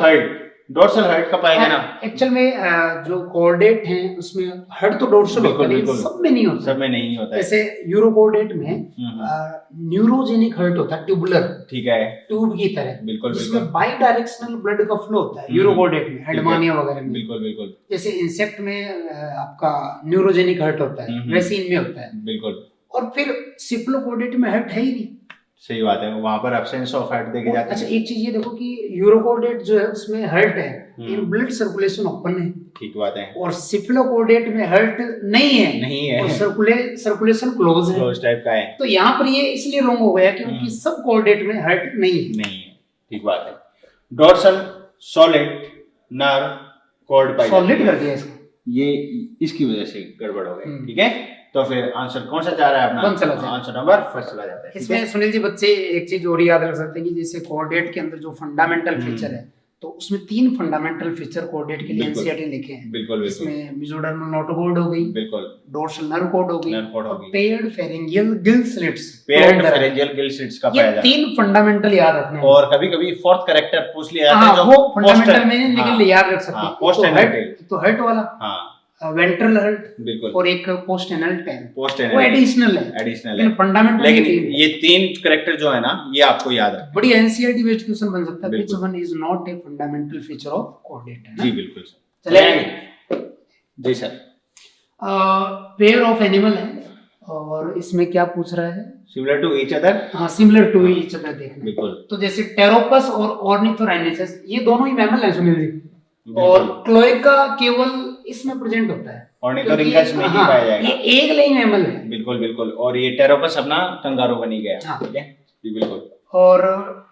हर्ट का पाएगा ना, एक्चुअल में जो कोऑर्डिनेट हैं उसमें हर्ट तो डोर्सल होता है, सब में नहीं होता, जैसे यूरो कोऑर्डिनेट में न्यूरोजेनिक हर्ट होता है, ट्यूबुलर, ठीक है, ट्यूब की तरह, बिल्कुल, जिसमें बाई डायरेक्शनल ब्लड का फ्लो होता है यूरो कोऑर्डिनेट में, हेडमानिया वगैरह में, बिल्कुल। जैसे इंसेक्ट में आपका न्यूरोजेनिक हर्ट होता है, वैसे इनमें होता है, बिल्कुल। और फिर सिप्लो कोऑर्डिनेट में हर्ट है ही नहीं, सही बात है, वहां पर एब्सेंस ऑफ हर्ट देखी जाती अच्छा है। एक चीज ये देखो कि यूरोकोडेट जो है उसमें हर्ट है, इन ब्लड सर्कुलेशन ओपन है, ठीक बात है, और सिप्लोकोडेट में हर्ट नहीं है, नहीं है, और सर्कुलेशन क्लोज है। क्लोज टाइप का है, तो यहाँ पर ये इसलिए रॉन्ग हो गया क्योंकि सब कोडेट में हर्ट नहीं है। नहीं है, ठीक बात है। डोर्सल सॉलिड नर्व कॉर्ड पाई सॉलिड जाती कर है, दिया इसको, ये इसकी वजह से गड़बड़ हो गई, ठीक है। तो फिर आंसर कौन सा जा रहा है अपना? कौन चला जाए? आंसर नंबर फर्स्ट चला जाता है। इसमें सुनील जी बच्चे एक चीज और याद रख सकते हैं कि जैसे कोडेट के अंदर जो फंडामेंटल फीचर है, तो उसमें 3 फंडामेंटल फीचर कोडेट के लिए एनसीईआरटी लिखे हैं। बिल्कुल बिल्कुल इसमें मेसोडर्मल नोटोकॉर्ड हो गई, बिल्कुल, डोर्सल नर्व कॉर्ड हो गई, नर्व कॉर्ड हो और गई, paired pharyngeal gill slits, paired pharyngeal gill slits का ये पाया जाता है। 3 फंडामेंटल याद रखने हैं। और कभी कभी फोर्थ करेक्टर पूछ लिया जाता है, हाँ, जो वो फंडामेंटल post- में लेकिन हाँ, याद रख सकते हाँ, हैं। post तो anal हर्ट, tail। तो हर्ट वाला हाँ वेंट्रल हर्ट बिल्कुल, और एक पोस्ट एनल टेल, पोस्ट वो एडिशनल है, एडिशनल लेकिन है, फंडामेंटल लेकिन ये 3 करेक्टर जो है ना, ये आपको याद है। बड़ी एनसीईआरटी बेस्ड क्वेश्चन बन सकता है, व्हिच बिल्कुल। One is not a fundamental feature of caudate, है ना? जी बिल्कुल सर। चले आगे। जी सर। पेयर ऑफ एनिमल है, और इसमें क्या पूछ रहा है? सिमिलर टू ईच अदर, हाँ, सिमिलर टू ईच अदर देखना। बिल्कुल, तो जैसे टेरोपस और ऑर्निथोराइनेचस, ये दोनों ही मैमल हैं सुनील जी, बिल्कुल। और क्लोएका केवल इसमें प्रेजेंट होता है, ऑर्निथोरिंकस में ही हाँ, पाया जाएगा, ये एक लाइन मैमल है। बिल्कुल बिल्कुल। और ये टेरोपस अपना कंगारू बनी गया, हाँ। ठीक है जी बिल्कुल। और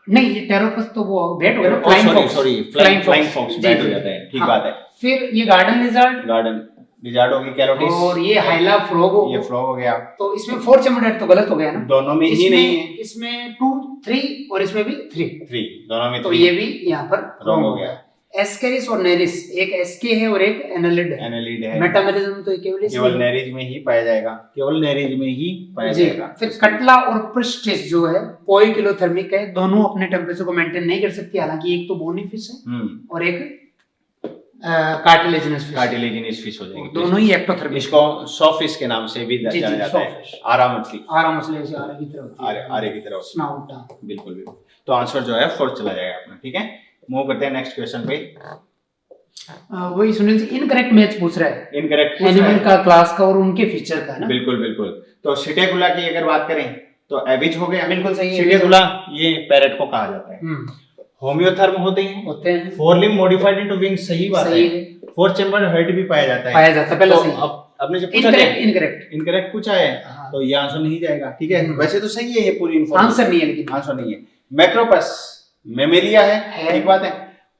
नहीं, ये टेरोपस तो वो बैट हो गया, सॉरी फ्लाइंग फॉक्स बैट हो जाता है, ठीक हाँ। बात है। फिर ये गार्डन लिजर्ड, गार्डन लिजार्ड होगी, कैलोटिस, और ये हाइला फ्रॉग हो, ये फ्रॉग हो गया। तो इसमें 4 चैम्बर्ड तो गलत हो गया ना, दोनों में ही नहीं है, इसमें 2 3 और इसमें भी 3, 3 दोनों में, तो ये भी यहाँ पर रॉन्ग हो गया। एस्केरिस और नेरिस, एक एसके है और एक एनालिड है। एनालिड है, मेटामेरिज्म तो केवल नेरिज में ही पाया जाएगा, केवल नेरिज में ही पाया जी। जाएगा। फिर कटला और प्रिस्टिस जो है पोइकिलोथर्मिक है, दोनों अपने टेम्परेचर को मेंटेन नहीं कर सकती, हालांकि एक तो बोनी फिश है और एक कार्टिलेजिनस फिश, कार्टिलेजिनस फिश हो जाएगी, दोनों ही एक्टोथर्मिक। इसको सॉ फिश के नाम से भी जाना जाता है, आरा मछली, आरा मछली से आरे की तरह होती है, आरे की तरह, स्नाउट। बिल्कुल बिल्कुल। तो आंसर जो है 4 चला जाएगा अपना, ठीक है। मूव करते हैं नेक्स्ट क्वेश्चन पे। वही सुनील जी इनकरेक्ट मैच पूछ रहा है, इनकरेक्ट एनिमल का, क्लास का और उनके फीचर का ना। बिल्कुल बिल्कुल। तो सिटेगुला की अगर बात करें तो एविज हो गया, बिल्कुल सही है। सिटेगुला ये पैरेट को कहा जाता है। होम्योथर्म होते हैं, 4 लिम्ब मॉडिफाइड इनटू विंग्स, सही बात है। 4 चैम्बर हर्ट भी पाया जाता है, पहले सही। आपने जो पूछा इनकरेक्ट पूछा है, तो ये आंसर नहीं जाएगा, ठीक है। वैसे तो सही है, ये पूरी इन्फॉर्मेशन आंसर नहीं है, लेकिन आंसर नहीं है। मैक्रोपस मेमेलिया है, ठीक बात है।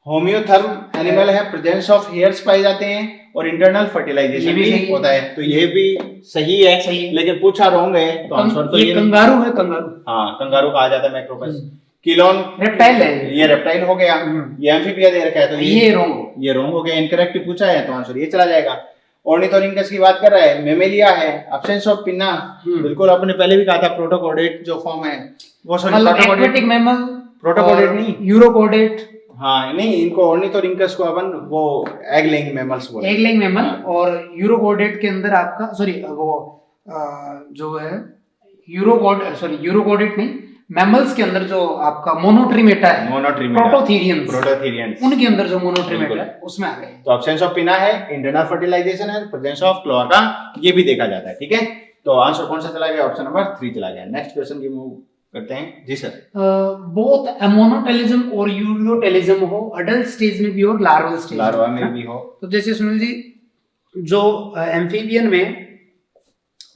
होम्योथर्म एनिमल है, प्रेजेंस ऑफ हेयर्स पाए जाते हैं और इंटरनल फर्टिलाइजेशन भी होता है, तो ये भी सही है, लेकिन पूछा रॉन्ग है, तो आंसर तो ये कंगारू है, कंगारू। हाँ, कंगारू कहा जाता है मैक्रोपस। किलोन रेप्टाइल है, ये रेप्टाइल हो गया। ये एम्फीबिया दे रखा है, तो ये रॉन्ग हो गया, इनकरेक्ट पूछा है, तो आंसर ये चला जाएगा। ऑर्निथोरिंकस की बात कर रहा है, मेमेलिया है, एब्सेंस ऑफ पिन्ना, बिल्कुल आपने पहले भी कहा था, प्रोटोकोडेट जो फॉर्म है वो, सॉरी एक्वेटिक मैमल, प्रोटोकोडेट नहीं, यूरोकोडेट। हाँ नहीं, इनको ऑर्निथोरिंकस को अपन वो एग लेइंग मैमल्स बोलते हैं, एग लेइंग मैमल। और यूरोकोडेट के अंदर आपका वो जो है यूरोकोडेट नहीं, मैमल्स के अंदर जो आपका मोनोट्रिमेटा है, प्रोटोथीरियंस, उनके अंदर जो मोनोट्रिमेटा है उसमें आ गए। तो एब्सेंस ऑफ पिना है, इंटरनल फर्टिलाइजेशन है, प्रेजेंस ऑफ क्लोआका, ये भी देखा जाता है, ठीक है। तो आंसर कौन सा चला गया? ऑप्शन नंबर 3 चला गया। नेक्स्ट क्वेश्चन की मूव करते हैं जी सर। बोथ अमोनोटेलिज्म और यूरियोटेलिज्म हो, अडल्ट स्टेज में भी हो, लार्वल स्टेज में भी हो। तो जैसे सुनील जी, जो एम्फीबियन में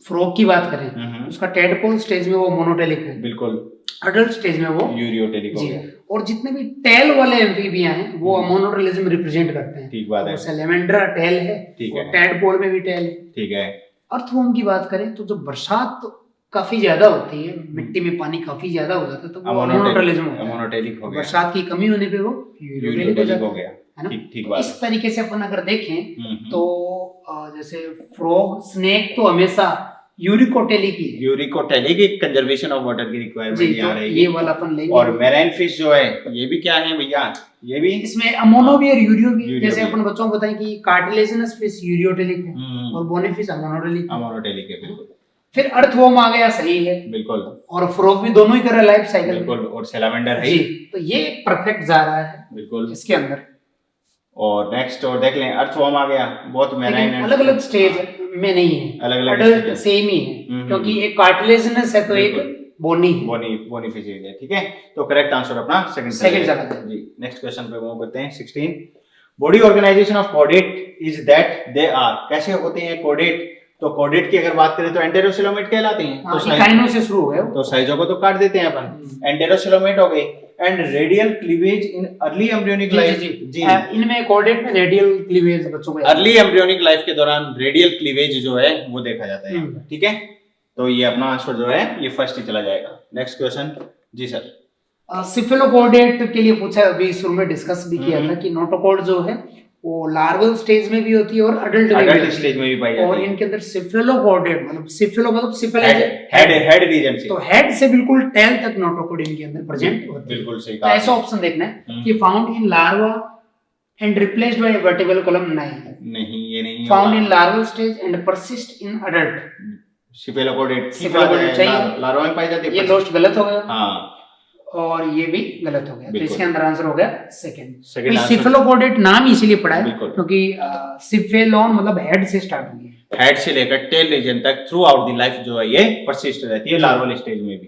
फ्रॉग की बात करें, उसका टेडपोल स्टेज में वो मोनोटेलिक है, बिल्कुल। अडल्ट स्टेज में वो यूरियोटेलिक हो गया। और जितने भी टेल वाले एम्फीबिया हैं वो मोनोटेलिज्म रिप्रेजेंट करते हैं, ठीक बात है। सैलेमेंड्रा टेल है, ठीक है, टेडपोल में भी टेल है, ठीक है। अर्थवर्म की बात करें तो जब बरसात काफी ज्यादा होती है, मिट्टी में पानी काफी ज्यादा हो जाता है, तो वो मोनोटेलिज्म होता है, मोनोटेलिक हो गया। बरसात की कमी होने पे वो यूरियोटेलिक हो गया, है ना। ठीक बात। इस तरीके से अपन अगर देखें तो जैसे फ्रॉग, स्नेक तो हमेशा यूरिकोटेलिक ही है, यूरिकोटेलिक एक कंजर्वेशन ऑफ वाटर की रिक्वायरमेंट यहाँ रहेगी, ये वाला अपन लेंगे। और मैराइन फिश जो है ये भी क्या है भैया, ये भी इसमें अमोनो भी और यूरियो भी। जैसे अपन बच्चों को बताएं कि कार्टिलेजिनस फिश यूरियोटेलिक है और बोनी फिश अमोनोटेलिक है, बिल्कुल। फिर अर्थवर्म आ गया, सही है, बिल्कुल। और फ्रॉग भी दोनों ही कर रहा है लाइफ साइकिल, बिल्कुल। और सैलामेंडर है, तो ये परफेक्ट जा रहा है, बिल्कुल, इसके अंदर। और नेक्स्ट और देख लें, अर्थवर्म आ गया, बहुत मैराइन, अलग अलग स्टेज में नहीं है, अलग-अलग अडल्ट सेम ही है, क्योंकि एक कार्टिलेजिनस है तो एक बोनी बोनिफिशियरी है, ठीक है। तो करेक्ट आंसर अपना सेकंड चला जाए जी। नेक्स्ट क्वेश्चन पे मूव करते हैं 16। Body organisation of chordate is that they are, कैसे होते हैं कॉर्डेट? तो कॉर्डेट की अगर बात करें तो एंटेरोसिलोमेट कहलाते हैं। तो इकाइनों से शुरू हो गए, तो साइजों को तो काट देते हैं अपन, एंटेरोसिलोमेट हो गए। And radial cleavage in early embryonic life, जी इनमें कॉर्डेट में रेडियल क्लीवेज बच्चों को अर्ली एम्ब्रियोनिक लाइफ के दौरान रेडियल क्लीवेज जो है वो देखा जाता है, ठीक है। तो ये अपना आंसर जो है ये फर्स्ट ही चला जाएगा। नेक्स्ट क्वेश्चन जी सर। सिफेलोकॉर्डेट के लिए पूछा, अभी शुरू में डिस्कस भी किया था कि नोटोकॉर्ड जो है वो लार्वल स्टेज में भी होती है और अडल्ट स्टेज में भी पाई जाती है। और इनके अंदर सिफेलोकॉर्डेट मतलब सिफेलो मतलब सिफेलाइज हेड रीजन से, तो हेड से बिल्कुल टेल तक नोटोकॉर्ड इनके अंदर प्रेजेंट होती है। बिल्कुल सही तो ऐसा ऑप्शन देखना है कि found in larva and replaced by vertebral column, नहीं ये नहीं found in larval stage and persist in adult. Cephalochordate चाहिए, लार्वा में पाई जाती है। ये लोस्ट गलत हो गया, हाँ, और ये भी गलत हो गया। तो इसके अंदर आंसर हो गया सेकंड। सिफेलोकॉर्डेट नाम इसीलिए पड़ा है क्योंकि सिफेलोन मतलब हेड से स्टार्ट होगी, हेड से लेकर टेल रीजन तक थ्रू आउट द लाइफ जो है ये परसिस्ट रहती है लार्वल स्टेज में भी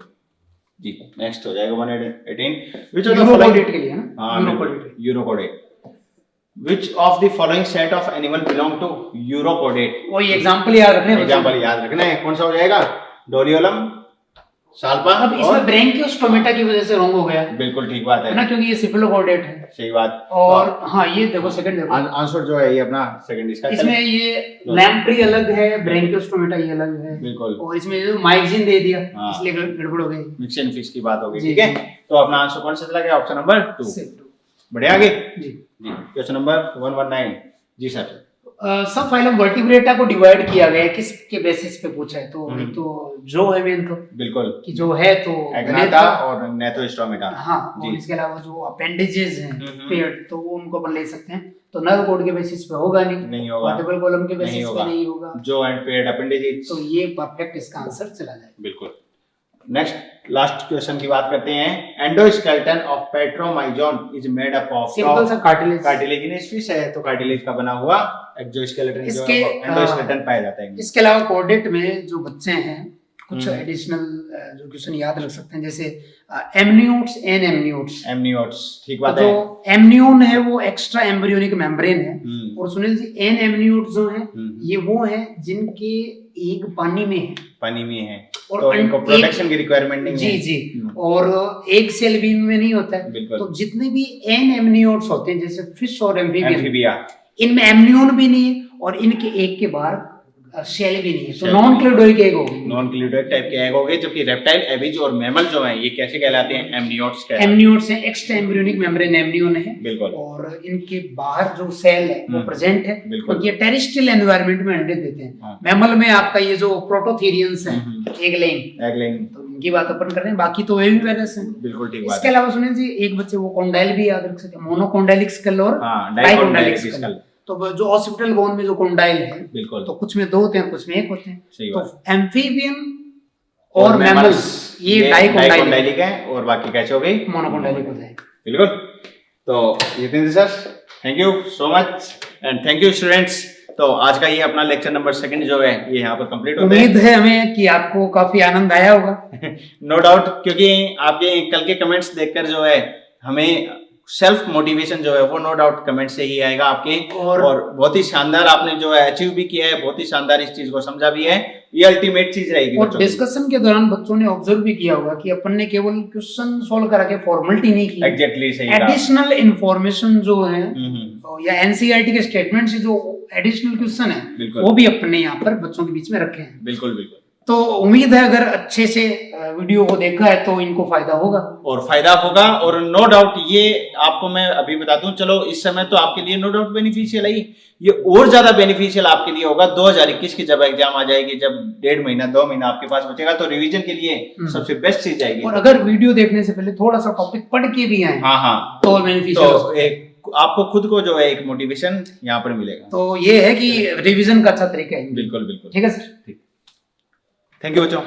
जी। नेक्स्ट हो जाएगा 118 व्हिच ऑफ द फॉलोइंग के लिए ना, हां urochordate, which of the following set of animal belong to urochordate. वो एग्जांपल याद रखना है। कौन सा हो जाएगा? Doliolum, Salpa. अब इसमें ब्रैंकियोस्टोमेटा की वजह से रॉन्ग हो गया, बिल्कुल ठीक बात है ना, क्योंकि ये सिफेलोकॉर्डेट है। सही बात। और हाँ ये देखो सेकंड आंसर जो है ये अपना सेकंड इसका, इसमें ये लैम्प्री अलग है, ब्रैंकियोस्टोमेटा ये अलग है, बिल्कुल। और इसमें जो माइक्सिन दे दिया इसलिए गड़बड़ हो गई, मिक्स एंड फिश की बात हो गई, ठीक है। तो अपना आंसर कौन सा चला गया? Option number 2। बढ़िया आगे जी। क्वेश्चन नंबर 119 जी सर। सब फाइलम वर्टिब्रेटा को डिवाइड किया गया है, किसके बेसिस पे पूछा है? तो जो है मेन तो बिल्कुल कि जो है तो एग्नाटा और नेथोस्टोमेटा, हाँ, और इसके अलावा जो अपेंडेजेस हैं पेड तो वो उनको अपन ले सकते हैं। तो नर कोड के बेसिस पे होगा नहीं होगा, वर्टिब्रल कॉलम के बेसिस पे नहीं होगा, जो एंड पेड अपेंडेजेस। तो ये परफेक्ट इसका आंसर चला जाएगा, बिल्कुल। नेक्स्ट लास्ट क्वेश्चन की बात करते हैं। Endoskeleton of Petromyzon is made up of, simple सा कार्टिलेजिनस फिश है, तो कार्टिलेज का बना हुआ एक्सोस्केलेटन जो एंडोस्केलेटन पाया जाता है। इसके अलावा कॉर्डेट में जो बच्चे हैं कुछ एडिशनल जो क्वेश्चन याद रख सकते हैं, जैसे एमनियोट्स एंड एमनियोट्स, ठीक बात है। जो एमनियोन है वो एक्स्ट्रा एम्ब्रियोनिक मेम्ब्रेन है, और सुनील जी एन एमनियोट्स जो है ये वो है जिनके एग पानी में है और तो इनको प्रोटेक्शन की रिक्वायरमेंट नहीं है जी, और एग सेल भी में नहीं होता है। तो जितने भी एन एमनियोट्स होते हैं जैसे फिश और एम्फीबिया, इनमें एमनियोन भी नहीं है और इनके एग के बाहर शेल भी नहीं है, तो नॉन क्लिडोइक एग होगी, नॉन क्लिडोइक टाइप के एग होंगे। जबकि रेप्टाइल, एविज और मैमल जो हैं ये कैसे कहलाते हैं? एमनियोट्स हैं, एक्स्ट्रा एम्ब्रियोनिक मेम्ब्रेन एमनियोन है, बिल्कुल। और इनके बाहर जो सेल है वो प्रेजेंट है, क्योंकि ये टेरेस्ट्रियल एनवायरनमेंट में अंडे देते हैं। मैमल में आपका ये जो प्रोटोथेरियंस है, एग लेइंग, तो इनकी बात अपन कर रहे हैं, बाकी तो एविवेरस हैं, बिल्कुल ठीक बात है। इसके अलावा सुनिए जी एक बच्चे वो कोंडाइल भी याद रख सकते हैं, मोनोकोंडाइलिक स्कल और डाइकोंडाइलिक स्कल। तो जो ऑक्सिपिटल बोन में जो कोंडाइल है, बिल्कुल, तो कुछ में 2 होते हैं, कुछ में 1 होते हैं। तो एम्फीबियन और मैमल्स ये डाइकोंडाइलिक है, और बाकी कैसे हो गई? मोनोकोंडाइलिक हो जाएगा, बिल्कुल। तो ये sir, thank you so much and thank you students. तो आज का ये अपना लेक्चर नंबर 2 जो है ये यहाँ पर कंप्लीट होता है। उम्मीद है हमें कि आपको काफी आनंद आया होगा। नो डाउट, क्योंकि आपके कल के कमेंट्स देखकर जो है हमें सेल्फ मोटिवेशन जो है वो नो डाउट कमेंट से ही आएगा आपके, और बहुत ही शानदार आपने जो है अचीव भी किया है, बहुत ही शानदार इस चीज को समझा भी है, ये अल्टीमेट चीज रहेगी। और डिस्कशन के दौरान बच्चों ने ऑब्जर्व भी किया होगा कि अपन ने केवल क्वेश्चन सॉल्व करा के फॉर्मेलिटी नहीं की, एग्जैक्टली सही, एडिशनल इंफॉर्मेशन जो है या एनसीईआरटी के स्टेटमेंट से जो एडिशनल क्वेश्चन है वो भी अपने यहाँ पर बच्चों के बीच में रखे हैं, बिल्कुल बिल्कुल। तो उम्मीद है अगर अच्छे से वीडियो को देखा है तो इनको फायदा होगा, और नो डाउट ये आपको मैं अभी बता दूं, चलो इस समय तो आपके लिए नो डाउट बेनिफिशियल है, ये और ज्यादा बेनिफिशियल आपके लिए होगा 2021 की जब एग्जाम आ जाएगी, जब 1.5 महीना 2 महीना आपके पास बचेगा, तो रिवीजन के लिए सबसे बेस्ट चीज आएगी। और अगर वीडियो देखने से पहले थोड़ा सा टॉपिक पढ़ के भी आए, हाँ, तो बेनिफिशियल, आपको खुद को जो है एक मोटिवेशन यहाँ पर मिलेगा। तो ये है कि रिवीजन का अच्छा तरीका है, बिल्कुल बिल्कुल, ठीक है सर, ठीक। थैंक यू बच्चों।